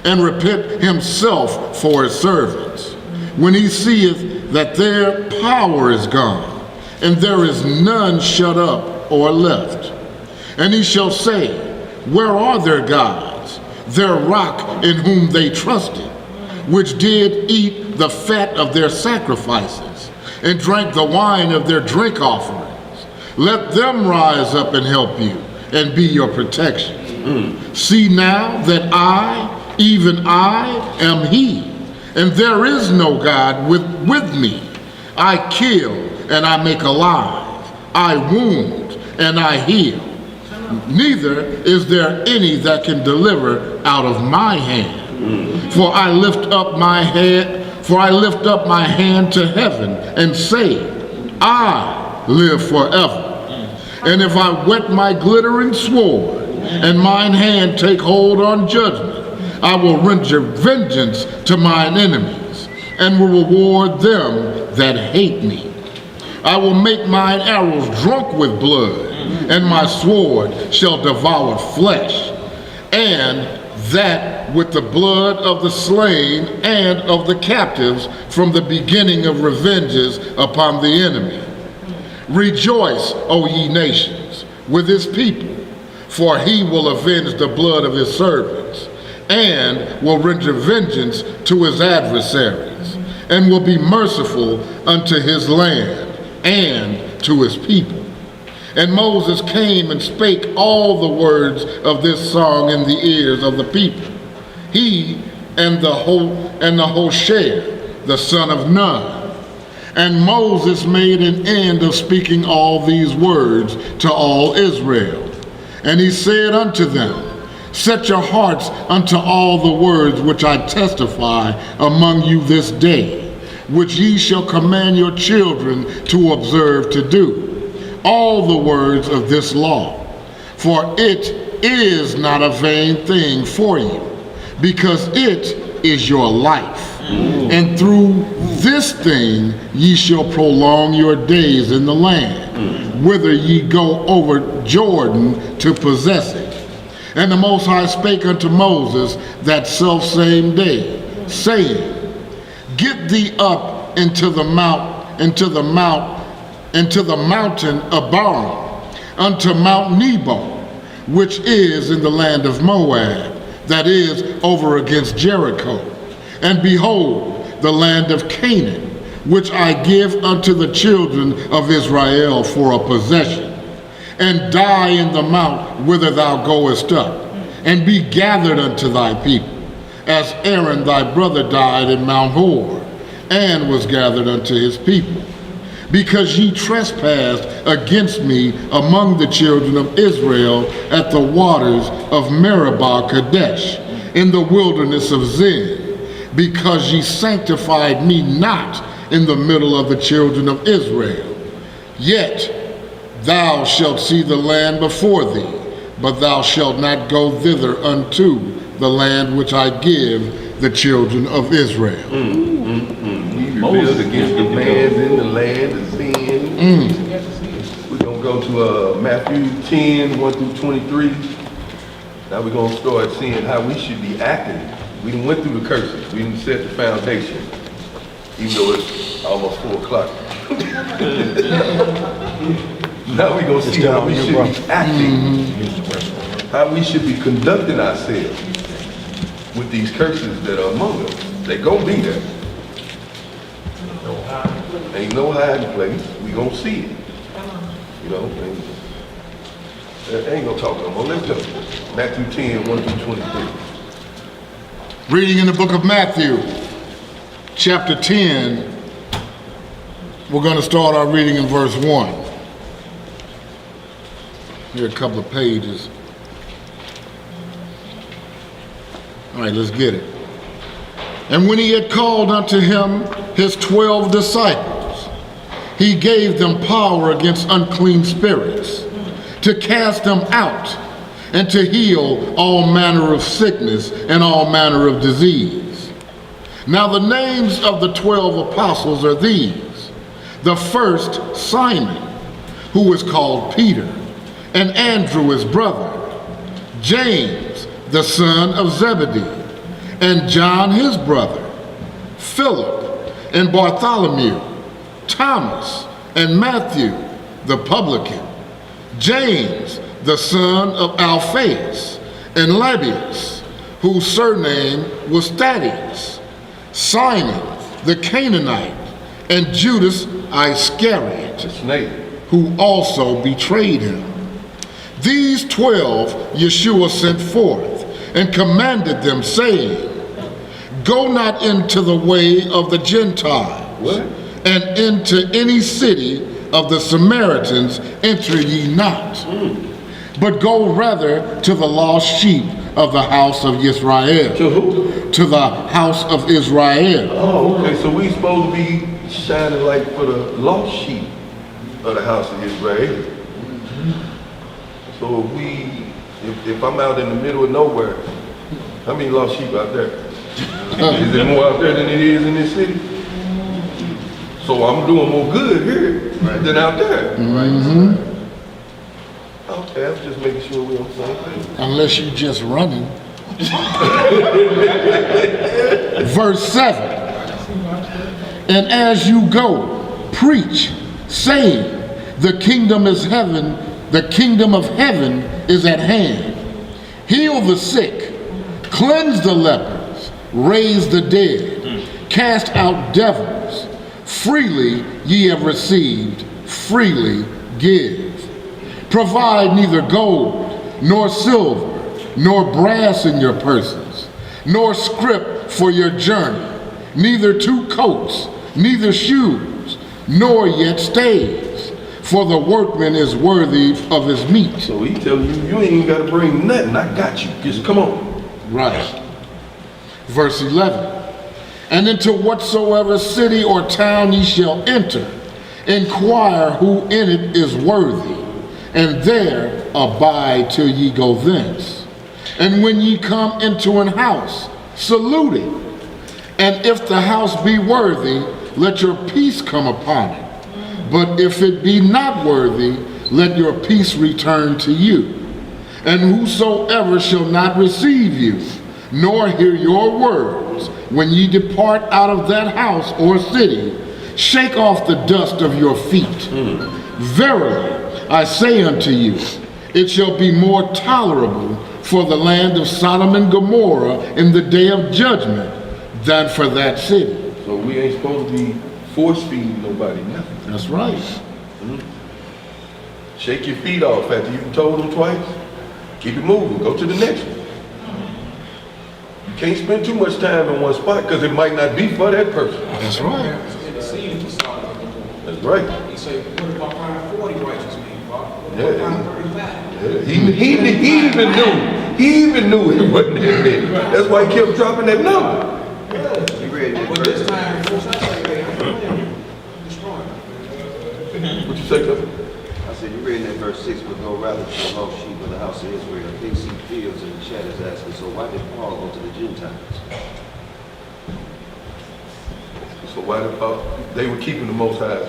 Speaker 2: and repent himself for his servants, when he seeth that their power is gone, and there is none shut up or left. And he shall say, where are their gods, their rock in whom they trusted, which did eat the fat of their sacrifices, and drank the wine of their drink offerings? Let them rise up and help you, and be your protection. See now that I, even I, am he, and there is no God with me. I kill and I make alive. I wound and I heal. Neither is there any that can deliver out of my hand. For I lift up my hand to heaven and say, I live forever. And if I whet my glittering sword, and mine hand take hold on judgment, I will render vengeance to mine enemies, and will reward them that hate me. I will make mine arrows drunk with blood, and my sword shall devour flesh, and that with the blood of the slain and of the captives from the beginning of revenges upon the enemy. Rejoice, O ye nations, with his people, for he will avenge the blood of his servants, and will render vengeance to his adversaries, and will be merciful unto his land and to his people. And Moses came and spake all the words of this song in the ears of the people, he and the Hoshea, the son of Nun. And Moses made an end of speaking all these words to all Israel. And he said unto them, set your hearts unto all the words which I testify among you this day, which ye shall command your children to observe to do, all the words of this law. For it is not a vain thing for you, because it is your life. And through this thing ye shall prolong your days in the land, whither ye go over Jordan to possess it. And the Most High spake unto Moses that selfsame day, saying, get thee up into the mountain Abarim, unto Mount Nebo, which is in the land of Moab, that is over against Jericho. And behold, the land of Canaan, which I give unto the children of Israel for a possession. And die in the mount whither thou goest up, and be gathered unto thy people, as Aaron thy brother died in Mount Hor, and was gathered unto his people. Because ye trespassed against me among the children of Israel at the waters of Meribah Kadesh, in the wilderness of Zin, because ye sanctified me not in the middle of the children of Israel. Yet thou shalt see the land before thee, but thou shalt not go thither unto the land which I give the children of Israel.
Speaker 3: We rebelled against the demands in the land of sin. We're going to go to Matthew 10, 1 through 23. Now we're going to start seeing how we should be acting. We done went through the curses. We done set the foundation, even though it's almost 4 o'clock. Now we're going to see how we should be acting, how we should be conducting ourselves with these curses that are among us. They're going to be there. Ain't no hiding place. We going to see it. You know, ain't gonna talk no more. Let's go. Matthew 10, 1 through 23.
Speaker 2: Reading in the book of Matthew, chapter 10, we're going to start our reading in verse 1. Here are a couple of pages. All right, let's get it. And when he had called unto him his 12 disciples, he gave them power against unclean spirits, to cast them out, and to heal all manner of sickness and all manner of disease. Now the names of the 12 apostles are these: the first, Simon, who is called Peter, and Andrew his brother, James, the son of Zebedee, and John his brother, Philip, and Bartholomew, Thomas, and Matthew, the publican, James, the son of Alphaeus, and Lebbaeus, whose surname was Thaddeus, Simon the Canaanite, and Judas Iscariot, who also betrayed him. These 12 Yeshua sent forth, and commanded them, saying, go not into the way of the Gentiles, and into any city of the Samaritans enter ye not, but go rather to the lost sheep of the house of Israel.
Speaker 3: To who?
Speaker 2: To the house of Israel.
Speaker 3: Oh, okay, so we supposed to be shining light for the lost sheep of the house of Israel. So if I'm out in the middle of nowhere, how many lost sheep out there? Is there more out there than it is in this city? So I'm doing more good here than out there. Okay, I'm just making sure we're on the same page.
Speaker 2: Unless you just running. Verse 7. And as you go, preach, saying, the kingdom is heaven, the kingdom of heaven is at hand. Heal the sick, cleanse the lepers, raise the dead, cast out devils. Freely ye have received, freely give. Provide neither gold, nor silver, nor brass in your purses, nor scrip for your journey, neither 2 coats, neither shoes, nor yet staves, for the workman is worthy of his meat.
Speaker 3: So he telling you, you ain't even got to bring nothing. I got you. Just come on.
Speaker 2: Right. Verse 11. And into whatsoever city or town ye shall enter, inquire who in it is worthy, and there abide till ye go thence. And when ye come into an house, salute it. And if the house be worthy, let your peace come upon it. But if it be not worthy, let your peace return to you. And whosoever shall not receive you, nor hear your words, when ye depart out of that house or city, shake off the dust of your feet. Verily, I say unto you, it shall be more tolerable for the land of Sodom and Gomorrah in the day of judgment than for that city.
Speaker 3: So we ain't supposed to be force-feeding nobody nothing.
Speaker 2: That's right.
Speaker 3: Shake your feet off after you've told them twice. Keep it moving. Go to the next one. You can't spend too much time in one spot because it might not be for that person.
Speaker 2: That's right.
Speaker 5: In the scene for Sodom and Gomorrah.
Speaker 3: That's right.
Speaker 5: He said, what if I find 40 righteous men, Bob? What if I
Speaker 3: Yeah.
Speaker 5: find 35?
Speaker 3: Yeah, he even knew it wasn't that many. That's why he kept dropping that number.
Speaker 5: But this time, folks, I say, hey, I'm destroying.
Speaker 3: What you say, Clifford?
Speaker 4: I said, you read in that verse 6, but go rather to the lost sheep of the house of Israel. They see fields and shadows asking, so why did Paul go to the Gentiles?
Speaker 3: So why did they were keeping the Most High's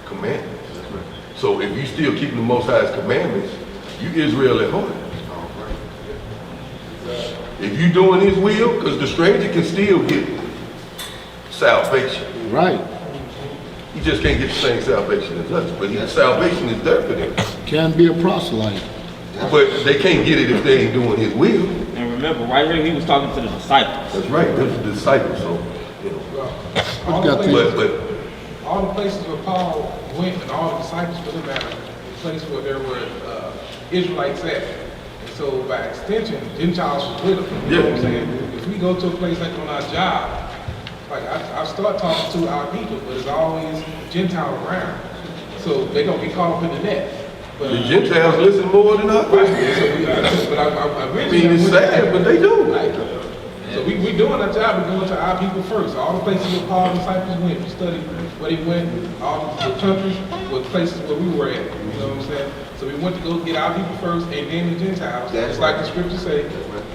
Speaker 3: commandments?
Speaker 4: That's right.
Speaker 3: So if you still keeping the Most High's commandments, you Israel at heart.
Speaker 4: All right.
Speaker 3: If you doing His will, because the stranger can still get salvation.
Speaker 2: Right.
Speaker 3: You just can't get the same salvation as us, but salvation is there for them.
Speaker 2: Can be a proselyte.
Speaker 3: But they can't get it if they ain't doing His will.
Speaker 7: And remember, right here, he was talking to the disciples.
Speaker 3: That's right. Those are the disciples. So, you know.
Speaker 9: All
Speaker 2: got
Speaker 9: the
Speaker 2: these?
Speaker 9: places- all the places where Paul went and all the disciples for the matter, the place where there were Israelites at. And so by extension, Gentiles was with them. You know what I'm saying? If we go to a place like on our job, like I start talking to our people, but there's always Gentile around. So they're gonna get caught up in the net. But,
Speaker 3: The Gentiles listen more than us.
Speaker 9: right, so I
Speaker 3: mean, it's sad, but they do.
Speaker 9: Right. So we doing our job, we're going to our people first. All the places where Paul's disciples went, we studied where they went, all the countries were places where we were at, you know what I'm saying? So we went to go get our people first and then the Gentiles,
Speaker 4: That's
Speaker 9: just like the scriptures say.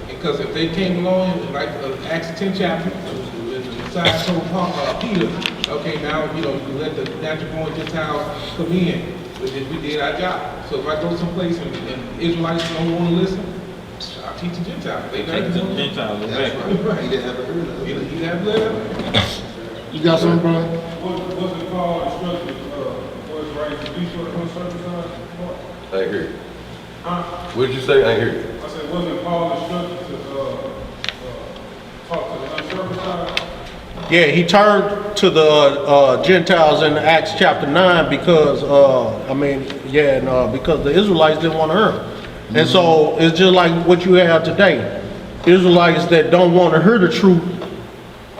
Speaker 9: Because if they came along, like Acts 10 chapter, the Messiah told Peter, okay, now, you know, you let the natural born Gentiles come in. We did our job. So if I go someplace and Israelites don't want to listen, I'll teach the Gentiles. They
Speaker 7: Take it to the Gentiles.
Speaker 4: That's
Speaker 7: Exactly.
Speaker 4: right. He didn't have a heard of it.
Speaker 9: You have letter?
Speaker 2: You got something, brother?
Speaker 10: Wasn't Paul instructed, was right to be for the uncircumcised?
Speaker 3: I ain't hear you. What did you say? I ain't hear you.
Speaker 10: I said, wasn't Paul instructed to talk to the uncircumcised?
Speaker 1: Yeah, he turned to the Gentiles in Acts chapter 9 because, because the Israelites didn't want to hear him. And so it's just like what you have today. Israelites that don't want to hear the truth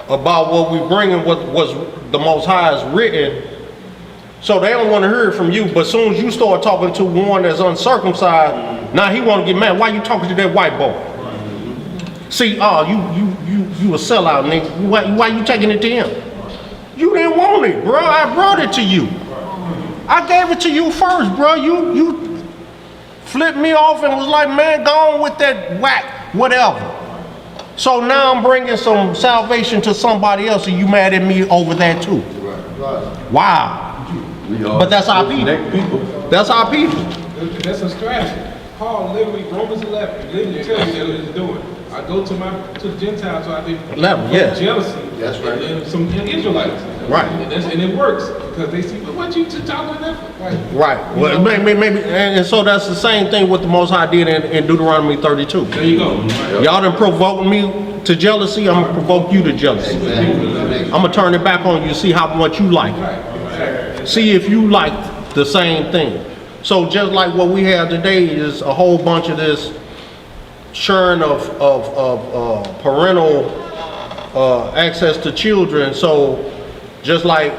Speaker 1: about what we bring and what was the Most High has written, So they don't want to hear it from you, but as soon as you start talking to one that's uncircumcised, now he want to get mad. Why you talking to that white boy? See, you a sellout, nigga. Why you taking it to him? You didn't want it, bro. I brought it to you. I gave it to you first, bro. You flipped me off and was like, man, go on with that whack, whatever. So now I'm bringing some salvation to somebody else, and you mad at me over that too. Wow. But that's our people. That's our people.
Speaker 9: That's a strategy. Paul literally, Romans 11, literally tells you what he's doing. I go to the Gentiles so I can jealousy.
Speaker 2: That's right.
Speaker 9: And some Israelites.
Speaker 1: Right.
Speaker 9: And it works because they see, well, what you talking about?
Speaker 1: Right. Well, maybe, and so that's the same thing what the Most High did in Deuteronomy 32.
Speaker 9: There you go.
Speaker 1: Y'all done provoked me to jealousy. I'm gonna provoke you to jealousy. I'm gonna turn it back on you. See how much you like it. See if you like the same thing. So just like what we have today is a whole bunch of this churn of parental access to children. So just like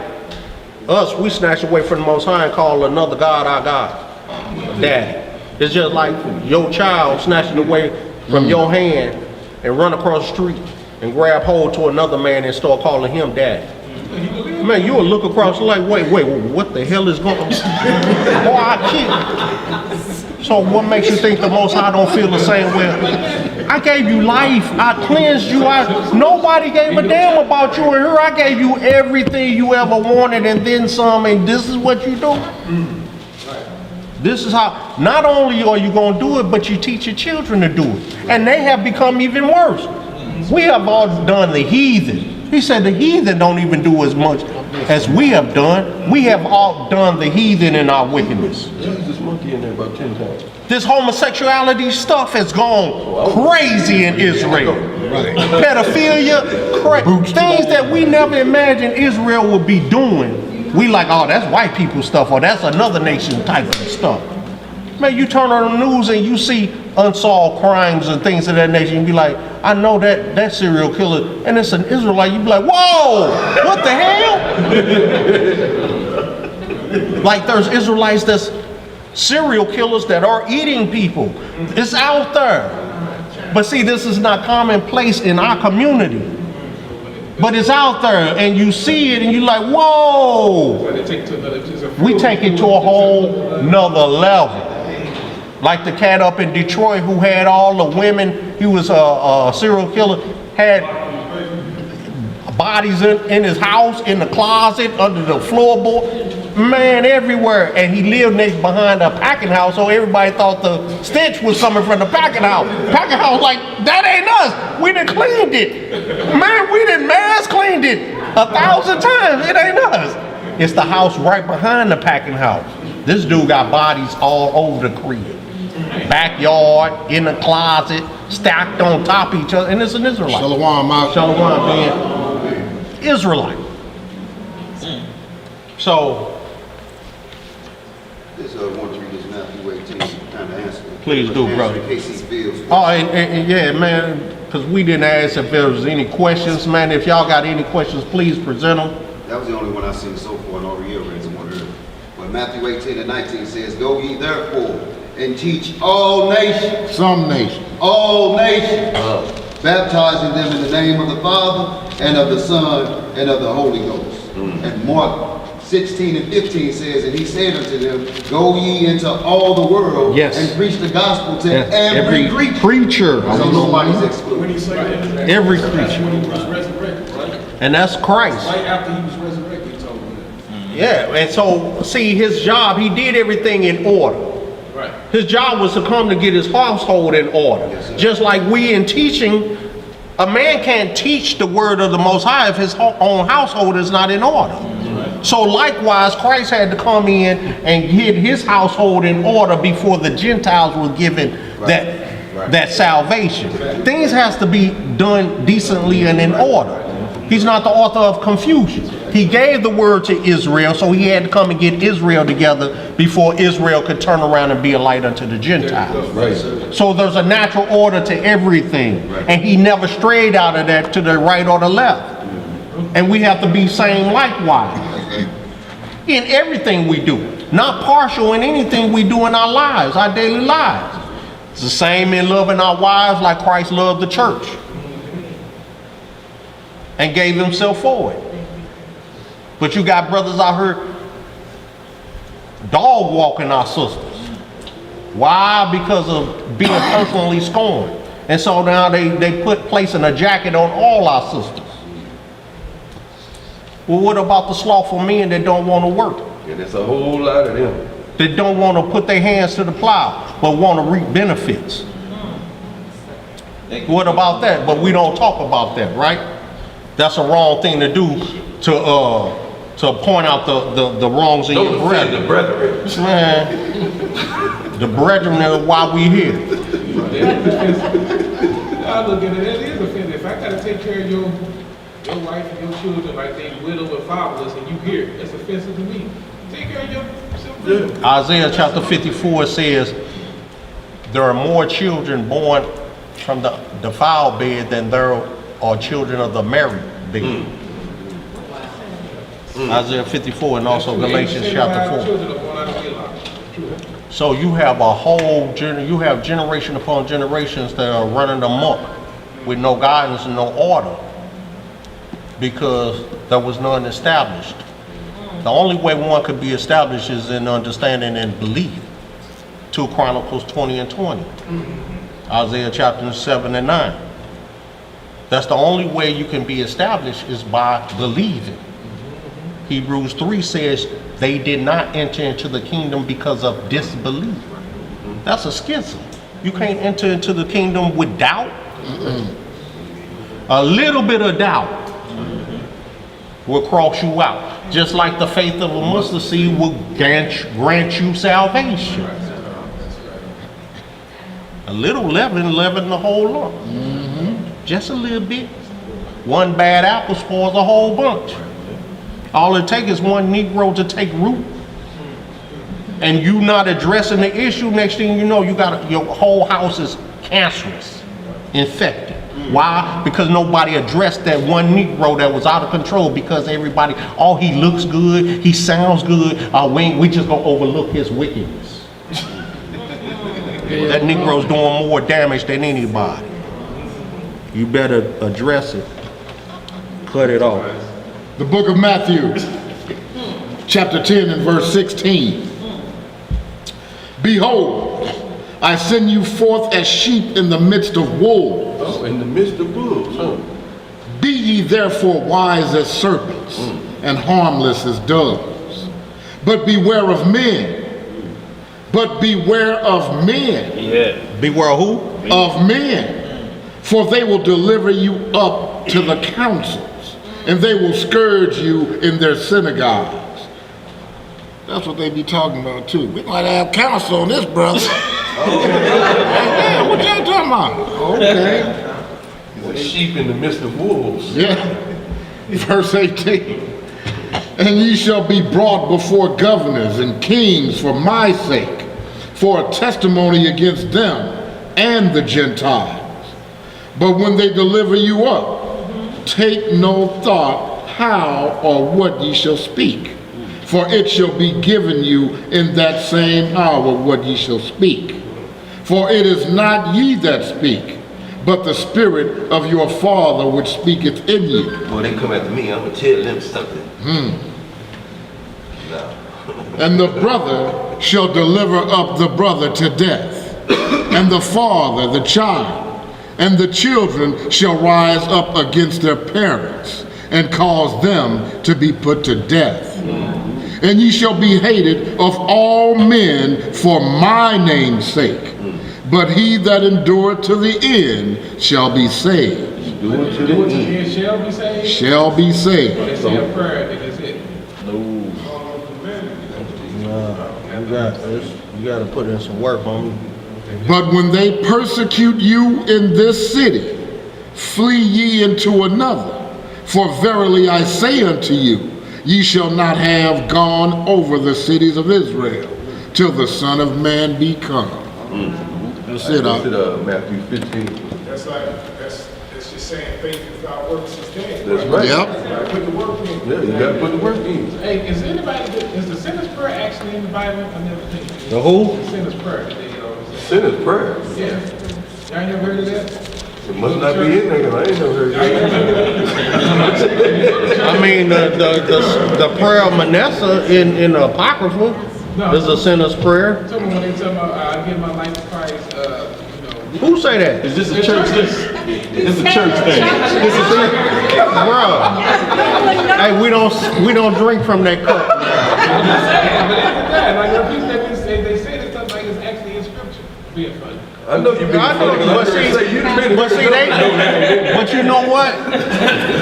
Speaker 1: us, we snatch away from the Most High and call another God our God, Daddy. It's just like your child snatching away from your hand and run across the street and grab hold to another man and start calling him Daddy. Man, you'll look across like, wait, what the hell is going on? Boy, I kid. So what makes you think the Most High don't feel the same way? I gave you life. I cleansed you. Nobody gave a damn about you. And here I gave you everything you ever wanted and then some, and this is what you do? This is how, not only are you going to do it, but you teach your children to do it. And they have become even worse. We have all done the heathen. He said the heathen don't even do as much as we have done. We have all done the heathen in our wickedness.
Speaker 3: Jesus monkey in there about 10 times.
Speaker 1: This homosexuality stuff has gone crazy in Israel. Pedophilia, things that we never imagined Israel would be doing. We like, oh, that's white people stuff, or that's another nation type of stuff. Man, you turn on the news and you see unsolved crimes and things of that nature, and be like, I know that serial killer, and it's an Israelite. You be like, whoa, what the hell? Like there's Israelites that's serial killers that are eating people. It's out there. But see, this is not commonplace in our community. But it's out there, and you see it, and you're like, whoa. We take it to a whole nother level. Like the cat up in Detroit who had all the women, he was a serial killer, had bodies in his house, in the closet, under the floorboard, man, everywhere. And he lived next behind a packing house, so everybody thought the stench was coming from the packing house. Packing house like, that ain't us. We done cleaned it. Man, we done mass cleaned it 1,000 times. It ain't us. It's the house right behind the packing house. This dude got bodies all over the crib. Backyard, in the closet, stacked on top of each other, and it's an Israelite. Shalom, being Israelite. So,
Speaker 11: this want to read this Matthew 18, kind of answer.
Speaker 1: Please do, brother.
Speaker 11: In case he feels.
Speaker 1: Oh, and yeah, man, because we didn't ask if there was any questions, man. If y'all got any questions, please present them.
Speaker 11: That was the only one I seen so far, and all the year raised one earlier. But Matthew 18 and 19 says, go ye therefore and teach all nations.
Speaker 2: Some nations.
Speaker 11: All nations. Baptizing them in the name of the Father and of the Son and of the Holy Ghost. And Mark 16 and 15 says, and he said unto them, go ye into all the world and preach the gospel to every
Speaker 1: creature.
Speaker 11: So nobody's excluded.
Speaker 5: When he said
Speaker 1: Every creature.
Speaker 5: when he was resurrected, right?
Speaker 1: And that's Christ.
Speaker 5: Right after he was resurrected, he told them that.
Speaker 1: Yeah, and so, see, his job, he did everything in order.
Speaker 5: Right.
Speaker 1: His job was to come to get his household in order. Just like we in teaching, a man can't teach the word of the Most High if his own household is not in order. So likewise, Christ had to come in and get his household in order before the Gentiles were given that salvation. Things has to be done decently and in order. He's not the author of confusion. He gave the word to Israel, so he had to come and get Israel together before Israel could turn around and be a light unto the Gentiles.
Speaker 3: Right.
Speaker 1: So there's a natural order to everything, and he never strayed out of that to the right or the left. And we have to be same likewise. in everything we do, not partial in anything we do in our lives, our daily lives. It's the same in loving our wives like Christ loved the church and gave himself for it. But you got brothers out here dog walking our sisters. Why? Because of being personally scorned. And so now they placing a jacket on all our sisters. Well, what about the slothful men that don't want to work?
Speaker 3: Yeah, there's a whole lot of them.
Speaker 1: That don't want to put their hands to the plow, but want to reap benefits. What about that? But we don't talk about that, right? That's a wrong thing to do to point out the wrongs in your brethren.
Speaker 3: The brethren.
Speaker 1: Man, the brethren are why we here.
Speaker 9: I look at it, that is offensive. If I gotta take care of your wife and your children like they widow and fatherless and you here, that's offensive to me. Take care of yourself.
Speaker 1: Isaiah chapter 54 says, there are more children born from the defiled bed than there are children of the married bed. Isaiah 54 and also Galatians chapter 4. So you have a whole, you have generation upon generations that are running amok with no guidance and no order because there was none established. The only way one could be established is in understanding and belief. 2 Chronicles 20 and 20. Isaiah chapter 7 and 9. That's the only way you can be established is by believing. Hebrews 3 says they did not enter into the kingdom because of disbelief. That's a schism. You can't enter into the kingdom with doubt. A little bit of doubt will cross you out. Just like the faith of a mustard seed will grant you salvation. A little leaven the whole lump. Just a little bit. One bad apple spoils a whole bunch. All it takes is one Negro to take root. And you not addressing the issue, next thing you know, your whole house is cancerous, infected. Why? Because nobody addressed that one Negro that was out of control because everybody, oh, he looks good, he sounds good, we just gonna overlook his wickedness. That Negro's doing more damage than anybody. You better address it. Cut it off.
Speaker 2: The book of Matthew, chapter 10 and verse 16. Behold, I send you forth as sheep in the midst of wolves.
Speaker 3: Oh, in the midst of wolves, huh?
Speaker 2: Be ye therefore wise as serpents and harmless as doves. But beware of men. But beware of men.
Speaker 1: Yeah. Beware of who?
Speaker 2: Of men. For they will deliver you up to the councils, and they will scourge you in their synagogues. That's what they be talking about too. We might have counsel on this, brother. Hey, what y'all talking about? Okay.
Speaker 3: He's a sheep in the midst of wolves.
Speaker 2: Yeah. Verse 18. And ye shall be brought before governors and kings for my sake, for a testimony against them and the Gentiles. But when they deliver you up, take no thought how or what ye shall speak, for it shall be given you in that same hour what ye shall speak. For it is not ye that speak, but the Spirit of your Father which speaketh in you.
Speaker 3: Well, they come after me, I'm gonna tell them something. No.
Speaker 2: And the brother shall deliver up the brother to death, and the father the child. And the children shall rise up against their parents, and cause them to be put to death. And ye shall be hated of all men for my name's sake. But he that endureth to the end shall be saved.
Speaker 3: Do it to the end.
Speaker 9: Shall be saved.
Speaker 2: Shall be saved.
Speaker 9: They say a prayer, and that's it.
Speaker 1: You got to put in some work on me.
Speaker 2: But when they persecute you in this city, flee ye into another. For verily I say unto you, ye shall not have gone over the cities of Israel till the Son of Man be come. That's it.
Speaker 3: Matthew 15.
Speaker 10: That's just saying faith without works is dead.
Speaker 3: That's right.
Speaker 2: Yep.
Speaker 10: You gotta put the work in.
Speaker 3: Yeah, you gotta put the work in.
Speaker 9: Hey, is the sinner's prayer actually in the Bible? I never think.
Speaker 1: The who?
Speaker 9: The sinner's prayer that they always say.
Speaker 3: Sinner's prayer.
Speaker 9: Yeah. Y'all ain't never heard of that?
Speaker 3: It must not be in there, 'cause I ain't never heard that.
Speaker 1: I mean, the prayer of Manasseh in the Apocrypha is a sinner's prayer.
Speaker 9: Tell me when they tell me I give my life to Christ, you know.
Speaker 1: Who say that?
Speaker 3: Is this a church thing? It's a church thing.
Speaker 1: Bruh. Hey, we don't drink from that cup.
Speaker 9: Yeah, like there are people that they say that stuff like it's actually in scripture. Being funny.
Speaker 3: I know you've been
Speaker 1: I know,
Speaker 3: funny, 'cause
Speaker 1: but
Speaker 3: I
Speaker 1: see,
Speaker 3: say you been
Speaker 1: but you know what?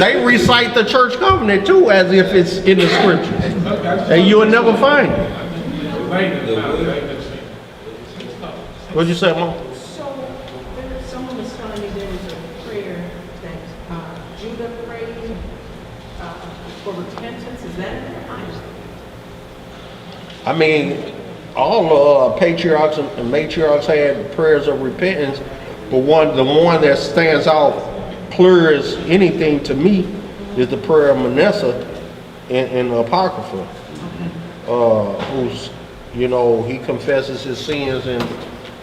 Speaker 1: They recite the church covenant too as if it's in the scriptures. And you'll never find it. What'd you say, Mom?
Speaker 8: So, someone was telling me there is a prayer that Judah prayed for repentance. Is that in the Bible?
Speaker 1: I mean, all patriarchs and matriarchs had prayers of repentance, but the one that stands out clear as anything to me is the prayer of Manasseh in the Apocrypha, who's, you know, he confesses his sins and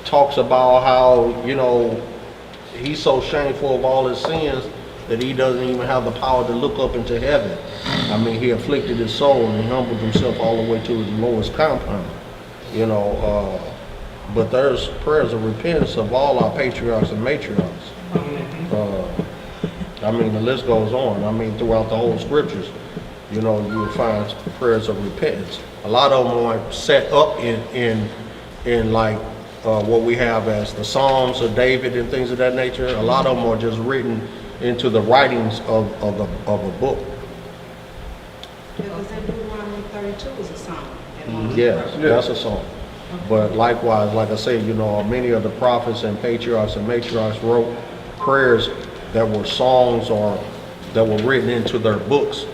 Speaker 1: talks about how, you know, he's so shameful of all his sins that he doesn't even have the power to look up into heaven. I mean, he afflicted his soul and he humbled himself all the way to his lowest compound. You know, but there's prayers of repentance of all our patriarchs and matriarchs. I mean, the list goes on. I mean, throughout the whole scriptures, you know, you'll find prayers of repentance. A lot of them are set up in like what we have as the Psalms of David and things of that nature. A lot of them are just written into the writings of a book.
Speaker 8: Because in Deuteronomy 32 is a psalm.
Speaker 1: Yes, that's a song. But likewise, like I say, you know, many of the prophets and patriarchs and matriarchs wrote prayers that were songs or that were written into their books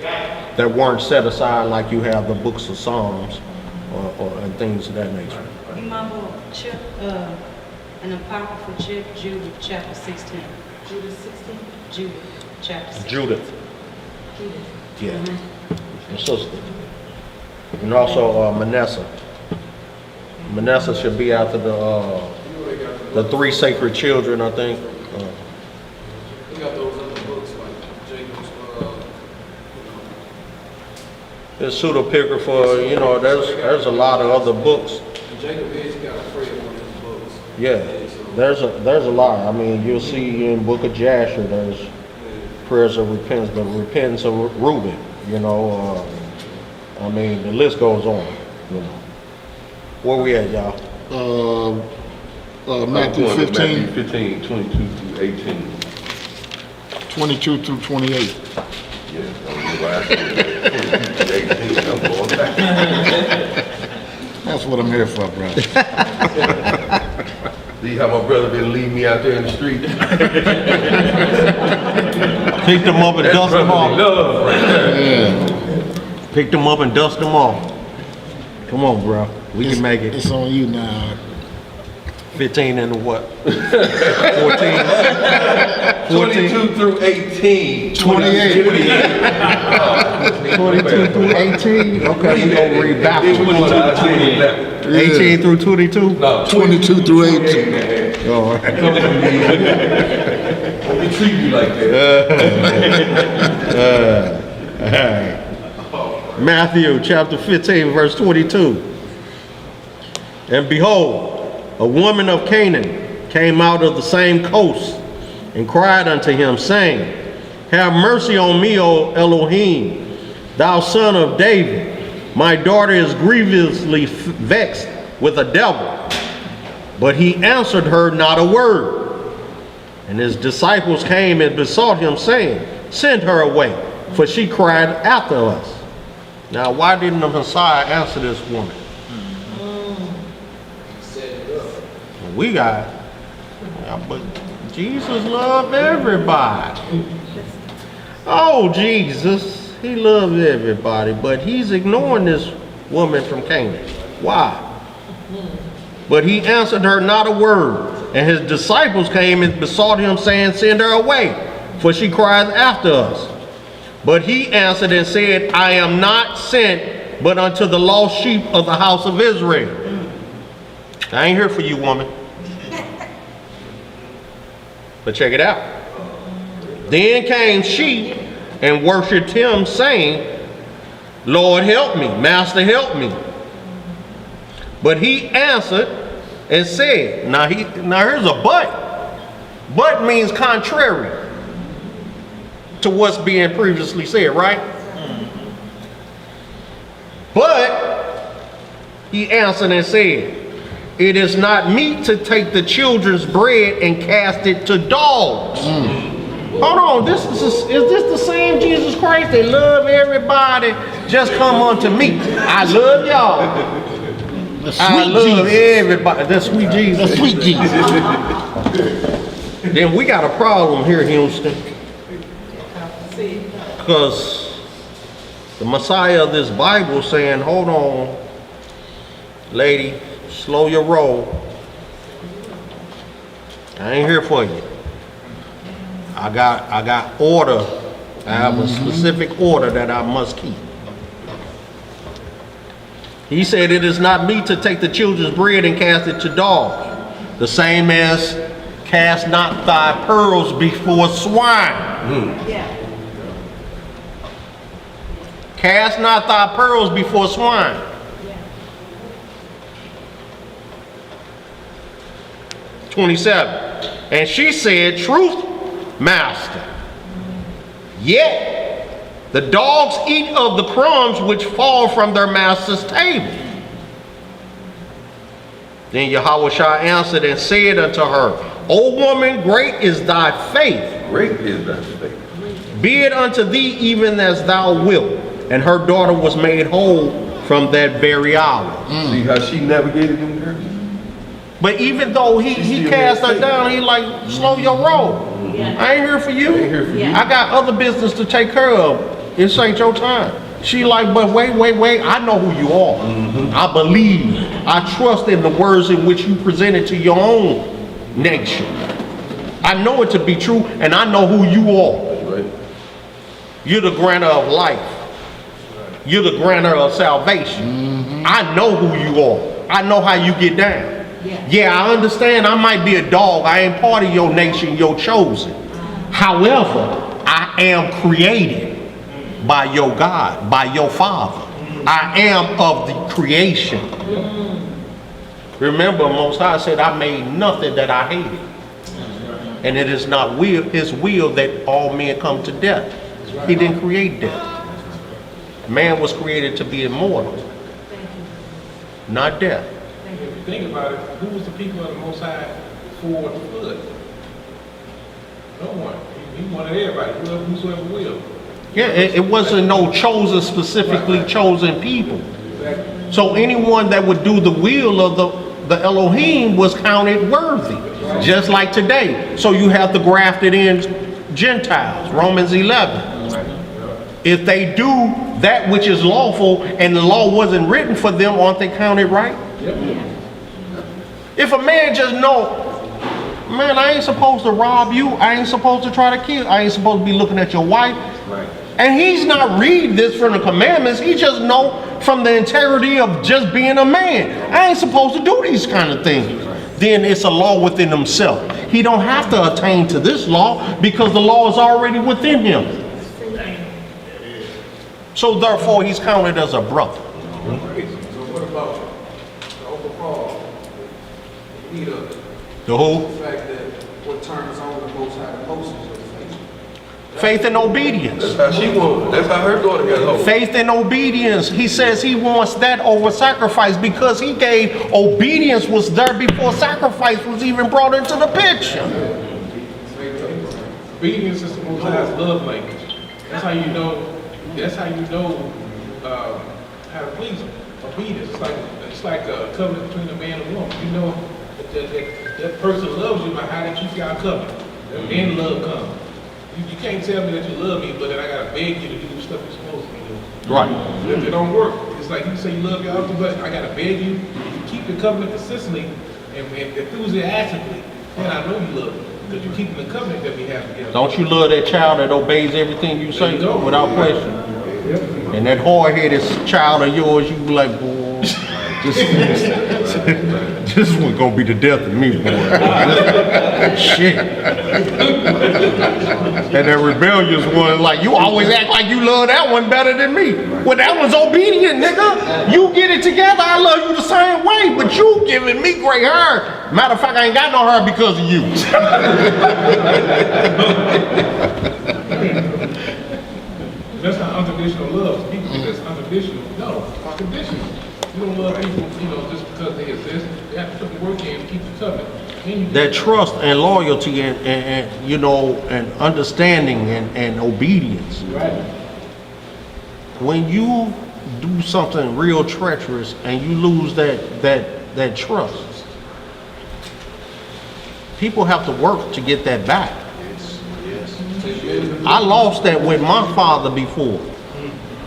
Speaker 1: that weren't set aside like you have the books of Psalms and things of that nature.
Speaker 8: Remember an apocryphal Judah chapter 16. Judah 16? Judah chapter 16.
Speaker 1: Judith,
Speaker 8: Judah.
Speaker 1: yeah, your sister. And also Manasseh. Manasseh should be after the three sacred children, I think.
Speaker 5: We got those other books like Jacob's,
Speaker 1: There's pseudepigrapha, you know, there's a lot of other books.
Speaker 5: Jacob is got a prayer on his books.
Speaker 1: Yeah, there's a lot. I mean, you'll see in Book of Jasher, there's prayers of repentance, but repentance of Reuben, you know. I mean, the list goes on, you know. Where we at, y'all?
Speaker 2: Matthew 15,
Speaker 3: Matthew 15, 22 through 18.
Speaker 2: 22 through 28.
Speaker 3: Yeah, I'm right. 22 through 18, I'm going back.
Speaker 2: That's what I'm here for, brother.
Speaker 3: See how my brother didn't leave me out there in the street?
Speaker 1: Pick them up and dust them off.
Speaker 3: Love right there.
Speaker 2: Yeah.
Speaker 1: Pick them up and dust them off. Come on, bro. We can make it.
Speaker 2: It's on you now.
Speaker 1: 15 and what? 14?
Speaker 3: 22 through 18.
Speaker 2: 28.
Speaker 1: 22 through 18? Okay, we gonna read backwards. 18 through 22?
Speaker 3: No,
Speaker 2: 22 through 18.
Speaker 1: All right.
Speaker 3: Don't be treating you like that.
Speaker 1: Matthew chapter 15, verse 22. And behold, a woman of Canaan came out of the same coast and cried unto him, saying, Have mercy on me, O Elohim, thou son of David. My daughter is grievously vexed with a devil. But he answered her not a word. And his disciples came and besought him, saying, Send her away, for she cried after us. Now, why didn't the Messiah answer this woman? We got, but Jesus loved everybody. Oh, Jesus, he loved everybody, but he's ignoring this woman from Canaan. Why? But he answered her not a word, and his disciples came and besought him, saying, Send her away, for she crieth after us. But he answered and said, I am not sent but unto the lost sheep of the house of Israel. I ain't here for you, woman. But check it out. Then came she and worshipped him, saying, Lord, help me, Master, help me. But he answered and said, now here's a but. But means contrary to what's being previously said, right? But he answered and said, it is not meet to take the children's bread and cast it to dogs. Hold on, is this the same Jesus Christ that love everybody? Just come unto me. I love y'all. I love everybody. That's sweet Jesus. That's sweet Jesus. Then we got a problem here, Houston. Because the Messiah of this Bible saying, hold on, lady, slow your roll. I ain't here for you. I got order. I have a specific order that I must keep. He said, it is not meet to take the children's bread and cast it to dogs. The same as cast not thy pearls before swine.
Speaker 8: Yeah.
Speaker 1: Cast not thy pearls before swine.
Speaker 8: Yeah.
Speaker 1: 27. And she said, truth, master. Yet the dogs eat of the crumbs which fall from their master's table. Then Yahushua answered and said unto her, O woman, great is thy faith.
Speaker 3: Great is thy faith.
Speaker 1: Be it unto thee even as thou wilt. And her daughter was made whole from that very hour.
Speaker 3: See how she navigated in there?
Speaker 1: But even though he cast her down, he like, slow your roll. I ain't here for you. I got other business to take care of. This ain't your time. She like, but wait. I know who you are. I believe. I trust in the words in which you presented to your own nation. I know it to be true, and I know who you are.
Speaker 3: Right.
Speaker 1: You're the grantor of life. You're the grantor of salvation. I know who you are. I know how you get down. Yeah, I understand I might be a dog. I ain't part of your nation, your chosen. However, I am created by your God, by your Father. I am of the creation. Remember, Most High said, I made nothing that I hated. And it is not his will that all men come to death. He didn't create death. Man was created to be immortal, not death.
Speaker 9: If you think about it, who was the people of the Most High for the flood? No one. He wanted everybody, whosoever will.
Speaker 1: Yeah, it wasn't no chosen, specifically chosen people.
Speaker 9: Exactly.
Speaker 1: So anyone that would do the will of the Elohim was counted worthy, just like today. So you have the grafted in Gentiles, Romans 11. If they do that which is lawful and the law wasn't written for them, aren't they counted right? If a man just know, man, I ain't supposed to rob you, I ain't supposed to try to kill, I ain't supposed to be looking at your wife.
Speaker 3: Right.
Speaker 1: And he's not reading this from the commandments, he just know from the integrity of just being a man. I ain't supposed to do these kind of things. Then it's a law within himself. He don't have to attain to this law because the law is already within him. So therefore he's counted as a brother.
Speaker 5: So what about the overall need of it?
Speaker 1: The who?
Speaker 5: The fact that what turns on the Most High emotions of faith.
Speaker 1: Faith and obedience.
Speaker 3: That's how she wanted. That's how her daughter got hold.
Speaker 1: Faith and obedience. He says he wants that over sacrifice because he gave obedience was there before sacrifice was even brought into the picture.
Speaker 9: Obedience is the Most High's love language. That's how you know. That's how you know how to please him. Obedience. It's like a covenant between a man and a woman. You know that person loves you by how they keep y'all covenant. Then love comes. You can't tell me that you love me, but then I gotta beg you to do stuff you're supposed to be doing.
Speaker 1: Right.
Speaker 9: It don't work. It's like you say you love your husband, but I gotta beg you. If you keep the covenant consistently and enthusiastically, then I know you love me. Because you're keeping the covenant that we have together.
Speaker 1: Don't you love that child that obeys everything you say
Speaker 9: There you go.
Speaker 1: without question? And that hard-headed child of yours, you be like, boy, this one gonna be the death of me, boy. Shit. And that rebellious one, like, you always act like you love that one better than me. Well, that one's obedient, nigga. You get it together, I love you the same way, but you giving me gray hair. Matter of fact, I ain't got no hair because of you.
Speaker 9: That's not unconditional love. People think that's unconditional. No, it's conditional. You don't love people, just because they exist. They have to put the work in to keep the covenant.
Speaker 1: That trust and loyalty and and understanding and obedience.
Speaker 9: Right.
Speaker 1: When you do something real treacherous and you lose that trust, people have to work to get that back. I lost that with my father before.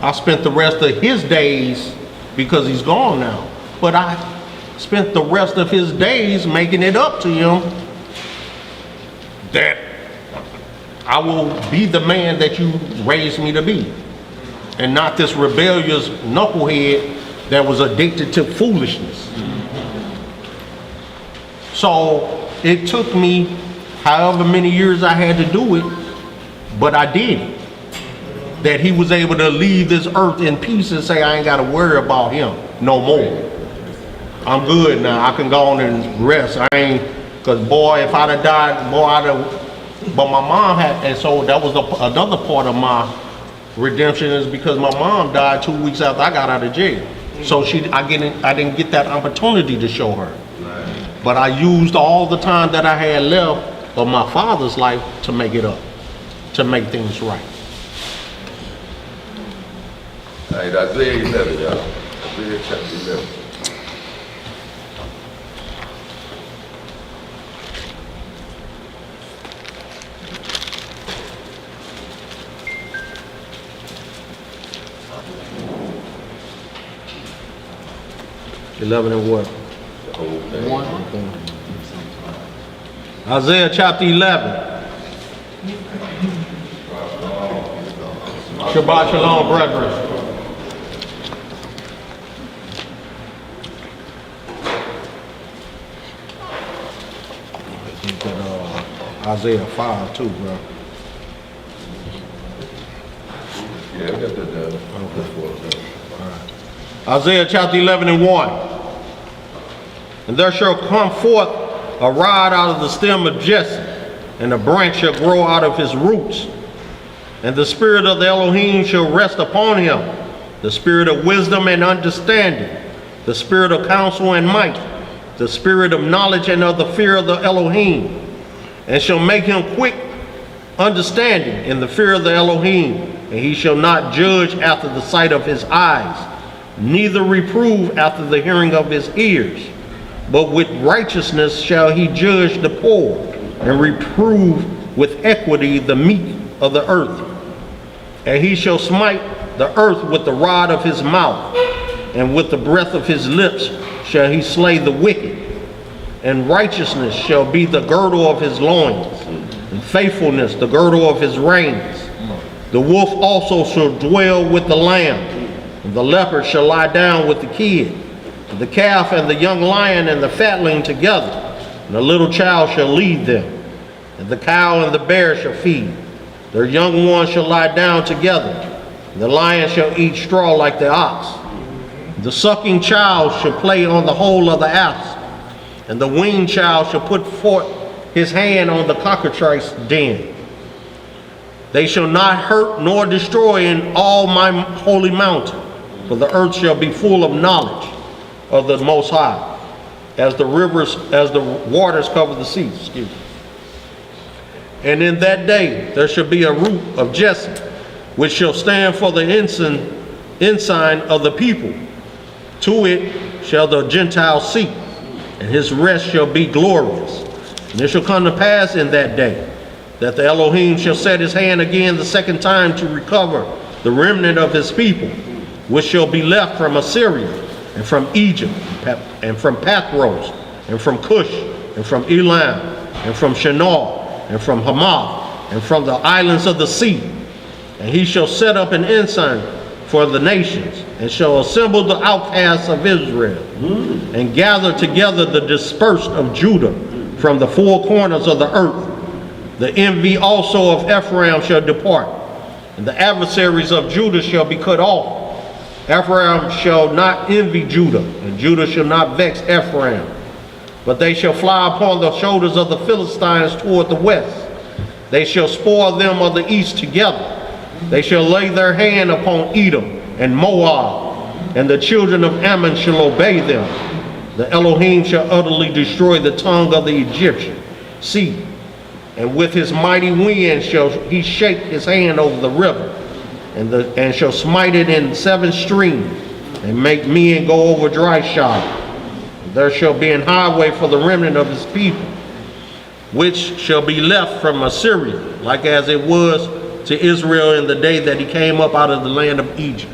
Speaker 1: I spent the rest of his days, because he's gone now, but I spent the rest of his days making it up to him that I will be the man that you raised me to be, and not this rebellious knucklehead that was addicted to foolishness. So it took me however many years I had to do it, but I did it. That he was able to leave this earth in peace and say, I ain't got to worry about him no more. I'm good now. I can go on and rest. I ain't, because boy, if I'd have died, boy, but my mom had, and so that was another part of my redemption, is because my mom died 2 weeks after I got out of jail. So I didn't get that opportunity to show her. But I used all the time that I had left of my father's life to make it up, to make things right.
Speaker 3: All right, Isaiah 11, y'all. Isaiah chapter 11.
Speaker 1: And what?
Speaker 3: The whole thing.
Speaker 1: Isaiah chapter 11. Shabbat shalom, brethren. Isaiah 5 too, bro.
Speaker 3: Yeah, I got that down.
Speaker 1: Isaiah chapter 11 and 1. And there shall come forth a rod out of the stem of Jesse, and a branch shall grow out of his roots. And the spirit of the Elohim shall rest upon him, the spirit of wisdom and understanding, the spirit of counsel and might, the spirit of knowledge and of the fear of the Elohim, and shall make him quick understanding in the fear of the Elohim, and he shall not judge after the sight of his eyes, neither reprove after the hearing of his ears, but with righteousness shall he judge the poor, and reprove with equity the meek of the earth. And he shall smite the earth with the rod of his mouth, and with the breath of his lips shall he slay the wicked. And righteousness shall be the girdle of his loins, and faithfulness the girdle of his reins. The wolf also shall dwell with the lamb, and the leopard shall lie down with the kid, and the calf and the young lion and the fatling together, and the little child shall lead them. And the cow and the bear shall feed, their young ones shall lie down together, and the lion shall eat straw like the ox. The sucking child shall play on the hole of the asp, and the weaned child shall put forth his hand on the cockatrice den. They shall not hurt nor destroy in all my holy mountain, for the earth shall be full of knowledge of the Most High, as the waters cover the sea. Excuse me. And in that day there shall be a root of Jesse, which shall stand for the ensign of the people. To it shall the Gentiles seek, and his rest shall be glorious. And it shall come to pass in that day that the Elohim shall set his hand again the second time to recover the remnant of his people, which shall be left from Assyria, and from Egypt, and from Pathros, and from Cush, and from Elam, and from Shinar, and from Hamath, and from the islands of the sea. And he shall set up an ensign for the nations, and shall assemble the outcasts of Israel, and gather together the dispersed of Judah from the four corners of the earth. The envy also of Ephraim shall depart, and the adversaries of Judah shall be cut off. Ephraim shall not envy Judah, and Judah shall not vex Ephraim. But they shall fly upon the shoulders of the Philistines toward the west. They shall spoil them of the east together. They shall lay their hand upon Edom and Moab, and the children of Ammon shall obey them. The Elohim shall utterly destroy the tongue of the Egyptian. See, and with his mighty wind shall he shake his hand over the river, and shall smite it in 7 streams, and make men go over dry shod. There shall be an highway for the remnant of his people, which shall be left from Assyria, like as it was to Israel in the day that he came up out of the land of Egypt.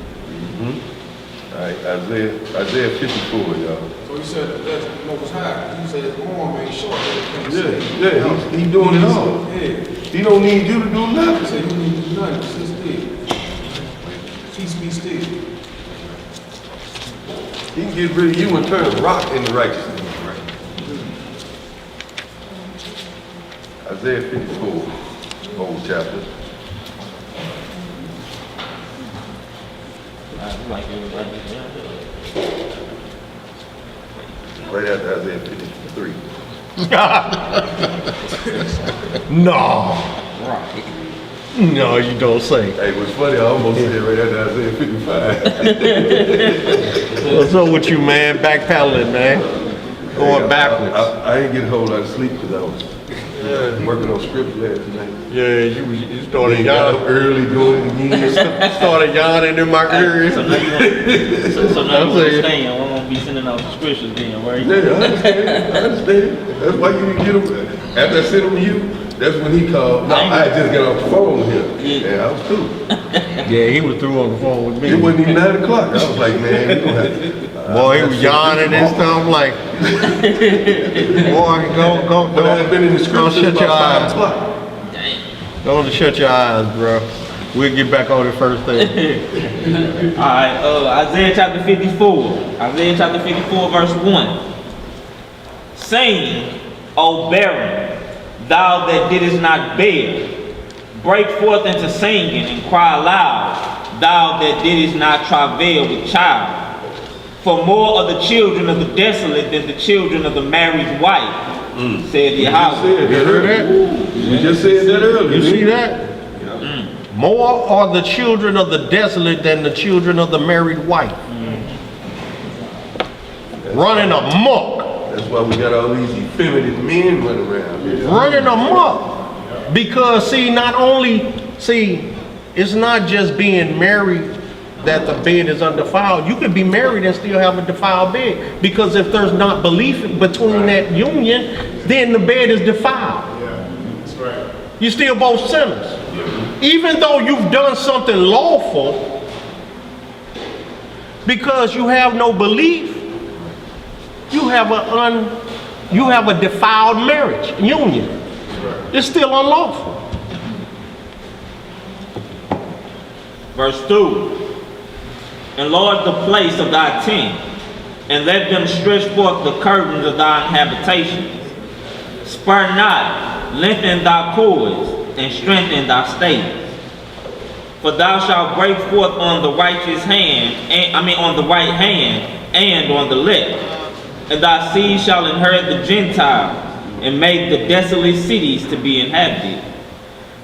Speaker 3: All right, Isaiah 54, y'all.
Speaker 5: So you said that's the Most High. You said his arm ain't short.
Speaker 3: Yeah, he's doing it all.
Speaker 5: Yeah.
Speaker 3: He don't need you to do
Speaker 5: He
Speaker 3: nothing.
Speaker 5: said you need to do nothing. Sit still. Peace be still.
Speaker 3: He can get rid of you and turn a rock into righteousness. Isaiah 54, whole chapter. Right after Isaiah 53.
Speaker 1: No. No, you don't say.
Speaker 3: Hey, what's funny, I almost said right after Isaiah 55.
Speaker 1: What's up with you, man? Backpedaling, man. Going backwards.
Speaker 3: I ain't getting a whole lot of sleep because I was working on script last night.
Speaker 1: Yeah, you started
Speaker 3: Got up
Speaker 1: yawning.
Speaker 3: early doing it again.
Speaker 1: Started yawning in my ears.
Speaker 7: So now you understand. We won't be sending out the scriptures then, right?
Speaker 3: Yeah, I understand. That's why you didn't get him. After I sent him to you, that's when he called. No, I had just got off the phone with him. And I was through.
Speaker 1: Yeah, he was through on the phone with me.
Speaker 3: It wasn't even 9 o'clock. I was like, man, you don't have to.
Speaker 1: Boy, he was yawning and stuff. I'm like, boy,
Speaker 3: But I've been in the
Speaker 1: don't
Speaker 3: scriptures
Speaker 1: shut your
Speaker 3: about 5
Speaker 1: eyes.
Speaker 3: o'clock.
Speaker 1: Don't shut your eyes, bro. We'll get back on it first thing.
Speaker 7: Alright, Isaiah chapter 54. Isaiah chapter 54, verse 1. Sing, O barren, thou that didst not bear. Break forth into singing and cry aloud, thou that didst not travail with child. For more of the children of the desolate than the children of the married wife, said Yahweh.
Speaker 1: You heard that?
Speaker 3: We just said that earlier.
Speaker 1: You see that? More are the children of the desolate than the children of the married wife. Running amok.
Speaker 3: That's why we got all these effeminate men running around here.
Speaker 1: Running amok. Because it's not just being married that the bed is undefiled. You could be married and still have a defiled bed. Because if there's not belief between that union, then the bed is defiled.
Speaker 10: Yeah, that's right.
Speaker 1: You're still both sinners. Even though you've done something lawful, because you have no belief, you have a defiled marriage union. It's still unlawful.
Speaker 7: Verse 2. Enlarge the place of thy tent, and let them stretch forth the curtains of thine habitations. Spare not, lengthen thy cords, and strengthen thy stays. For thou shalt break forth on the righteous hand, on the right hand, and on the left. And thy seed shall inherit the Gentiles, and make the desolate cities to be inhabited.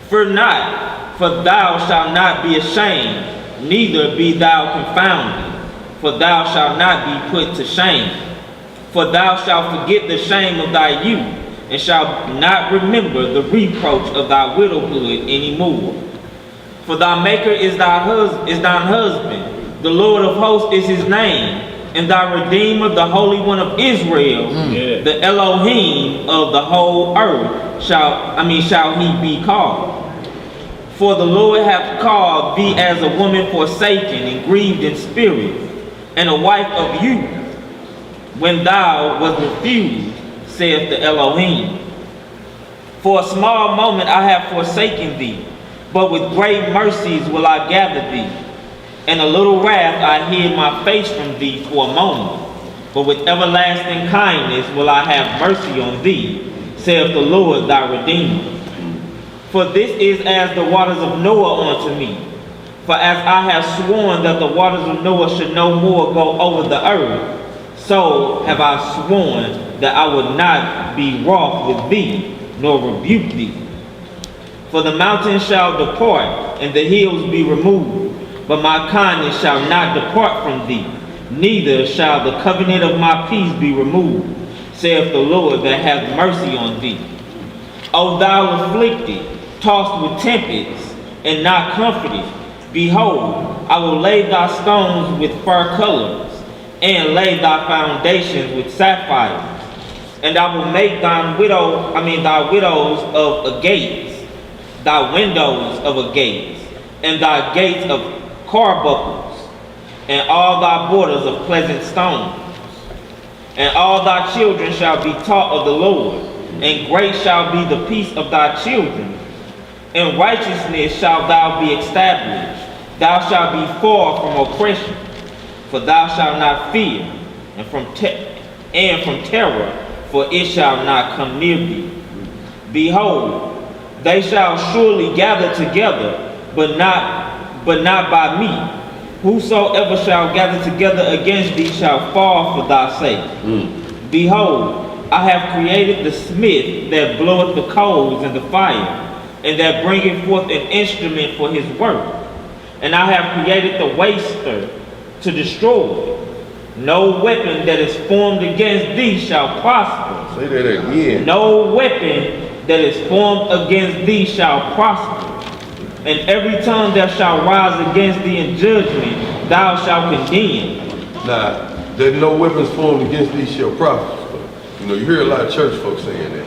Speaker 7: Fear not, for thou shalt not be ashamed, neither be thou confounded, for thou shalt not be put to shame. For thou shalt forget the shame of thy youth, and shalt not remember the reproach of thy widowhood any more. For thy Maker is thine husband, the Lord of hosts is his name, and thy Redeemer, the Holy One of Israel, the Elohim of the whole earth, shall he be called. For the Lord hath called thee as a woman forsaken and grieved in spirit, and a wife of youth, when thou wast refused, saith the Elohim. For a small moment I have forsaken thee, but with great mercies will I gather thee. In a little wrath I hid my face from thee for a moment, but with everlasting kindness will I have mercy on thee, saith the Lord thy Redeemer. For this is as the waters of Noah unto me. For as I have sworn that the waters of Noah should no more go over the earth, so have I sworn that I would not be wroth with thee, nor rebuke thee. For the mountains shall depart, and the hills be removed, but my kindness shall not depart from thee, neither shall the covenant of my peace be removed, saith the Lord that hath mercy on thee. O thou afflicted, tossed with tempests, and not comforted, behold, I will lay thy stones with fir colors, and lay thy foundations with sapphires. And I will make thy widows of agates, thy windows of agates, and thy gates of carbuncles, and all thy borders of pleasant stones. And all thy children shall be taught of the Lord, and great shall be the peace of thy children. In righteousness shalt thou be established. Thou shalt be far from oppression, for thou shalt not fear, and from terror, for it shall not come near thee. Behold, they shall surely gather together, but not by me. Whosoever shall gather together against thee shall fall for thy sake. Behold, I have created the smith that bloweth the coals in the fire, and that bringeth forth an instrument for his work. And I have created the waster to destroy. No weapon that is formed against thee shall prosper.
Speaker 3: Say that again.
Speaker 7: No weapon that is formed against thee shall prosper. And every tongue that shall rise against thee in judgment, thou shalt condemn.
Speaker 3: Now, there's no weapons formed against thee shall prosper. You know, you hear a lot of church folks saying that.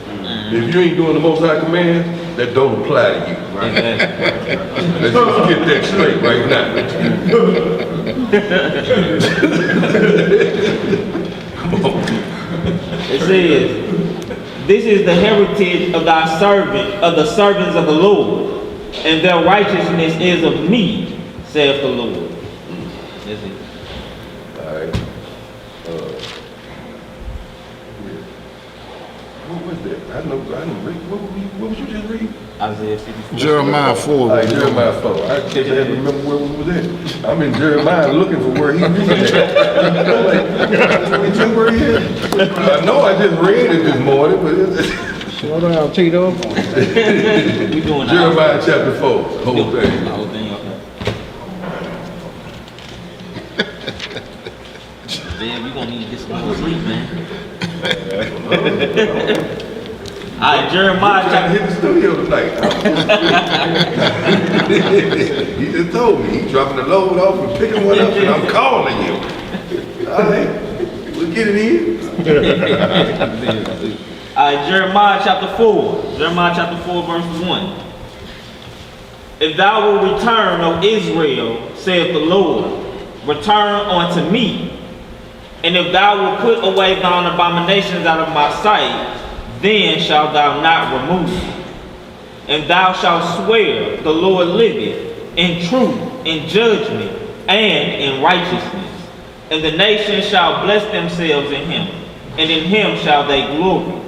Speaker 3: If you ain't doing the Most High commands, that don't apply to you. Right? Let's just get that straight right now. Come on.
Speaker 7: It says, this is the heritage of thy servant, of the servants of the Lord, and their righteousness is of me, saith the Lord. That's it.
Speaker 3: All right. What was that? I didn't read. What was you just reading?
Speaker 7: Isaiah 54.
Speaker 2: Jeremiah 4.
Speaker 3: All right, Jeremiah 4. I can't remember where we was at. I'm in Jeremiah looking for where he reading at. Where he is? I know I just read it this morning, but it's...
Speaker 1: Slow down, Tito.
Speaker 7: We doing
Speaker 3: Jeremiah chapter 4, whole thing.
Speaker 7: The whole thing, okay. Man, we gonna need to get some more sleep, man. All right, Jeremiah
Speaker 3: Trying to hit the studio tonight. He just told me he's dropping the load off and picking one up, and I'm calling you. All right, we'll get it in.
Speaker 7: All right, Jeremiah chapter 4. Jeremiah chapter 4, verse 1. If thou wilt return, O Israel, saith the Lord, return unto me. And if thou wilt put away thine abominations out of my sight, then shalt thou not remove them. And thou shalt swear, the Lord liveth, in truth, in judgment, and in righteousness. And the nations shall bless themselves in him, and in him shall they glory.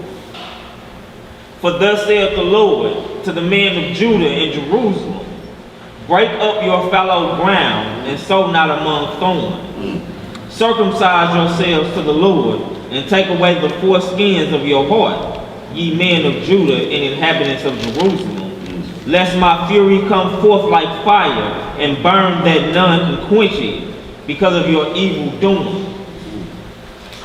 Speaker 7: For thus saith the Lord to the men of Judah and Jerusalem, break up your fallow ground, and sow not among thorns. Circumcise yourselves to the Lord, and take away the foreskins of your heart, ye men of Judah and inhabitants of Jerusalem, lest my fury come forth like fire, and burn that none can quench it, because of your evil doing.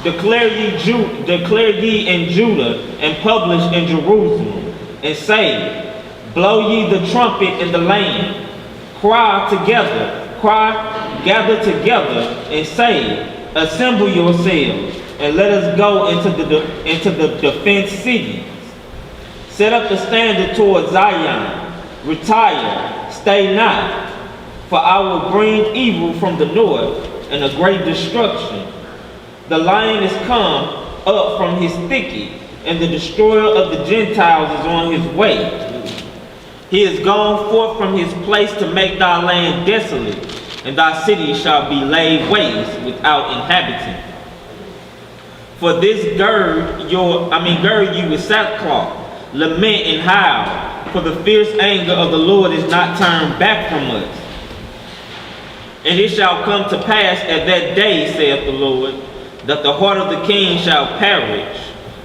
Speaker 7: Declare ye in Judah, and publish in Jerusalem, and say, blow ye the trumpet in the land, gather together, and say, assemble yourselves, and let us go into the defense cities. Set up the standard toward Zion, retire, stay not, for I will bring evil from the north, and a great destruction. The lion is come up from his thicket, and the destroyer of the Gentiles is on his way. He is gone forth from his place to make thy land desolate, and thy cities shall be laid waste without inhabitant. For this gird you with sackcloth, lament and howl, for the fierce anger of the Lord is not turned back from us. And it shall come to pass at that day, saith the Lord, that the heart of the king shall perish,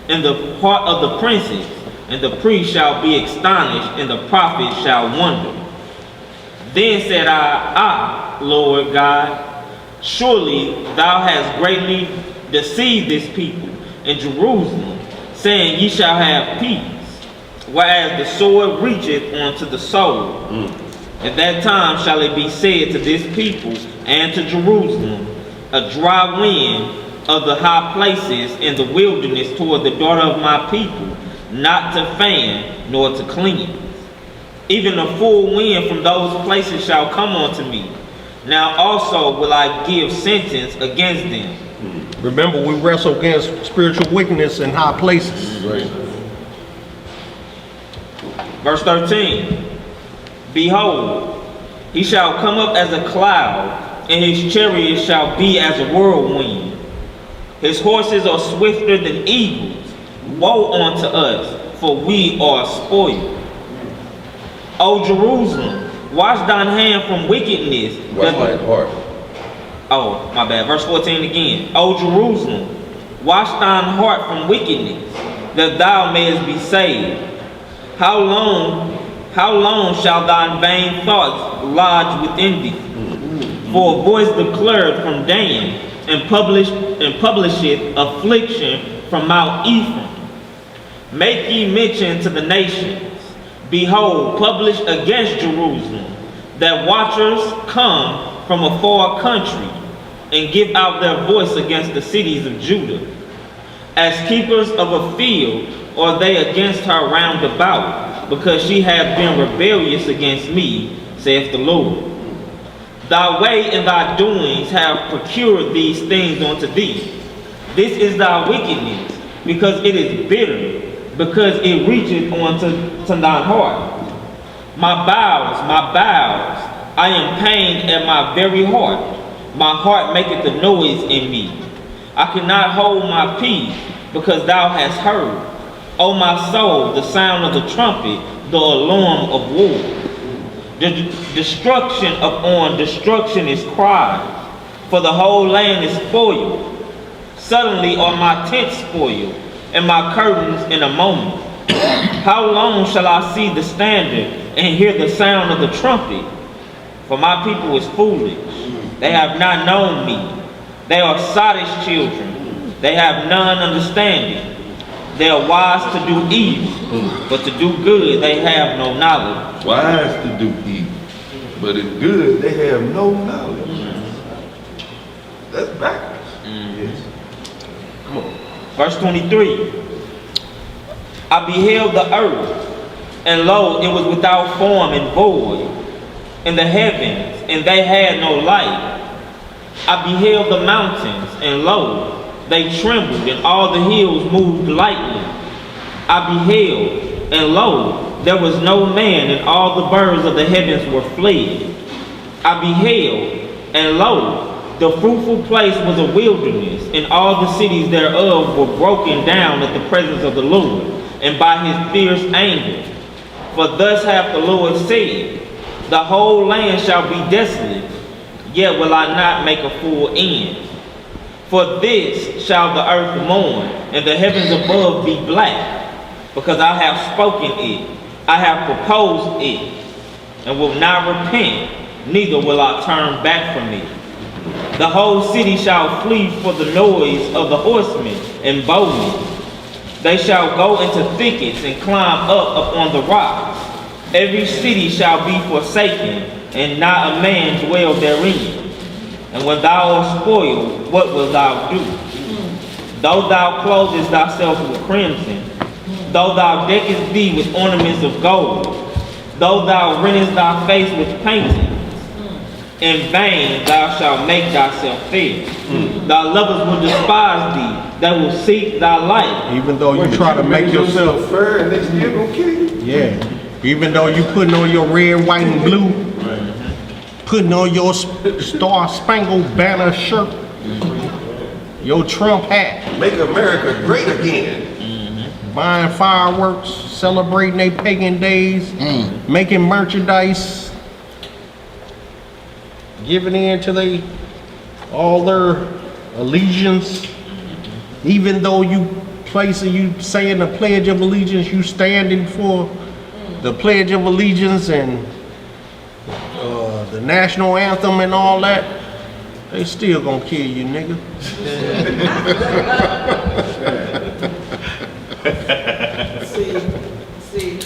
Speaker 7: and the heart of the princes, and the priest shall be astonished, and the prophet shall wonder. Then said I, Lord God, surely thou hast greatly deceived this people in Jerusalem, saying, ye shall have peace, whereas the sword reacheth unto the soul. At that time shall it be said to this people and to Jerusalem, a dry wind of the high places in the wilderness toward the daughter of my people, not to fan nor to cleanse. Even a full wind from those places shall come unto me. Now also will I give sentence against them.
Speaker 1: Remember, we wrestle against spiritual wickedness in high places.
Speaker 3: Right.
Speaker 7: Verse 13. Behold, he shall come up as a cloud, and his chariot shall be as a whirlwind. His horses are swifter than eagles. Woe unto us, for we are spoiled. O Jerusalem, wash thine hand from wickedness.
Speaker 3: Wash my heart.
Speaker 7: Oh, my bad. Verse 14 again. O Jerusalem, wash thine heart from wickedness, that thou mayest be saved. How long shall thine vain thoughts lodge within thee? For a voice declared from Dan, and publisheth affliction from Mount Ephraim. Make ye mention to the nations. Behold, publish against Jerusalem, that watchers come from a far country, and give out their voice against the cities of Judah. As keepers of a field are they against her round about, because she hath been rebellious against me, saith the Lord. Thy way and thy doings have procured these things unto thee. This is thy wickedness, because it is bitter, because it reacheth unto thine heart. My bowels, I am pained at my very heart. My heart maketh a noise in me. I cannot hold my peace, because thou hast heard, O my soul, the sound of the trumpet, the alarm of war. The destruction upon destruction is cried, for the whole land is spoiled. Suddenly are my tents spoiled, and my curtains in a moment. How long shall I see the standard and hear the sound of the trumpet? For my people is foolish. They have not known me. They are sottish children. They have none understanding. They are wise to do evil, but to do good they have no knowledge.
Speaker 3: Wise to do evil, but in good they have no knowledge. That's backwards. Yes. Come on.
Speaker 7: Verse 23. I beheld the earth, and lo, it was without form and void, and the heavens, and they had no light. I beheld the mountains, and lo, they trembled, and all the hills moved lightly. I beheld, and lo, there was no man, and all the birds of the heavens were fled. I beheld, and lo, the fruitful place was a wilderness, and all the cities thereof were broken down at the presence of the Lord, and by his fierce anger. For thus hath the Lord said, the whole land shall be desolate, yet will I not make a full end. For this shall the earth mourn, and the heavens above be black, because I have spoken it, I have proposed it, and will not repent, neither will I turn back from it. The whole city shall flee for the noise of the horsemen and bowmen. They shall go into thickets and climb up upon the rocks. Every city shall be forsaken, and not a man dwell therein. And when thou art spoiled, what wilt thou do? Though thou clothest thyself with crimson, though thou deckest thee with ornaments of gold, though thou rentest thy face with paintings, in vain thou shalt make thyself fair. Thy lovers will despise thee, that will seek thy life.
Speaker 1: Even though you try to make yourself,
Speaker 3: fair and they still gonna kill you.
Speaker 1: yeah. Even though you putting on your red, white, and blue, putting on your Star Spangled Banner shirt, your Trump hat,
Speaker 3: Make America great again.
Speaker 1: buying fireworks, celebrating their pagan days, making merchandise, giving in to all their allegiance. Even though you saying the Pledge of Allegiance, you standing for the Pledge of Allegiance and the national anthem and all that, they still gonna kill you, nigga.
Speaker 8: See,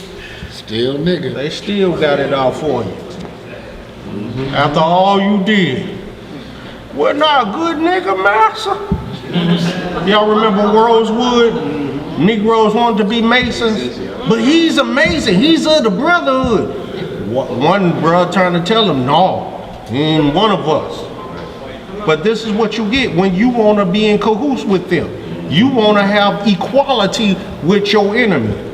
Speaker 2: Still nigga.
Speaker 1: They still got it out for you. After all you did. We're not good nigga, master. Y'all remember Rosewood? Negroes wanted to be Masons, but he's amazing. He's of the brotherhood. One brother trying to tell him, no, he ain't one of us. But this is what you get when you want to be in cahoots with them. You want to have equality with your enemy.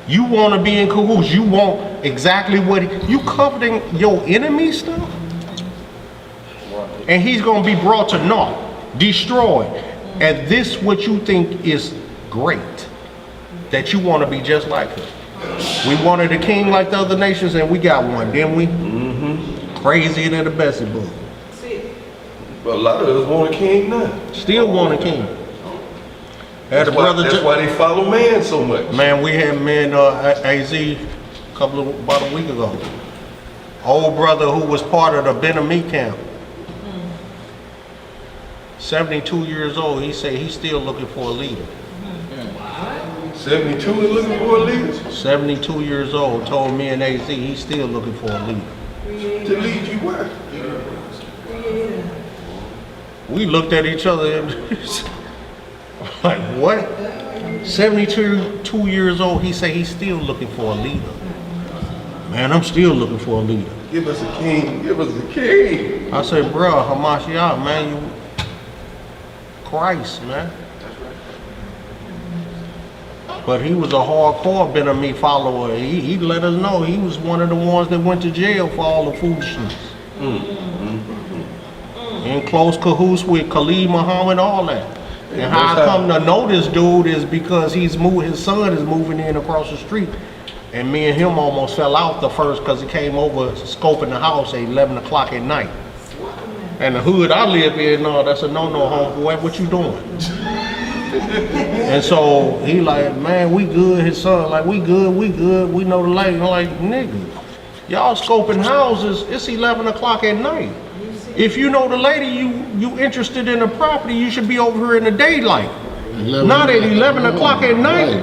Speaker 1: You want to be in cahoots. You want exactly what you coveting your enemy stuff, and he's going to be brought to naught, destroyed. And this what you think is great, that you want to be just like him. We wanted a king like the other nations, and we got one, didn't we? Crazier than the Bessie book.
Speaker 3: But a lot of us want a king now.
Speaker 1: Still want a king. Had a brother.
Speaker 3: That's why they follow man so much.
Speaker 1: Man, we had man AZ about a week ago. Old brother who was part of the Benami camp. 72 years old. He said he's still looking for a leader.
Speaker 3: 72 and looking for a leader?
Speaker 1: 72 years old. Told me and AZ he's still looking for a leader.
Speaker 3: To lead you where?
Speaker 1: We looked at each other and like, what? 72 years old. He said he's still looking for a leader. Man, I'm still looking for a leader.
Speaker 3: Give us a king. Give us a king.
Speaker 1: I said, bro, Hamashiach, man, you Christ, man. But he was a hardcore Benami follower. He let us know he was one of the ones that went to jail for all the foolishness. In close cahoots with Khalid Muhammad, all that. And how I come to know this dude is because his son is moving in across the street. And me and him almost fell out the first because he came over scoping the house at 11 o'clock at night. And the hood I live in, no, that's a no-no, homeboy. What you doing? And so he like, man, we good. His son like, we good. We know the lady. I'm like, nigga, y'all scoping houses. It's 11 o'clock at night. If you know the lady, you interested in the property, you should be over here in the daylight. Not at 11 o'clock at night.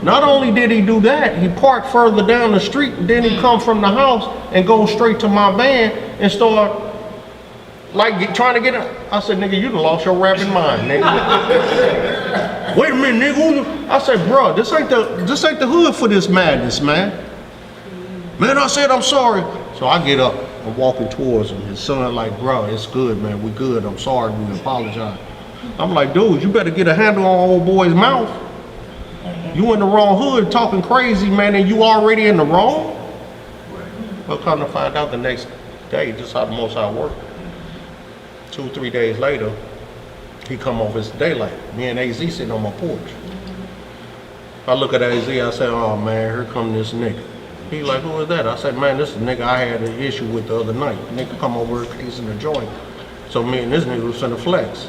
Speaker 1: Not only did he do that, he parked further down the street, and then he come from the house and go straight to my van and start like trying to get it. I said, nigga, you done lost your rapping mind, nigga. Wait a minute, nigga. I said, bro, this ain't the hood for this madness, man. Man, I said, I'm sorry. So I get up. I'm walking towards him. His son like, bro, it's good, man. We good. I'm sorry. We apologize. I'm like, dude, you better get a handle on old boy's mouth. You in the wrong hood talking crazy, man, and you already in the wrong? Well, come to find out the next day, just how the Most High work. 2 or 3 days later, he come over his daylight. Me and AZ sitting on my porch. I look at AZ, I say, oh man, here come this nigga. He like, who is that? I said, man, this is the nigga I had an issue with the other night. Nigga come over here casing the joint. So me and this nigga was finna flex.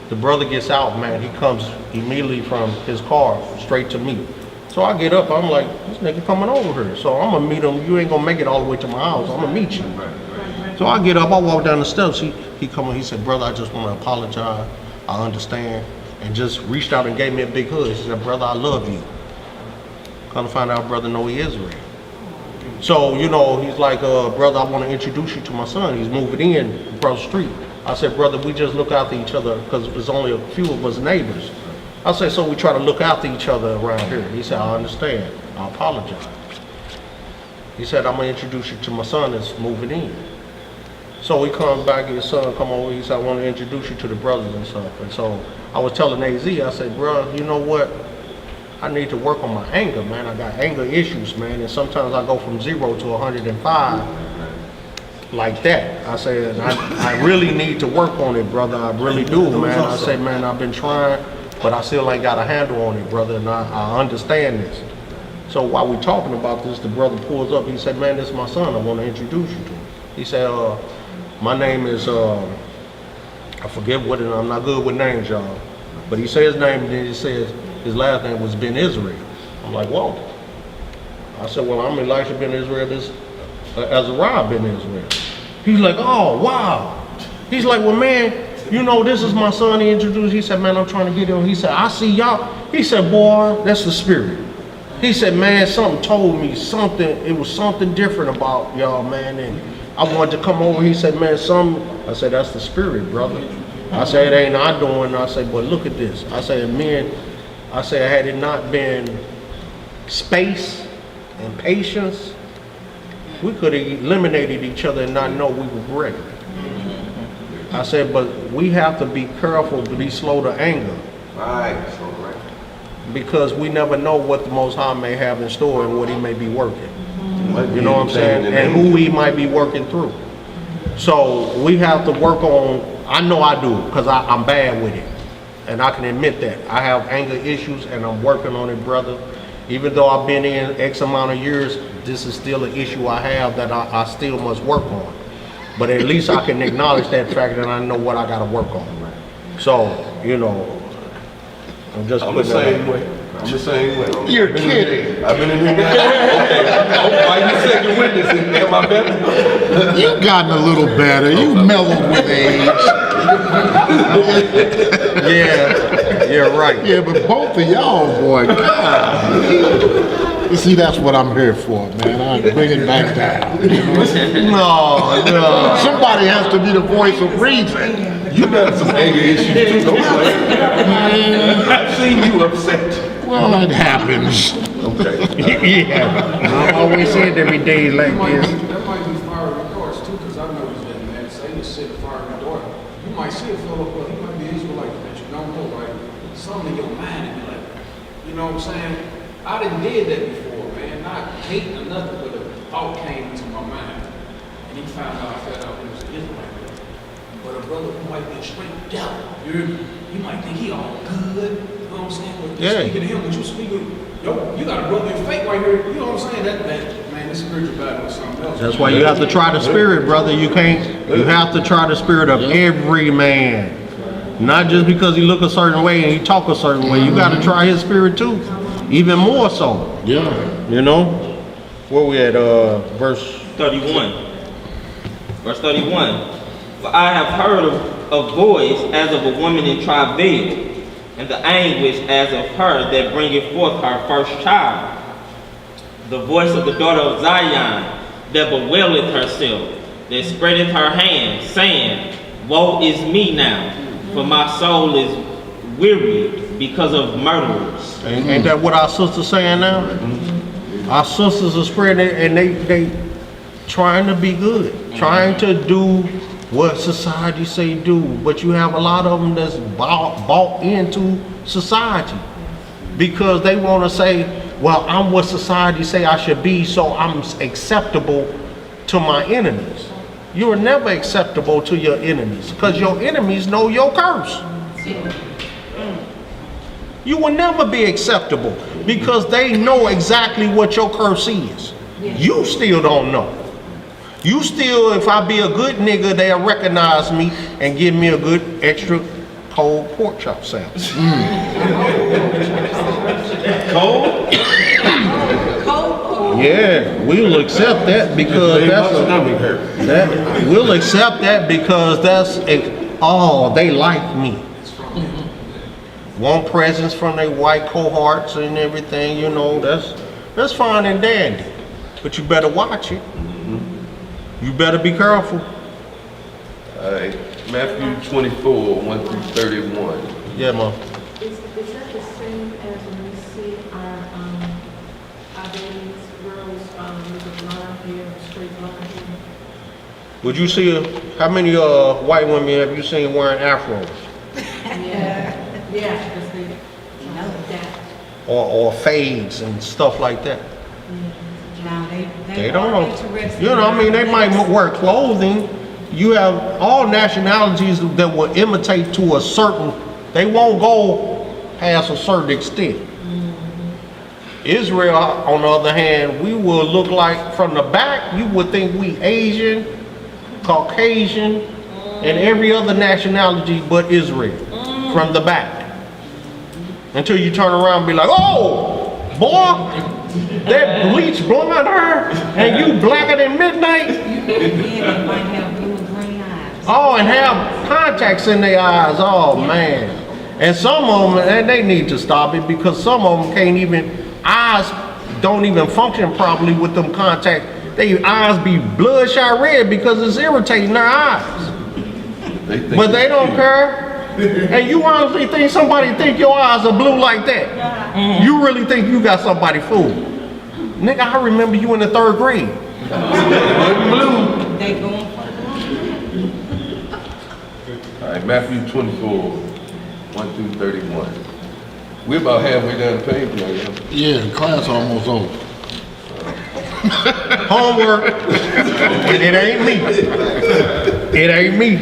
Speaker 1: The brother gets out, man. He comes immediately from his car straight to me. So I get up, I'm like, this nigga coming over here. So I'm gonna meet him. You ain't gonna make it all the way to my house. I'm gonna meet you. So I get up, I walk down the steps. He come in, he said, brother, I just wanna apologize. I understand. And just reached out and gave me a big hug. He said, brother, I love you. Come to find out, brother, know he is real. So, you know, he's like, brother, I want to introduce you to my son. He's moving in across the street. I said, brother, we just look after each other because there's only a few of us neighbors. I said, so we try to look after each other around here. He said, I understand. I apologize. He said, I'm going to introduce you to my son that's moving in. So he comes back, his son come over, he said, I want to introduce you to the brothers and stuff. And so I was telling AZ, I said, bro, you know what? I need to work on my anger, man. I got anger issues, man. And sometimes I go from 0 to 105 like that. I said, I really need to work on it, brother. I really do, man. I said, man, I've been trying, but I still ain't got a handle on it, brother. And I understand this. So while we talking about this, the brother pulls up. He said, man, this is my son. I want to introduce you to him. He said, my name is, I forget what it is. I'm not good with names, y'all. But he said his name, and then he says his last name was Ben Israel. I'm like, whoa. I said, well, I'm Elisha Ben Israel, this Azariah Ben Israel. He's like, oh, wow. He's like, well, man, you know, this is my son. He introduced, he said, man, I'm trying to get him. He said, I see y'all. He said, boy, that's the spirit. He said, man, something told me something. It was something different about y'all, man. And I wanted to come over. He said, man, I said, that's the spirit, brother. I said, it ain't I doing. I said, but look at this. I said, had it not been space and patience, we could have eliminated each other and not know we were great. I said, but we have to be careful to be slow to anger.
Speaker 3: Right.
Speaker 1: Because we never know what the Most High may have in store and what he may be working. You know what I'm saying? And who he might be working through. So we have to work on, I know I do, because I'm bad with it. And I can admit that. I have anger issues and I'm working on it, brother. Even though I've been in X amount of years, this is still an issue I have that I still must work on. But at least I can acknowledge that fact and I know what I gotta work on. So, you know, I'm the
Speaker 3: same way. I'm the same way.
Speaker 2: You're kidding.
Speaker 3: I've been in here now. Okay. Why you second witness? Am I better?
Speaker 2: You've gotten a little better. You've mellowed with age.
Speaker 1: Yeah, right.
Speaker 2: Yeah, but both of y'all, boy, God. You see, that's what I'm here for, man. I bring it back down.
Speaker 1: No.
Speaker 2: Somebody has to be the voice of reason.
Speaker 3: You got some anger issues too, don't you? I've seen you upset.
Speaker 2: Well, it happens.
Speaker 3: Okay.
Speaker 1: Yeah. I always said every day like this.
Speaker 5: That might be fiery retorts too, because I know he's been mad. Say you sit fiery retort. You might see a fellow, but he might be Israelite that you don't know, right? Something in your mind and be like, you know what I'm saying? I done did that before, man. Not hating or nothing, but a thought came into my mind. And he found out I found out he was an Israelite. But a brother who might be a straight devil, you might think he all good, you know what I'm saying? But you speaking to him, but you speaking, yo, you got a brother in faith right here, you know what I'm saying? That man, this spiritual battle is something else.
Speaker 1: That's why you have to try the spirit, brother. You have to try the spirit of every man. Not just because he look a certain way and he talk a certain way. You got to try his spirit too. Even more so.
Speaker 2: Yeah.
Speaker 1: You know? Where we at, verse
Speaker 7: 31. Verse 31. For I have heard of voice as of a woman in travail, and the anguish as of her that bringeth forth her first child. The voice of the daughter of Zion that bewaileth herself, that spreadeth her hands, saying, woe is me now, for my soul is weary because of murderers.
Speaker 1: Ain't that what our sisters saying now? Our sisters are spreading it and they trying to be good, trying to do what society say do, but you have a lot of them that's bought into society because they want to say, well, I'm what society say I should be, so I'm acceptable to my enemies. You are never acceptable to your enemies because your enemies know your curse. You will never be acceptable because they know exactly what your curse is. You still don't know. You still, if I be a good nigga, they'll recognize me and give me a good extra cold pork chop sandwich.
Speaker 7: Cold?
Speaker 1: Yeah, we'll accept that because we'll accept that because they like me. Want presents from their white cohorts and everything, you know, that's fine and dandy. But you better watch it. You better be careful.
Speaker 3: All right, Matthew 24, 1 through 31.
Speaker 1: Yeah, Mom.
Speaker 8: Is that the same as when we see our babies, girls with the blonde hair, straight blonde hair?
Speaker 1: Would you see, how many white women have you seen wearing afros?
Speaker 8: Yeah, because they know that.
Speaker 1: Or fades and stuff like that?
Speaker 12: Now,
Speaker 1: They don't know.
Speaker 12: interested
Speaker 1: You know, I mean, they
Speaker 12: in
Speaker 1: might
Speaker 12: that.
Speaker 1: wear clothing. You have all nationalities that will imitate to a certain, they won't go past a certain extent. Israel, on the other hand, we will look like, from the back, you would think we Asian, Caucasian, and every other nationality but Israel, from the back. Until you turn around and be like, oh, boy, that bleach blonde hair, and you blacker than midnight.
Speaker 12: Yeah, they might have blue and green eyes.
Speaker 1: Oh, and have contacts in their eyes. Oh, man. And some of them, and they need to stop it, because some of them can't even, eyes don't even function properly with them contacts. Their eyes be bloodshot red because it's irritating their eyes. But they don't care. And you honestly think somebody think your eyes are blue like that? You really think you got somebody fooled? Nigga, I remember you in the 3rd grade. Blue.
Speaker 12: They going for the blue.
Speaker 3: All right, Matthew 24, 1 through 31. We're about halfway down the page now, yeah.
Speaker 2: Yeah, the class almost over.
Speaker 1: Homework. And it ain't me. It ain't me.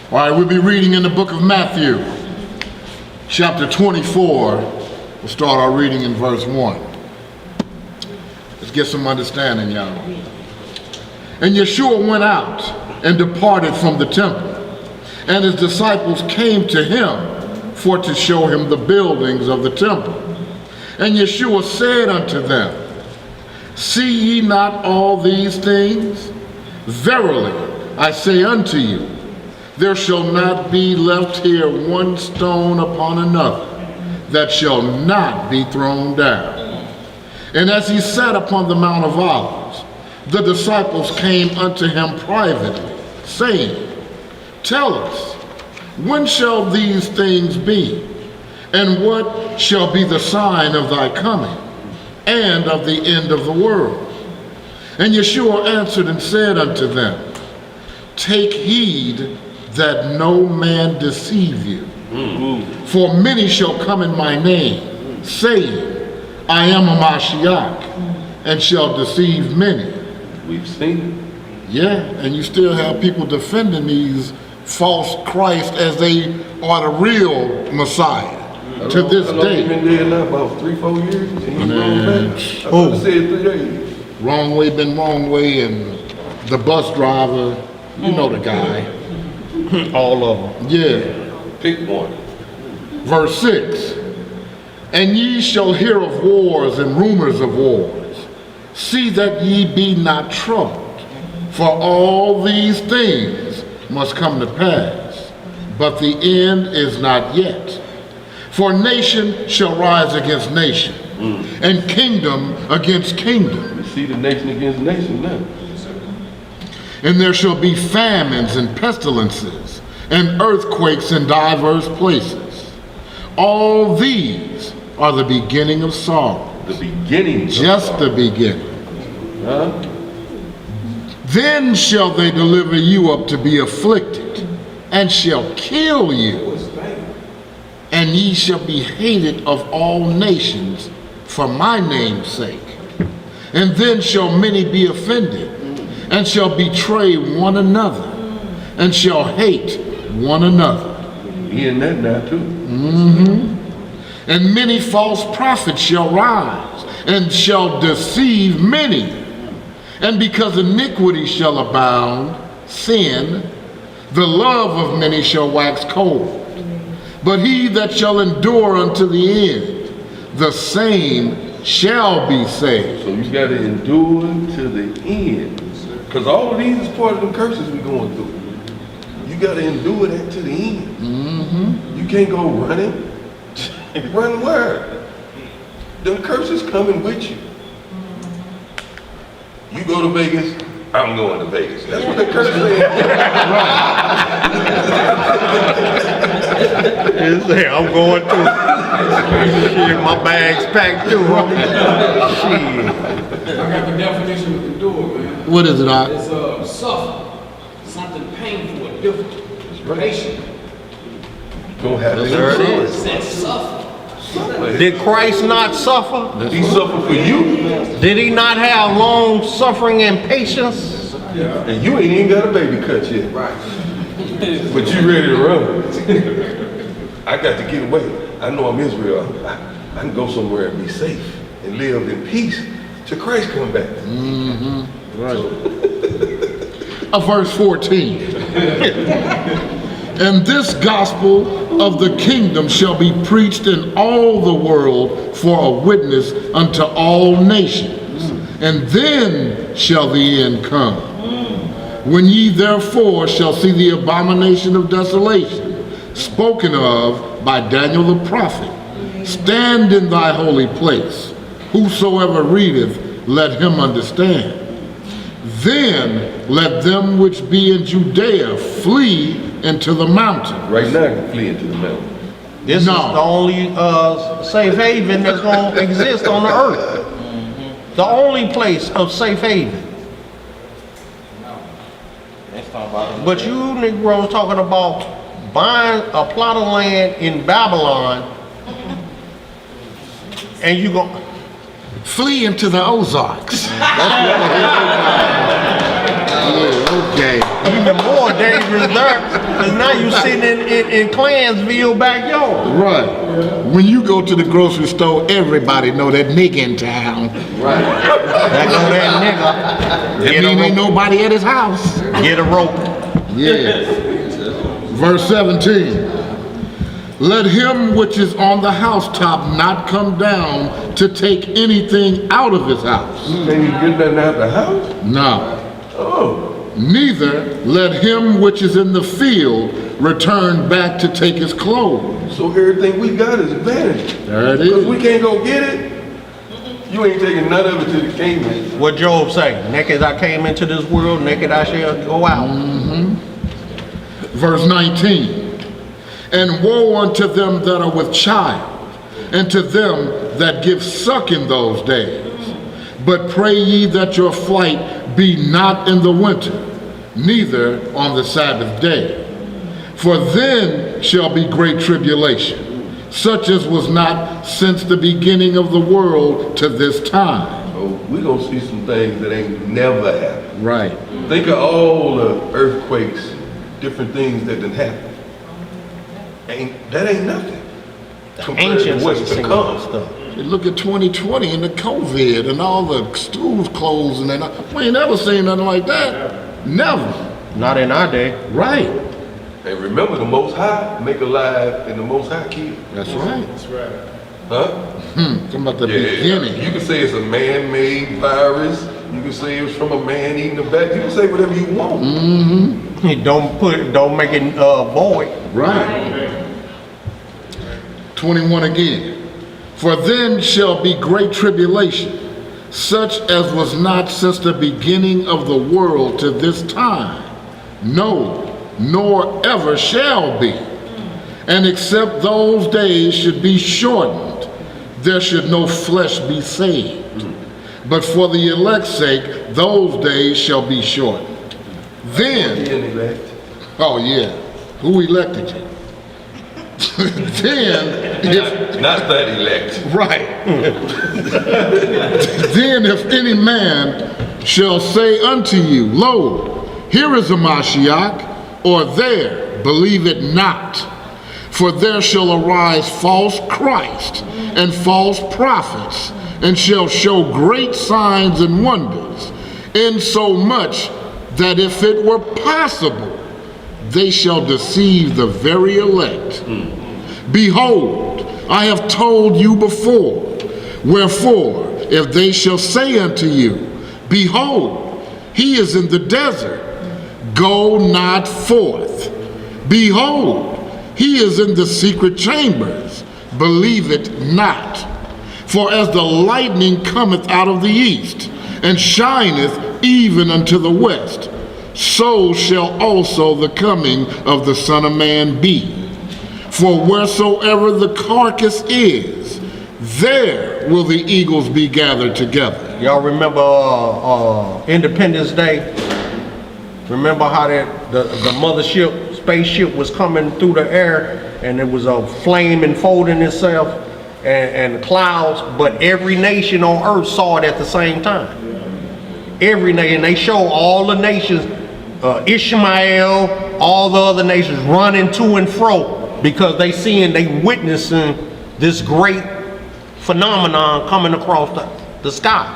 Speaker 2: All right, we'll be reading in the book of Matthew, chapter 24. We'll start our reading in verse 1. Let's get some understanding, y'all. And Yeshua went out and departed from the temple, and his disciples came to him for to show him the buildings of the temple. And Yeshua said unto them, see ye not all these things? Verily, I say unto you, there shall not be left here one stone upon another that shall not be thrown down. And as he sat upon the Mount of Olives, the disciples came unto him privately, saying, tell us, when shall these things be? And what shall be the sign of thy coming and of the end of the world? And Yeshua answered and said unto them, take heed that no man deceive you. For many shall come in my name, saying, I am a Mashiach, and shall deceive many.
Speaker 3: We've seen it.
Speaker 2: Yeah, and you still have people defending these false Christ as they are the real Messiah to this
Speaker 3: How long
Speaker 2: day.
Speaker 3: you been there now? About 3-4 years? And he's
Speaker 2: Man.
Speaker 3: going back? I thought it said 3 days.
Speaker 2: Wrong way been wrong way, and the bus driver, you know the guy.
Speaker 1: All of them.
Speaker 2: Yeah.
Speaker 3: Pick one.
Speaker 2: Verse 6. And ye shall hear of wars and rumors of wars. See that ye be not troubled, for all these things must come to pass, but the end is not yet. For nation shall rise against nation, and kingdom against kingdom.
Speaker 3: You see the nation against nation now.
Speaker 2: And there shall be famines and pestilences, and earthquakes in divers places. All these are the beginning of sorrow.
Speaker 3: The beginning.
Speaker 2: Just the beginning.
Speaker 3: Huh?
Speaker 2: Then shall they deliver you up to be afflicted, and shall kill you. And ye shall be hated of all nations for my name's sake. And then shall many be offended, and shall betray one another, and shall hate one another.
Speaker 3: Hearing that now too.
Speaker 2: And many false prophets shall rise, and shall deceive many. And because iniquity shall abound, sin, the love of many shall wax cold. But he that shall endure unto the end, the same shall be saved.
Speaker 3: So you got to endure to the end. Because all of these is part of the curses we're going through. You got to endure that to the end. You can't go running. Run where? The curses coming with you. You go to Vegas, I'm going to Vegas. That's what the curse said.
Speaker 1: I'm going to. Shit, my bag's packed too, homie. Shit.
Speaker 5: I got the definition of endure, man.
Speaker 2: What is it, Doc?
Speaker 5: It's suffer, something painful or difficult, patient.
Speaker 3: Don't have to
Speaker 1: There it
Speaker 3: endure
Speaker 1: is.
Speaker 5: Said suffer.
Speaker 1: Did Christ not suffer?
Speaker 3: He suffered for you,
Speaker 1: Did he not have long suffering and patience?
Speaker 3: and you ain't even got a baby cut yet.
Speaker 5: Right.
Speaker 3: But you ready to run. I got to get away. I know I'm Israel. I can go somewhere and be safe and live in peace till Christ come back.
Speaker 2: Verse 14. And this gospel of the kingdom shall be preached in all the world for a witness unto all nations. And then shall the end come. When ye therefore shall see the abomination of desolation, spoken of by Daniel the prophet, stand in thy holy place. Whosoever readeth, let him understand. Then let them which be in Judea flee into the mountain.
Speaker 3: Right now, I can flee into the mountain.
Speaker 1: This is the only safe haven that's going to exist on the earth. The only place of safe haven. But you Negroes talking about buying a plot of land in Babylon, and you go
Speaker 2: Flee into the Ozarks. Okay.
Speaker 1: even more dangerous there, because now you sitting in Clansville backyard.
Speaker 2: Right. When you go to the grocery store, everybody know that nigga in town.
Speaker 1: There go that nigga.
Speaker 2: That mean ain't nobody at his house.
Speaker 1: Get a rope.
Speaker 2: Yeah. Verse 17. Let him which is on the housetop not come down to take anything out of his house.
Speaker 3: Can't even get nothing out the house?
Speaker 2: No.
Speaker 3: Oh.
Speaker 2: Neither let him which is in the field return back to take his clothes.
Speaker 3: So everything we got is vanity.
Speaker 2: There it
Speaker 3: Because
Speaker 2: is.
Speaker 3: we can't go get it. You ain't taking none of it to the kingdom.
Speaker 1: What Job say? Naked I came into this world, naked I shall go out.
Speaker 2: Verse 19. And woe unto them that are with child, and to them that give suck in those days. But pray ye that your flight be not in the winter, neither on the Sabbath day. For then shall be great tribulation, such as was not since the beginning of the world to this time.
Speaker 3: So we gonna see some things that ain't never happened.
Speaker 2: Right.
Speaker 3: Think of all the earthquakes, different things that done happened. That ain't nothing. Compared to
Speaker 1: Ancients
Speaker 3: what's
Speaker 1: ain't
Speaker 3: to
Speaker 1: seen
Speaker 3: come.
Speaker 1: that stuff.
Speaker 2: You look at 2020 and the COVID and all the schools closing and we ain't never seen nothing like that. Never.
Speaker 1: Not in our day.
Speaker 2: Right.
Speaker 3: And remember, the Most High make alive and the Most High kill.
Speaker 2: That's right.
Speaker 3: Huh?
Speaker 2: Talking about the beginning.
Speaker 3: You can say it's a man-made virus. You can say it was from a man eating a bat. You can say whatever you want.
Speaker 1: Don't make it void.
Speaker 2: Right. 21 again. For then shall be great tribulation, such as was not since the beginning of the world to this time. No, nor ever shall be. And except those days should be shortened, there should no flesh be saved. But for the elect's sake, those days shall be shortened. Then, oh yeah, who elected you? Then,
Speaker 3: not that elect.
Speaker 2: Right. Then if any man shall say unto you, lo, here is a Mashiach, or there, believe it not. For there shall arise false Christ and false prophets, and shall show great signs and wonders, insomuch that if it were possible, they shall deceive the very elect. Behold, I have told you before. Wherefore, if they shall say unto you, behold, he is in the desert, go not forth. Behold, he is in the secret chambers, believe it not. For as the lightning cometh out of the east, and shineth even unto the west, so shall also the coming of the Son of Man be. For wheresoever the carcass is, there will the eagles be gathered together.
Speaker 1: Y'all remember Independence Day? Remember how that the mothership spaceship was coming through the air and it was a flame enfolding itself and clouds, but every nation on earth saw it at the same time. Every nation, they show all the nations, Ishmael, all the other nations running to and fro because they witnessing this great phenomenon coming across the sky.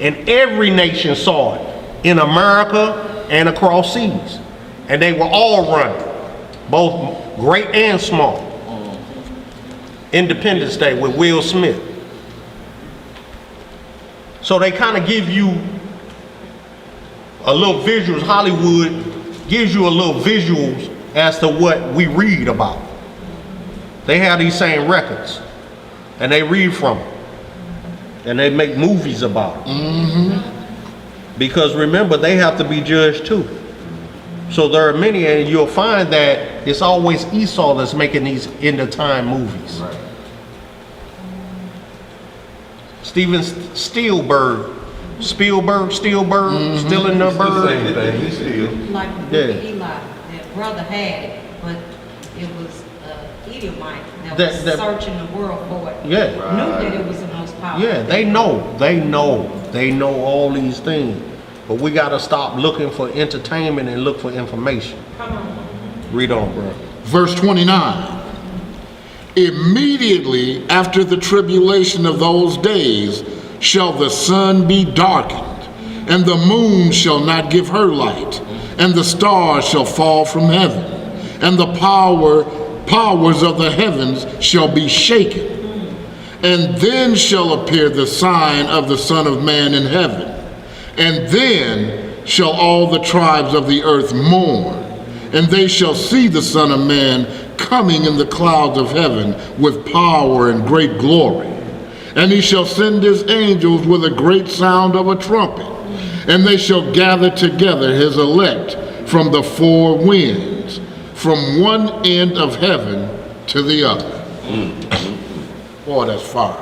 Speaker 1: And every nation saw it in America and across seas. And they were all running, both great and small. Independence Day with Will Smith. So they kind of give you a little visuals. Hollywood gives you a little visuals as to what we read about. They have these same records and they read from them and they make movies about it. Because remember, they have to be judged too. So there are many, and you'll find that it's always Esau that's making these end of time movies.
Speaker 3: Right.
Speaker 1: Steven Spielberg, still in the
Speaker 3: It's the
Speaker 1: bird.
Speaker 3: same thing, he's still.
Speaker 12: Like the book of Eli, that brother had it, but it was Edomite that was searching the world for it.
Speaker 1: Yeah.
Speaker 12: Knew that it was the most powerful.
Speaker 1: Yeah, they know all these things. But we got to stop looking for entertainment and look for information. Read on, bro.
Speaker 2: Verse 29. Immediately after the tribulation of those days shall the sun be darkened, and the moon shall not give her light, and the stars shall fall from heaven, and the powers of the heavens shall be shaken. And then shall appear the sign of the Son of Man in heaven. And then shall all the tribes of the earth mourn, and they shall see the Son of Man coming in the clouds of heaven with power and great glory. And he shall send his angels with a great sound of a trumpet, and they shall gather together his elect from the four winds, from one end of heaven to the other. Boy, that's fire.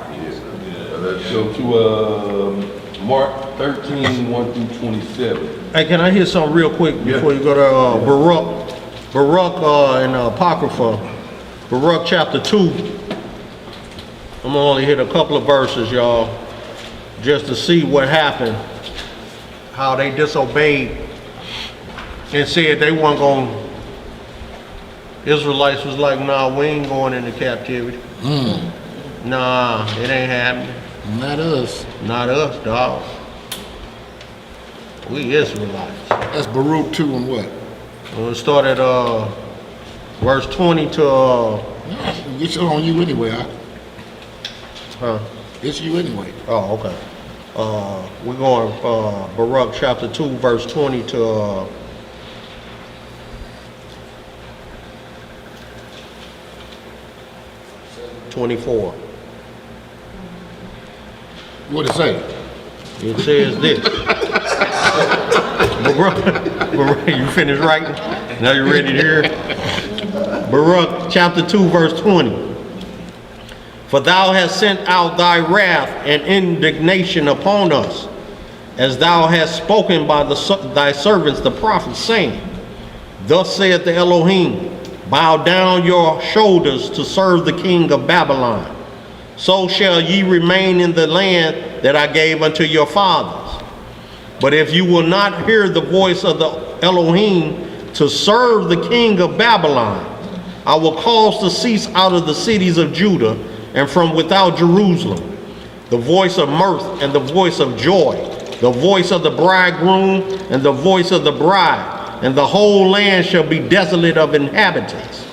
Speaker 3: Let's go to Mark 13, 1 through 27.
Speaker 1: Hey, can I hear something real quick before you go to Baruch in Apocrypha, Baruch chapter 2. I'm gonna only hit a couple of verses, y'all, just to see what happened, how they disobeyed and said they weren't going. Israelites was like, nah, we ain't going into captivity. Nah, it ain't happening.
Speaker 2: Not us.
Speaker 1: Not us, dog. We Israelites.
Speaker 2: That's Baruch 2 and what?
Speaker 1: We'll start at verse 20 to
Speaker 2: It's on you anyway,
Speaker 1: huh?
Speaker 2: It's you anyway.
Speaker 1: Oh, okay. We're going Baruch chapter 2, verse 20 to 24.
Speaker 2: What it say?
Speaker 1: It says this. Baruch, you finished writing? Now you ready to hear? Baruch chapter 2, verse 20. For thou hast sent out thy wrath and indignation upon us, as thou hast spoken by thy servants the prophets, saying, Thus saith the Elohim, bow down your shoulders to serve the king of Babylon. So shall ye remain in the land that I gave unto your fathers. But if you will not hear the voice of the Elohim to serve the king of Babylon, I will cause to cease out of the cities of Judah and from without Jerusalem the voice of mirth and the voice of joy, the voice of the bridegroom and the voice of the bride, and the whole land shall be desolate of inhabitants.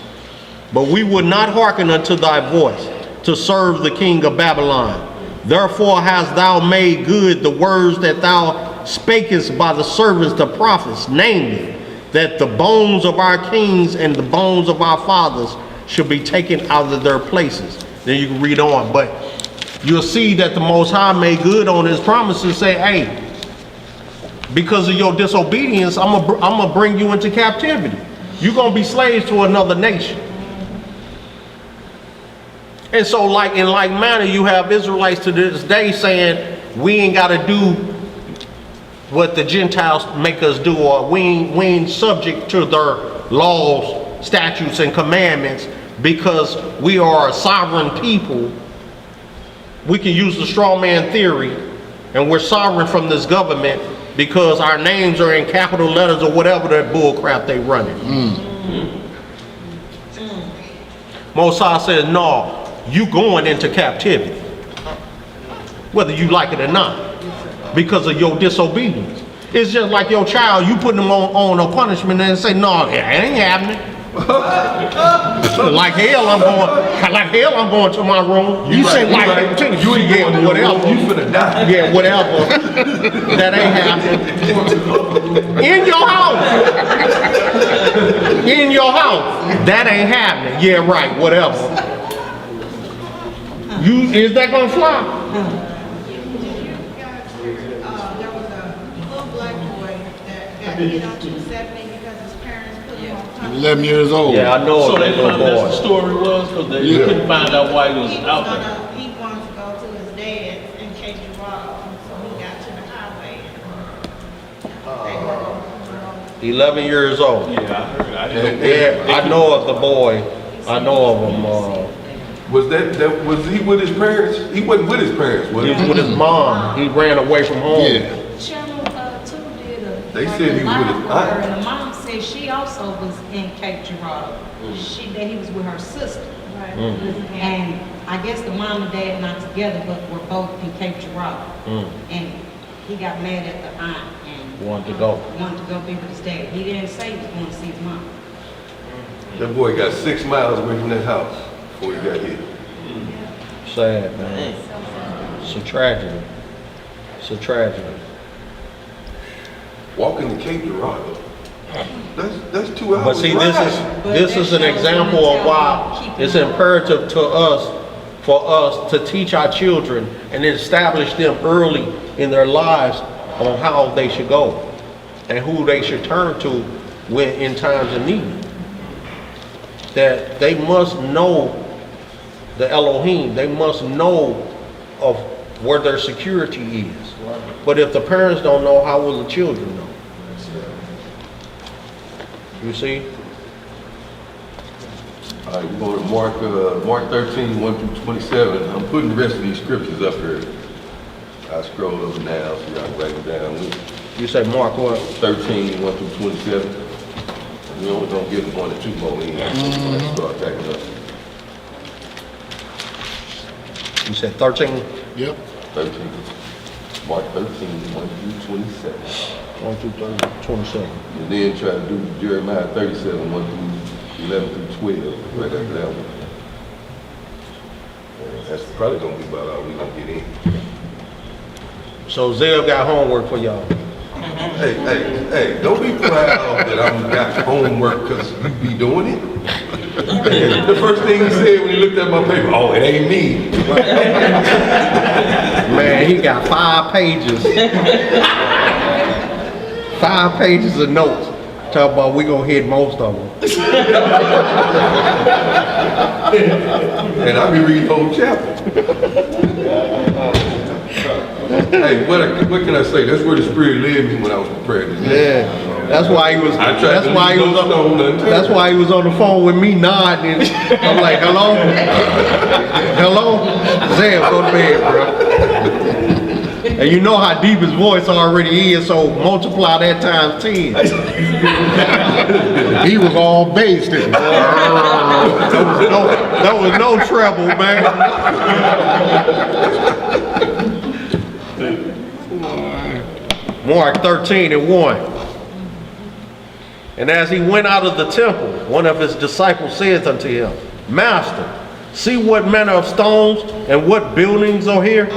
Speaker 1: But we would not hearken unto thy voice to serve the king of Babylon. Therefore hast thou made good the words that thou spakest by the servants the prophets, namely, that the bones of our kings and the bones of our fathers should be taken out of their places. Then you can read on, but you'll see that the Most High made good on his promises, say, hey, because of your disobedience, I'm gonna bring you into captivity. You're gonna be slaves to another nation. And so like in like manner, you have Israelites to this day saying, we ain't gotta do what the Gentiles make us do, or we ain't subject to their laws, statutes, and commandments, because we are a sovereign people. We can use the straw man theory, and we're sovereign from this government because our names are in capital letters or whatever that bull crap they running. Most High says, no, you going into captivity, whether you like it or not, because of your disobedience. It's just like your child, you put them on a punishment and say, no, it ain't happening. Like hell I'm going to my room. You say like you ain't going to whatever.
Speaker 3: You finna die.
Speaker 1: Yeah, whatever. That ain't happening. In your house. In your house. That ain't happening. Yeah, right, whatever. Is that gonna fly?
Speaker 8: There was a little black boy that got hit on 270 because his parents put him on punishment.
Speaker 2: 11 years old.
Speaker 1: Yeah, I know.
Speaker 13: So they
Speaker 1: little
Speaker 13: found that's
Speaker 1: boy.
Speaker 13: the story was because they couldn't find out why he was out there.
Speaker 8: He wanted to go to his dad's in Cape Girardeau, so he got to the highway. And
Speaker 1: 11 years old.
Speaker 13: Yeah, I heard. I didn't know.
Speaker 1: Yeah, I know of the boy. I know of him.
Speaker 3: Was was he with his parents? He wasn't with his parents, was
Speaker 1: He
Speaker 3: he?
Speaker 1: was with his mom. He ran away from home.
Speaker 2: Yeah.
Speaker 12: Channel 2 did a.
Speaker 3: They said he was with his
Speaker 12: live
Speaker 3: aunt.
Speaker 12: her, and the mom said she also was in Cape Girardeau. That he was with her sister.
Speaker 8: Right.
Speaker 12: And I guess the mom and dad not together, but were both in Cape Girardeau. And he got mad at the aunt and
Speaker 1: Wanted to go.
Speaker 12: wanted to go be with his dad. He didn't say he was going to see his mom.
Speaker 3: That boy got 6 miles away from that house before he got hit.
Speaker 1: Sad, man. It's a tragedy. It's a tragedy.
Speaker 3: Walking to Cape Girardeau. That's 2 hours.
Speaker 1: But see, this is an example of why it's imperative for us to teach our children and establish them early in their lives on how they should go and who they should turn to when in times of need. That they must know the Elohim. They must know of where their security is. But if the parents don't know, how will the children know? You see?
Speaker 3: All right, we're going to Mark 13, 1 through 27. I'm putting the rest of these scriptures up here. I scroll up and down so y'all can write them down with me.
Speaker 1: You say Mark what?
Speaker 3: 13, 1 through 27. We only gonna give them 1 or 2 more in. Let's start packing up.
Speaker 1: You said 13?
Speaker 2: Yep.
Speaker 3: 13. Mark 13, 1 through 27.
Speaker 1: 1 through 27.
Speaker 3: And then try to do Jeremiah 37, 1 through 11 through 12, right after that one. That's probably gonna be about all we gonna get in.
Speaker 1: So Zeb got homework for y'all.
Speaker 3: Hey, don't be proud that I'm got homework because you be doing it. The first thing he said when he looked at my paper, oh, it ain't me.
Speaker 1: Man, he got 5 pages. 5 pages of notes. Talk about we gonna hit most of them.
Speaker 3: And I be reading the whole chapter. Hey, what can I say? That's where the Spirit led me when I was prepared.
Speaker 1: Yeah, that's why he was. That's why he was. That's why he was on the phone with me nodding. And I'm like, hello, hello, Zeb, go to bed, bro. And you know how deep his voice already is, so multiply that times 10. He was all bass. There was no treble, man. Mark 13 and 1. And as he went out of the temple, one of his disciples said unto him, Master, see what manner of stones and what buildings are here?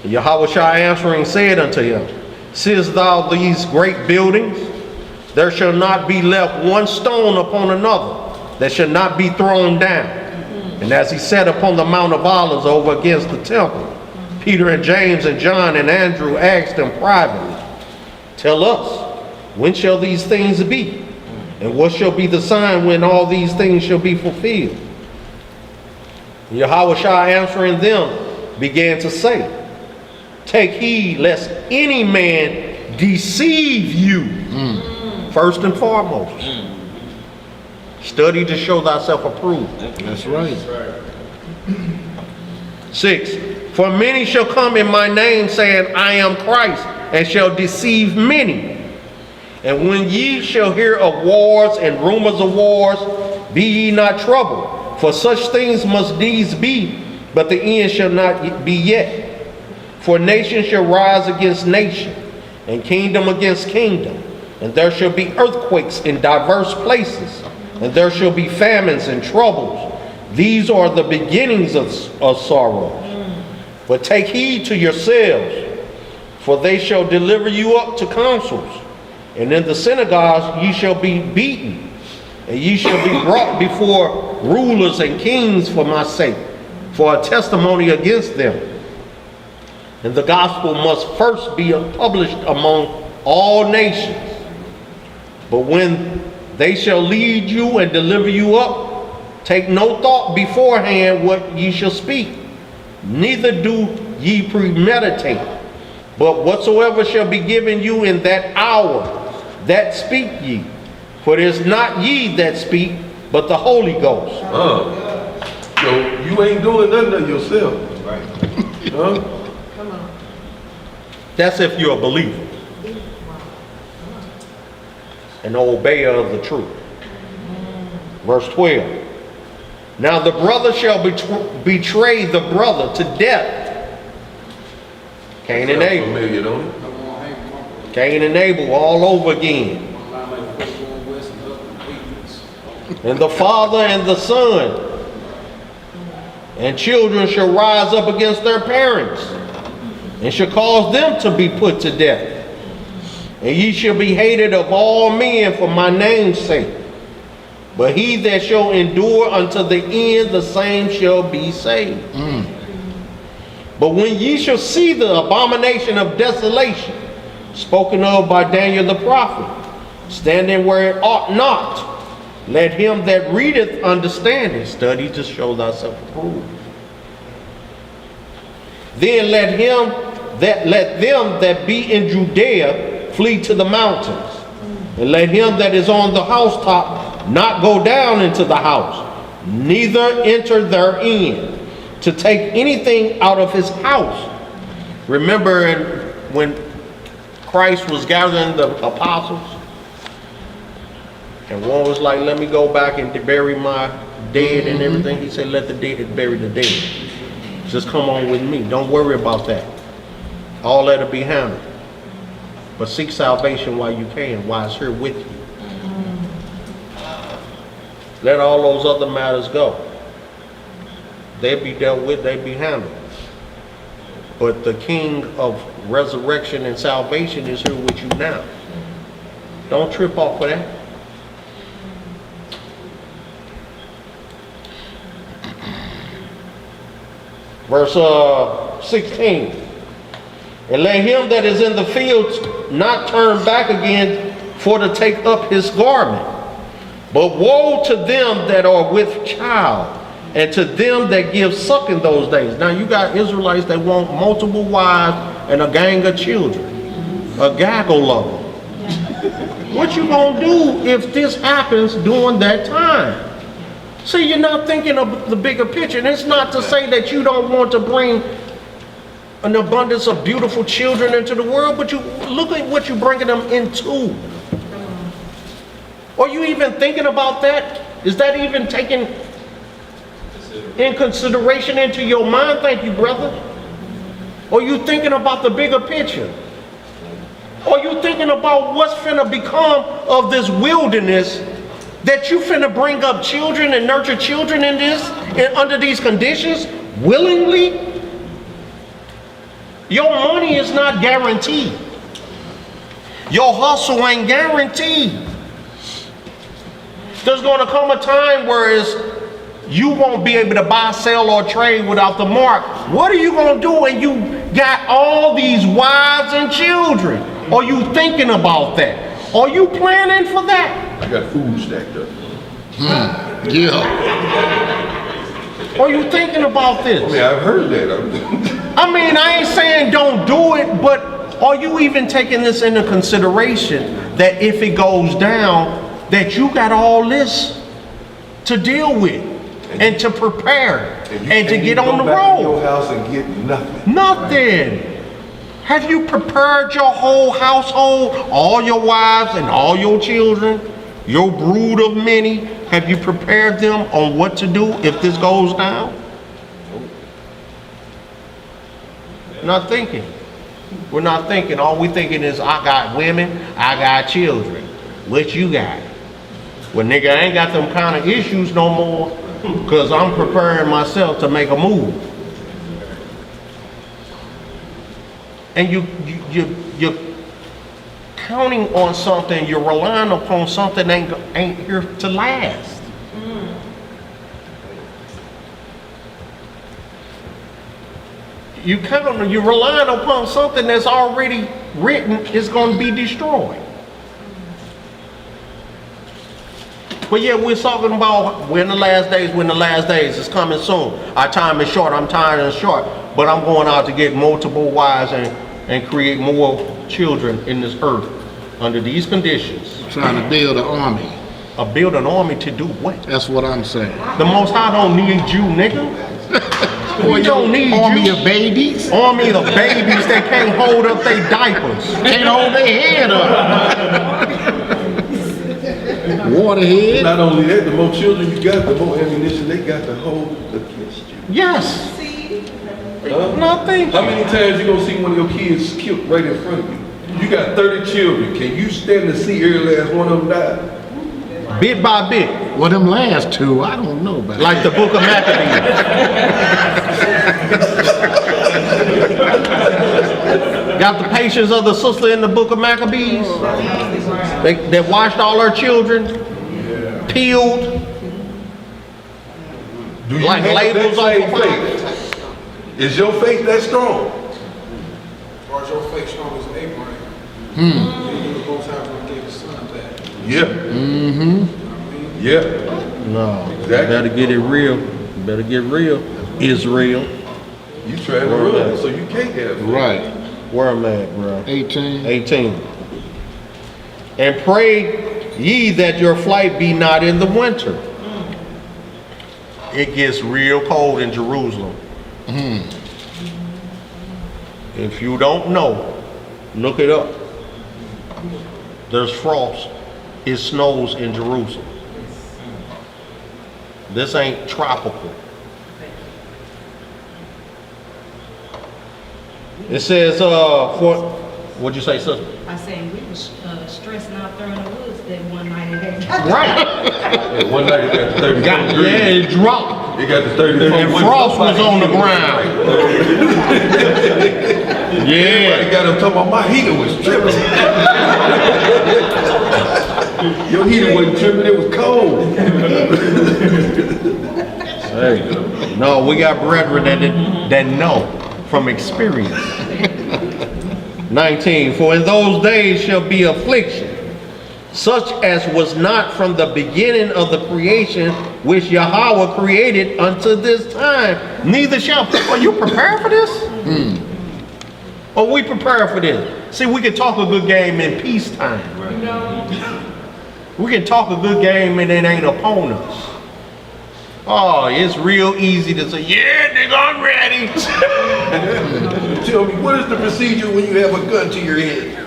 Speaker 1: And Yahushua answering said unto him, Seest thou these great buildings? There shall not be left one stone upon another that shall not be thrown down. And as he sat upon the Mount of Olives over against the temple, Peter and James and John and Andrew asked him privately, Tell us, when shall these things be? And what shall be the sign when all these things shall be fulfilled? And Yahushua answering them began to say, Take heed lest any man deceive you. First and foremost. Study to show thyself approved.
Speaker 2: That's right.
Speaker 1: 6. For many shall come in my name, saying, I am Christ, and shall deceive many. And when ye shall hear of wars and rumors of wars, be ye not troubled, for such things must needs be, but the end shall not be yet. For nation shall rise against nation, and kingdom against kingdom, and there shall be earthquakes in diverse places, and there shall be famines and troubles. These are the beginnings of sorrows. But take heed to yourselves, for they shall deliver you up to councils, and in the synagogues ye shall be beaten, and ye shall be brought before rulers and kings for my sake, for a testimony against them. And the gospel must first be published among all nations. But when they shall lead you and deliver you up, take no thought beforehand what ye shall speak, neither do ye premeditate. But whatsoever shall be given you in that hour, that speak ye. For it is not ye that speak, but the Holy Ghost.
Speaker 3: So you ain't doing nothing of yourself.
Speaker 6: Right.
Speaker 3: Huh?
Speaker 8: Come on.
Speaker 1: That's if you're a believer, an obeyer of the truth. Verse 12. Now the brother shall betray the brother to death. Cain and Abel.
Speaker 3: Familiar, don't it?
Speaker 1: Cain and Abel all over again. And the father and the son. And children shall rise up against their parents, and shall cause them to be put to death. And ye shall be hated of all men for my name's sake. But he that shall endure unto the end, the same shall be saved. But when ye shall see the abomination of desolation, spoken of by Daniel the prophet, standing where it ought not, let him that readeth understand it. Study to show thyself approved. Then let them that be in Judea flee to the mountains, and let him that is on the housetop not go down into the house, neither enter therein, to take anything out of his house. Remember when Christ was gathering the apostles, and one was like, let me go back and bury my dead and everything. He said, let the dead bury the dead. Just come on with me. Don't worry about that. All that'll be handled. But seek salvation while you can, while it's here with you. Let all those other matters go. They'll be dealt with, they'll be handled. But the King of resurrection and salvation is here with you now. Don't trip off of that. Verse 16. And let him that is in the fields not turn back again for to take up his garment. But woe to them that are with child, and to them that give suck in those days. Now you got Israelites that want multiple wives and a gang of children, a gaggle of them. What you gonna do if this happens during that time? See, you're not thinking of the bigger picture. And it's not to say that you don't want to bring an abundance of beautiful children into the world, but you look at what you're bringing them into. Are you even thinking about that? Is that even taken in consideration into your mind? Thank you, brother. Are you thinking about the bigger picture? Are you thinking about what's finna become of this wilderness, that you finna bring up children and nurture children in this, and under these conditions, willingly? Your money is not guaranteed. Your hustle ain't guaranteed. There's going to come a time where you won't be able to buy, sell, or trade without the mark. What are you going to do when you got all these wives and children? Are you thinking about that? Are you planning for that?
Speaker 3: I got food stacked up.
Speaker 2: Yeah.
Speaker 1: Are you thinking about this?
Speaker 3: I mean, I've heard that.
Speaker 1: I mean, I ain't saying don't do it, but Are you even taking this into consideration that if it goes down, that you got all this to deal with and to prepare and to get on the road?
Speaker 3: Your house and get nothing.
Speaker 1: Nothing. Have you prepared your whole household, all your wives and all your children, your brood of many? Have you prepared them on what to do if this goes down? Not thinking. We're not thinking. All we thinking is, I got women, I got children. What you got? Well, nigga, I ain't got them kind of issues no more, because I'm preparing myself to make a move. And you're counting on something, you're relying upon something that ain't here to last. You're relying upon something that's already written is going to be destroyed. But yeah, we're talking about when the last days is coming soon. Our time is short, I'm tired and short, but I'm going out to get multiple wives and create more children in this earth under these conditions.
Speaker 2: Trying to build an army.
Speaker 1: Build an army to do what?
Speaker 2: That's what I'm saying.
Speaker 1: The Most High don't need you, nigga. We don't need
Speaker 2: army
Speaker 1: you.
Speaker 2: Of babies?
Speaker 1: Army of babies that can't hold up their diapers.
Speaker 2: Can't hold their head up. Waterhead.
Speaker 3: Not only that, the more children you got, the more ammunition they got to hold against you.
Speaker 1: Yes. Nothing.
Speaker 3: How many times you gonna see one of your kids killed right in front of you? You got 30 children. Can you stand to see every last one of them die?
Speaker 1: Bit by bit.
Speaker 2: Well, them last two, I don't know about.
Speaker 1: Like the book of Maccabees. Got the patience of the sister in the book of Maccabees. That watched all her children peeled.
Speaker 3: Do you
Speaker 1: like
Speaker 3: have
Speaker 1: labels
Speaker 3: that
Speaker 1: on
Speaker 3: same
Speaker 1: the
Speaker 3: faith? Is your faith that strong?
Speaker 5: As far as your faith strong as Abraham. You do the most high when he gave his son back.
Speaker 3: Yeah. Yeah.
Speaker 1: No.
Speaker 3: Exactly.
Speaker 1: Better get it real. Better get real. Israel.
Speaker 3: You trying to run, so you can't have faith.
Speaker 2: Right.
Speaker 1: Where am I at, bro?
Speaker 2: 18.
Speaker 1: 18. And pray ye that your flight be not in the winter. It gets real cold in Jerusalem. If you don't know, look it up. There's frost. It snows in Jerusalem. This ain't tropical. It says, what'd you say, sister?
Speaker 12: I said, we was stressing out there in the woods that one night.
Speaker 1: Right.
Speaker 3: One night it got 30 degrees.
Speaker 1: Yeah, it dropped.
Speaker 3: It got to 34.
Speaker 1: And frost was on the ground.
Speaker 3: Everybody got him talking about my heater was tripping. Your heater wasn't tripping, it was cold.
Speaker 1: Hey, no, we got brethren that know from experience. 19, for in those days shall be affliction, such as was not from the beginning of the creation which Yahweh created unto this time, neither shall. Are you prepared for this? Are we prepared for this? See, we can talk a good game in peacetime. We can talk a good game and it ain't upon us. Oh, it's real easy to say, yeah, nigga, I'm ready.
Speaker 3: Tell me, what is the procedure when you have a gun to your head?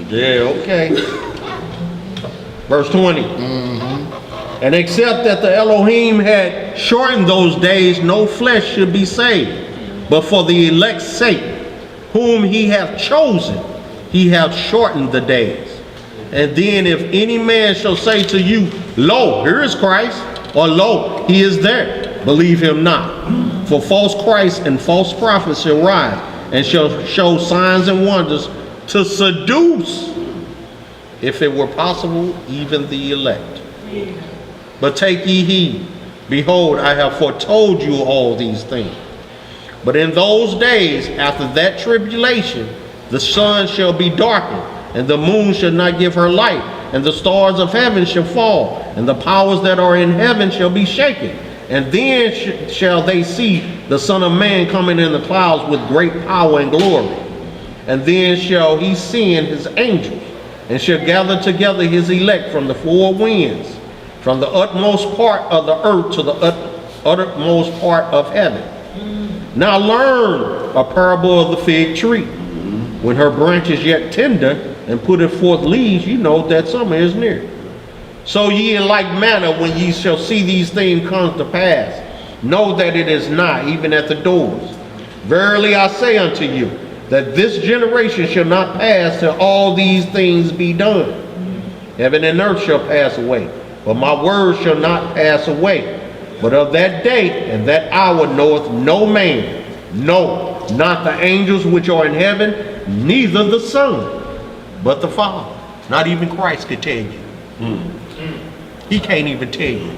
Speaker 1: Yeah, okay. Verse 20. And except that the Elohim had shortened those days, no flesh should be saved. But for the elect's sake, whom he hath chosen, he hath shortened the days. And then if any man shall say to you, lo, here is Christ, or lo, he is there, believe him not. For false Christs and false prophets shall rise, and shall show signs and wonders to seduce, if it were possible, even the elect. But take ye heed, behold, I have foretold you all these things. But in those days, after that tribulation, the sun shall be darkened, and the moon shall not give her light, and the stars of heaven shall fall, and the powers that are in heaven shall be shaken. And then shall they see the Son of Man coming in the clouds with great power and glory. And then shall he send his angels, and shall gather together his elect from the four winds, from the utmost part of the earth to the uttermost part of heaven. Now learn a parable of the fig tree. When her branch is yet tender, and putteth forth leaves, you know that summer is near. So ye in like manner, when ye shall see these things come to pass, know that it is nigh, even at the doors. Verily I say unto you, that this generation shall not pass till all these things be done. Heaven and earth shall pass away, but my word shall not pass away. But of that day and that hour knoweth no man, no, not the angels which are in heaven, neither the Son, but the Father. Not even Christ could tell you. He can't even tell you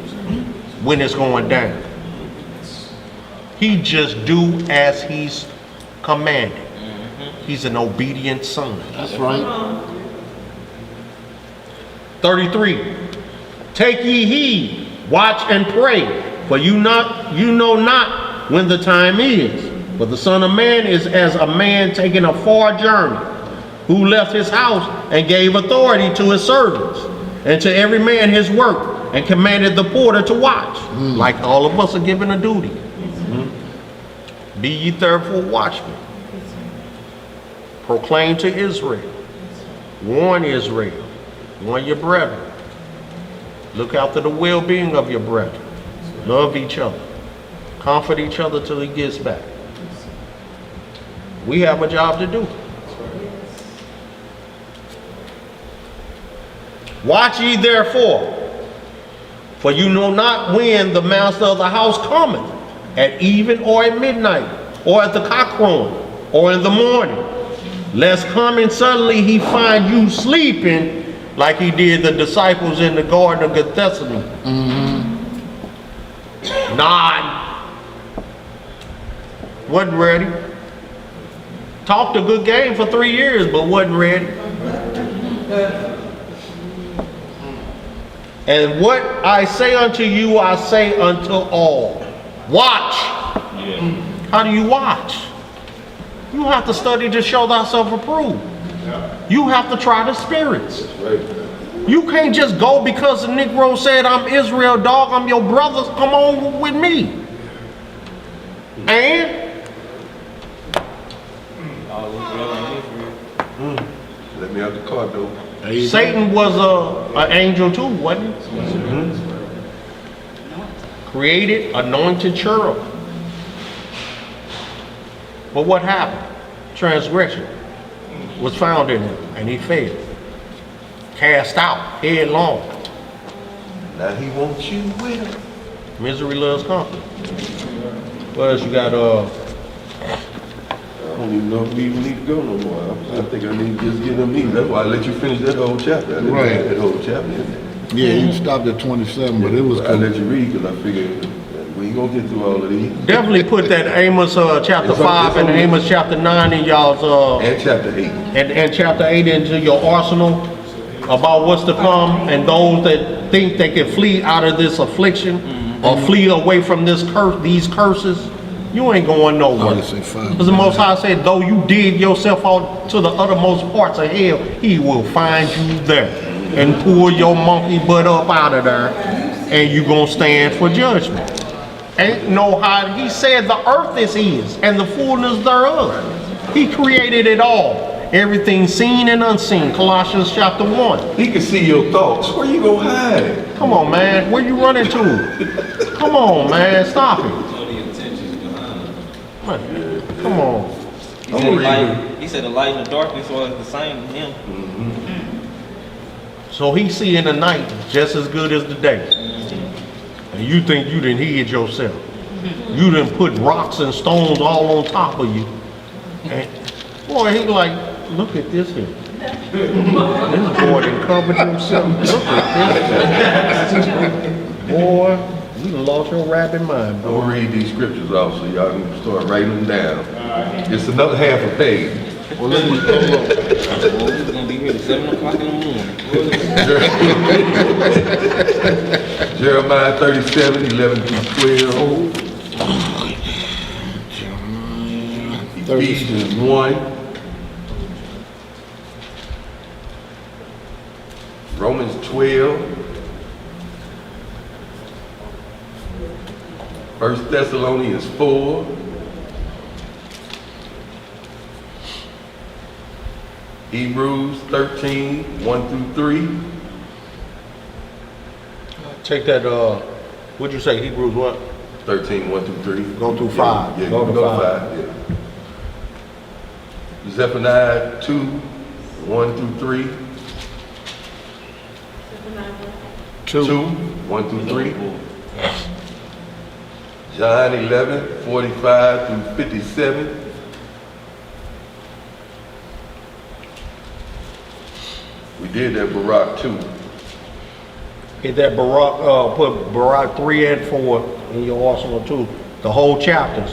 Speaker 1: when it's going down. He just do as he's commanded. He's an obedient son.
Speaker 2: That's right.
Speaker 1: 33. Take ye heed, watch and pray, for you know not when the time is. For the Son of Man is as a man taking a far journey, who left his house and gave authority to his servants, and to every man his work, and commanded the porter to watch. Like all of us are given a duty. Be ye therefore watchmen. Proclaim to Israel. Warn Israel. Warn your brethren. Look after the well-being of your brethren. Love each other. Comfort each other till he gets back. We have a job to do. Watch ye therefore, for you know not when the master of the house cometh, at even or at midnight, or at the cockcrowing, or in the morning, lest coming suddenly he find you sleeping, like he did the disciples in the Garden of Gethsemane. Wasn't ready. Talked a good game for 3 years, but wasn't ready. And what I say unto you, I say unto all. Watch. How do you watch? You have to study to show thyself approved. You have to try the spirits. You can't just go because the Negro said, I'm Israel, dog, I'm your brothers, come on with me. And
Speaker 3: Let me out the car, though.
Speaker 1: Satan was an angel too, wasn't he? Created, anointed cherub. But what happened? Transgression was found in him, and he failed. Cast out, headlong.
Speaker 3: Now he wants you with him.
Speaker 1: Misery loves company. What else you got?
Speaker 3: I don't even know if we even need to go no more. I think I need to just get them in. That's why I let you finish that whole chapter. I didn't have that whole chapter in there.
Speaker 2: Yeah, you stopped at 27, but it was
Speaker 3: I let you read because I figured we ain't gonna get through all of these.
Speaker 1: Definitely put that Amos chapter 5 and Amos chapter 9 in y'all's
Speaker 3: and chapter 8
Speaker 1: and chapter 8 into your arsenal about what's to come, and those that think they can flee out of this affliction or flee away from this these curses. You ain't going nowhere. Because the Most High said, though you dig yourself out to the uttermost parts of hell, he will find you there and pull your monkey butt up out of there, and you gonna stand for judgment. Ain't no how. He said the earth is his and the fullness thereof. He created it all. Everything seen and unseen. Colossians chapter 1.
Speaker 3: He can see your thoughts. Where you gonna hide?
Speaker 1: Come on, man. Where you running to? Come on, man. Stop it. Come on.
Speaker 7: He said the light and the darkness was the same to him.
Speaker 1: So he see in the night just as good as the day. And you think you done hid yourself. You done put rocks and stones all on top of you. And boy, he like, look at this here. This boy done covered himself. Look at this. Boy, you done lost your rabbit mind, boy.
Speaker 3: I'm gonna read these scriptures off so y'all can start writing them down. It's another half a page.
Speaker 7: Well, we're gonna be here at 7 o'clock in the morning.
Speaker 3: Jeremiah 37, 11 through 12. Ephesians 1. Romans 12. 1 Thessalonians 4. Hebrews 13, 1 through 3.
Speaker 1: Take that, what'd you say, Hebrews what?
Speaker 3: 13, 1 through 3.
Speaker 1: Go through 5.
Speaker 3: Yeah,
Speaker 1: Go to
Speaker 3: go to
Speaker 1: 5.
Speaker 3: 5, yeah. Zephaniah 2, 1 through 3. 2, 1 through 3. John 11, 45 through 57. We did that Barak 2.
Speaker 1: Hit that Barak, put Barak 3 and 4 in your arsenal too. The whole chapters.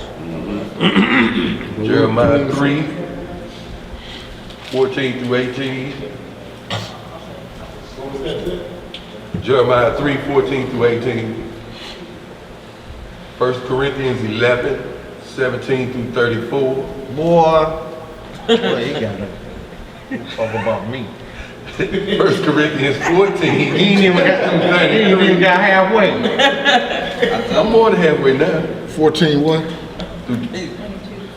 Speaker 3: Jeremiah 3, 14 through 18. Jeremiah 3, 14 through 18. 1 Corinthians 11, 17 through 34.
Speaker 1: Boy, he got it. Talk about me.
Speaker 3: 1 Corinthians 14.
Speaker 1: He ain't even got halfway.
Speaker 3: I'm more than halfway now.
Speaker 2: 14 what?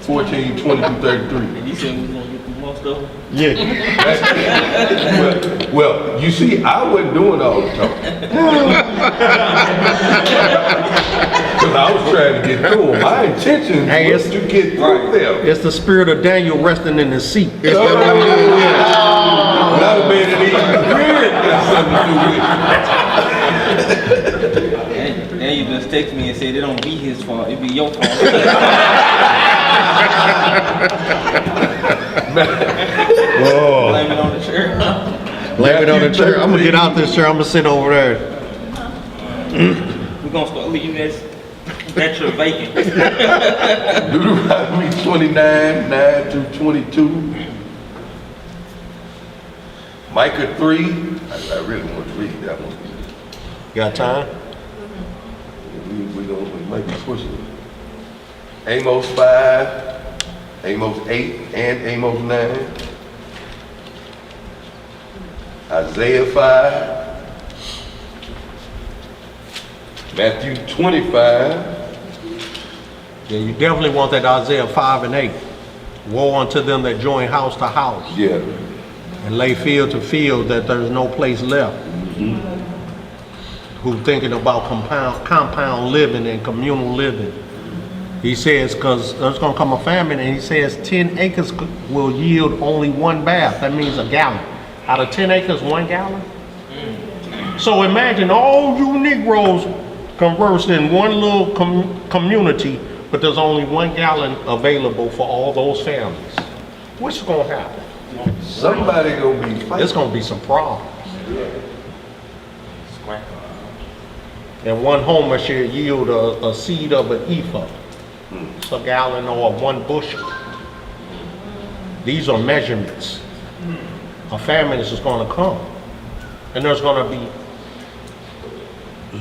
Speaker 3: 14, 20 through 33.
Speaker 7: And you said we was gonna get through most of them?
Speaker 1: Yeah.
Speaker 3: Well, you see, I wasn't doing all the talking. Because I was trying to get through them. My intention was to get through them.
Speaker 1: It's the spirit of Daniel resting in his seat.
Speaker 3: Not a man that even got something to do with it.
Speaker 7: And you just text me and said it don't be his fault, it be your fault. Blame it on the chair.
Speaker 1: Blame it on the chair. I'm gonna get out this chair. I'm gonna sit over there.
Speaker 7: We're gonna start leaving that chair vacant.
Speaker 3: Deuteronomy 29, 9 through 22. Micah 3. I really want to read that one.
Speaker 1: Got time?
Speaker 3: We might be pushing it. Amos 5, Amos 8, and Amos 9. Isaiah 5. Matthew 25.
Speaker 1: Yeah, you definitely want that Isaiah 5 and 8. Woe unto them that join house to house.
Speaker 3: Yeah.
Speaker 1: And lay field to field, that there's no place left. Who thinking about compound living and communal living. He says, because there's going to come a famine, and he says 10 acres will yield only 1 bath. That means a gallon. Out of 10 acres, 1 gallon. So imagine all you Negroes conversed in one little community, but there's only 1 gallon available for all those families. What's going to happen?
Speaker 3: Somebody gonna be fighting.
Speaker 1: There's going to be some problems. And 1 homer should yield a seed of an ephah. It's a gallon or 1 bushel. These are measurements. A famine is going to come. And there's going to be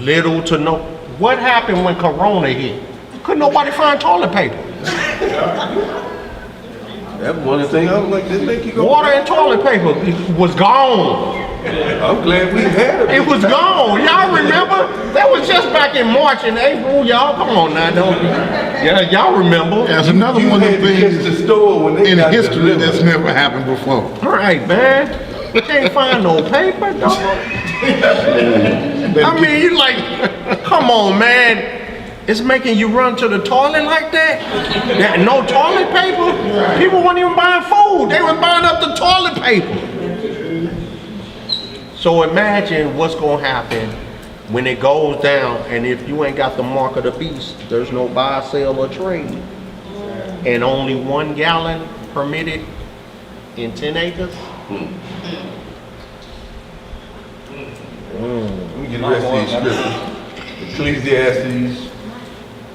Speaker 1: little to no. What happened when Corona hit? Couldn't nobody find toilet paper.
Speaker 3: That's one of the things I was like, this make you go.
Speaker 1: Water and toilet paper was gone.
Speaker 3: I'm glad we had it.
Speaker 1: It was gone. Y'all remember? That was just back in March and April. Y'all, come on now, don't. Yeah, y'all remember.
Speaker 2: There's another one of the things
Speaker 3: the store when they
Speaker 2: in
Speaker 3: got
Speaker 2: history
Speaker 3: delivered.
Speaker 2: that's never happened before.
Speaker 1: All right, man. You can't find no paper, dog. I mean, you like, come on, man. It's making you run to the toilet like that? No toilet paper? People weren't even buying food. They were buying up the toilet paper. So imagine what's going to happen when it goes down, and if you ain't got the mark of the beast, there's no buy, sell, or trade. And only 1 gallon permitted in 10 acres?
Speaker 3: Let me get the rest of these scriptures. Ecclesiastes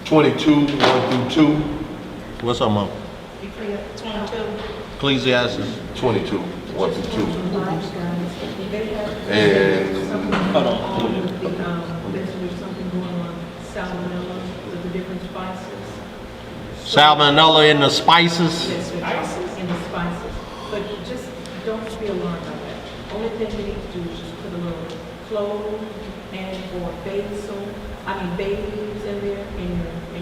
Speaker 3: 22, 1 through 2.
Speaker 1: What's up, Mom?
Speaker 12: 22.
Speaker 1: Ecclesiastes.
Speaker 3: 22, 1 through 2. And
Speaker 8: salmonella with the different spices.
Speaker 1: Salmonella in the spices.
Speaker 8: Yes, in the spices. But just don't be alarmed by that. Only thing you need to do is just put a little clove and or bay leaves in there in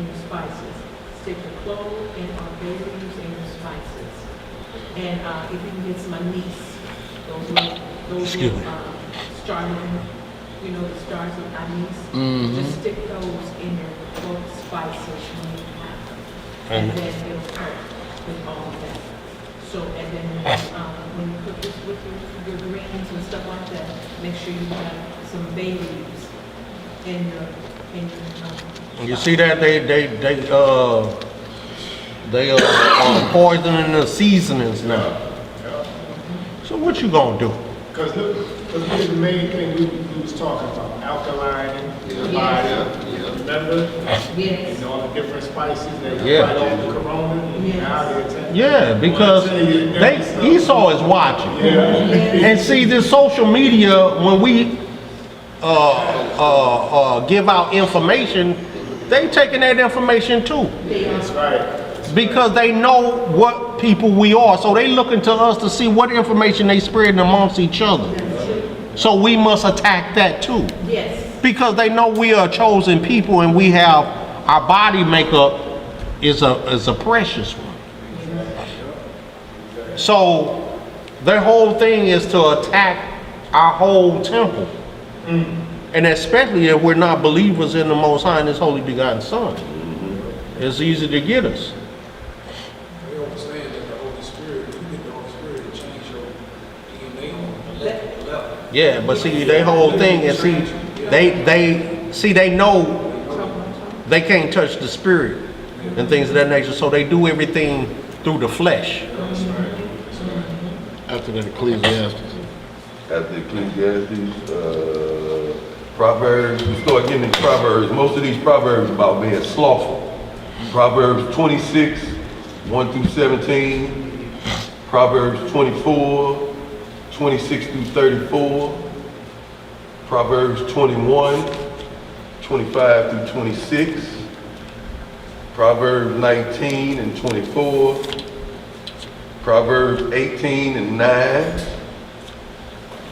Speaker 8: your spices. Stick the clove and or bay leaves in your spices. And if you can get some anise, those starting, the stars of anise, just stick those in your both spices when you have them. And then it'll hurt with all of that. So, and then when you cook this with your greens and stuff like that, make sure you have some bay leaves in your
Speaker 1: You see that they are poisoning the seasonings now. So what you gonna do?
Speaker 10: Because here's the main thing we was talking about, alkalining the body. Remember?
Speaker 12: Yes.
Speaker 10: And all the different spices that
Speaker 1: Yeah.
Speaker 10: fight off the corona. And now they're attacking.
Speaker 1: Yeah, because Esau is watching. And see, this social media, when we give out information, they taking that information too.
Speaker 10: That's right.
Speaker 1: Because they know what people we are. So they looking to us to see what information they spreading amongst each other. So we must attack that too.
Speaker 8: Yes.
Speaker 1: Because they know we are a chosen people and we have, our body makeup is a precious one. So their whole thing is to attack our whole temple. And especially if we're not believers in the Most High and His Holy Begotten Son. It's easy to get us.
Speaker 5: They understand that the Holy Spirit, you get the Holy Spirit to change your DNA on the molecular level.
Speaker 1: Yeah, but see, their whole thing is, they know they can't touch the spirit and things of that nature, so they do everything through the flesh.
Speaker 2: After that Ecclesiastes.
Speaker 3: After Ecclesiastes, Proverbs, we start getting into Proverbs. Most of these Proverbs about being slothful. Proverbs 26, 1 through 17. Proverbs 24, 26 through 34. Proverbs 21, 25 through 26. Proverbs 19 and 24. Proverbs 18 and 9.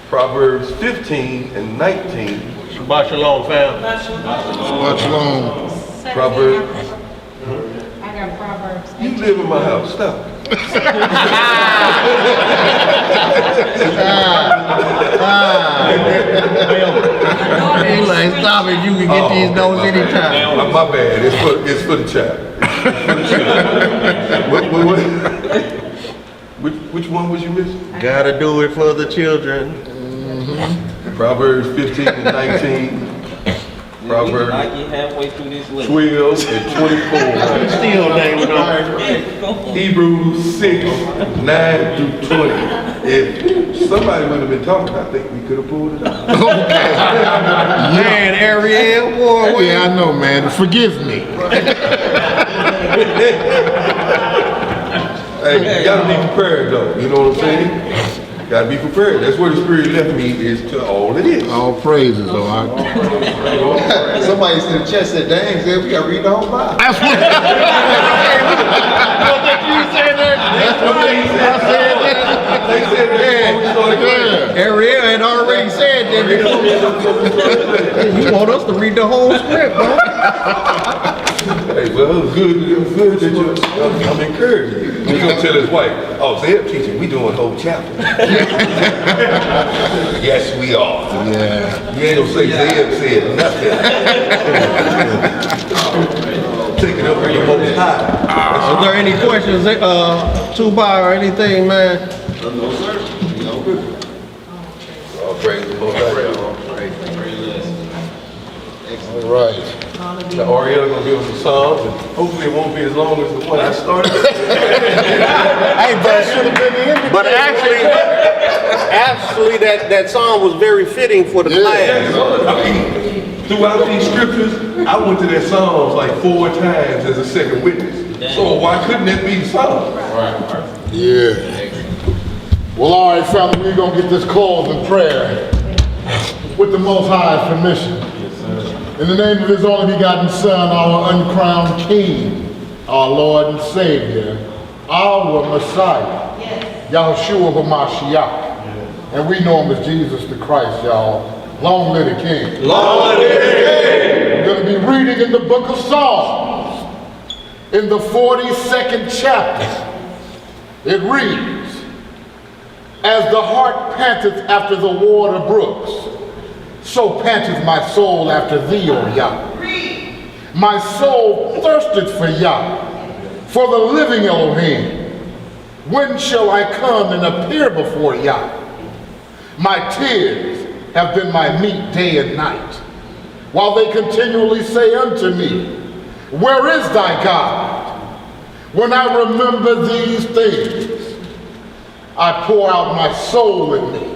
Speaker 3: Proverbs 15 and 19.
Speaker 1: Shabbat shalom, fam.
Speaker 2: Shabbat shalom.
Speaker 3: Proverbs.
Speaker 12: I got Proverbs.
Speaker 3: You live in my house, stop.
Speaker 1: He's like, stop it, you can get these notes anytime.
Speaker 3: My bad, it's for the child. Which one was you missing?
Speaker 1: Gotta do it for the children.
Speaker 3: Proverbs 15 and 19. Proverbs
Speaker 7: Like you halfway through this list.
Speaker 3: 12 and 24.
Speaker 1: Still, David,
Speaker 3: Hebrews 6, 9 through 20. If somebody would have been talking, I think we could have pulled it out.
Speaker 1: Man, Ariel, boy.
Speaker 2: Yeah, I know, man. Forgive me.
Speaker 3: Hey, you gotta be prepared though, you know what I'm saying? Gotta be prepared. That's where the Spirit left me, is to all it is.
Speaker 2: All praises, though.
Speaker 11: Somebody in the chat said, dang, said we gotta read the whole Bible.
Speaker 2: That's what
Speaker 1: You said that?
Speaker 3: They said that before we started going.
Speaker 1: Ariel had already said that. You want us to read the whole script, bro?
Speaker 3: Hey, well, it was good that I'm encouraging you. He's gonna tell his wife, oh, Zeb teaching, we doing whole chapter. Yes, we are.
Speaker 2: Yeah.
Speaker 3: You ain't gonna say Zeb said nothing. Take it up for your most high.
Speaker 1: Is there any questions, Tuba or anything, man?
Speaker 11: No, sir. No, good.
Speaker 3: All praise the Most High.
Speaker 2: All right.
Speaker 3: The Ariel gonna give us a song, and hopefully it won't be as long as the one I started.
Speaker 1: Hey, but actually, that song was very fitting for the class.
Speaker 3: I mean, throughout these scriptures, I went to their Psalms like 4 times as a second witness. So why couldn't it be the Psalm?
Speaker 2: Yeah. Well, all right, family, we're going to get this closed in prayer with the Most High's permission. In the name of his only begotten Son, our uncrowned King, our Lord and Savior, our Messiah, Yahushua HaMashiach. And we know him as Jesus the Christ, y'all. Long live the King.
Speaker 3: Long live the King.
Speaker 2: We're going to be reading in the book of Psalms, in the 42nd chapter. It reads, as the hart panteth after the water brooks, so panteth my soul after thee, O Yah. My soul thirsteth for Yah, for the living Elohim. When shall I come and appear before Yah? My tears have been my meat day and night, while they continually say unto me, where is thy God? When I remember these things, I pour out my soul in me.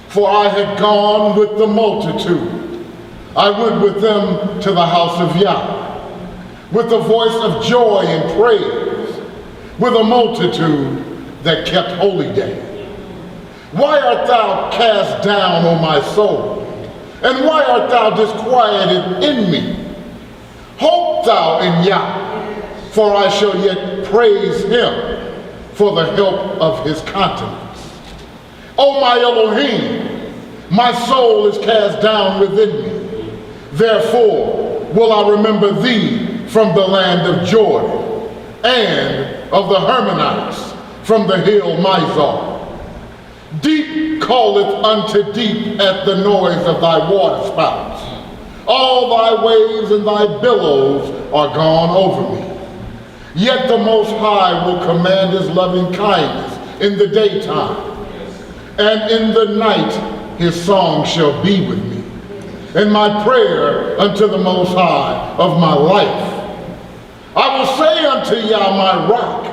Speaker 2: For I had gone with the multitude. I went with them to the house of Yah, with the voice of joy and praise, with a multitude that kept holy day. Why art thou cast down, O my soul? And why art thou disquieted in me? Hope thou in Yah, for I shall yet praise him for the help of his countenance. O my Elohim, my soul is cast down within me. Therefore will I remember thee from the land of Jordan, and of the Hermonites from the hill Mizar. Deep calleth unto deep at the noise of thy waterspouts. All thy waves and thy billows are gone over me. Yet the Most High will command his loving kindness in the daytime, and in the night his song shall be with me, and my prayer unto the Most High of my life. I will say unto Yah, my rock,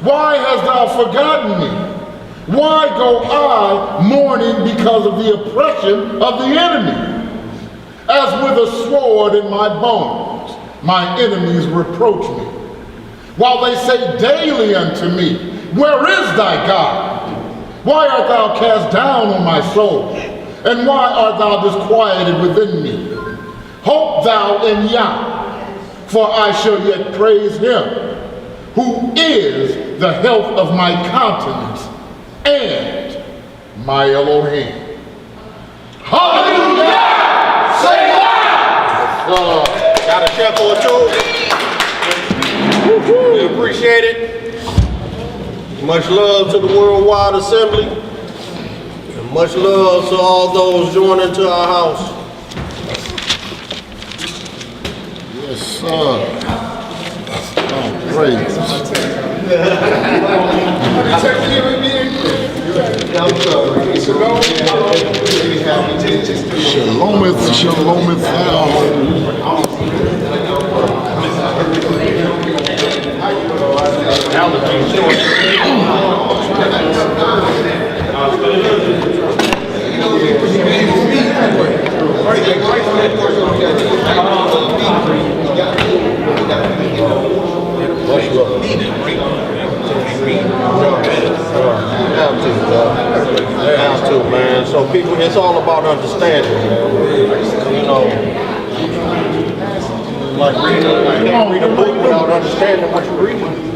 Speaker 2: why hast thou forgotten me? Why go I mourning because of the oppression of the enemy? As with a sword in my bones, my enemies reproach me, while they say daily unto me, where is thy God? Why art thou cast down, O my soul? And why art thou disquieted within me? Hope thou in Yah, for I shall yet praise him, who is the health of my countenance and my Elohim. Hallelujah! Say that!
Speaker 1: Got a check or two? We appreciate it. Much love to the Worldwide Assembly. And much love to all those joining to our house.
Speaker 2: Yes, sir. Oh, praise. Shalometh, shalometh,
Speaker 1: Have to, man. So people, it's all about understanding, man. You know, like you can't read a book without understanding what you're reading.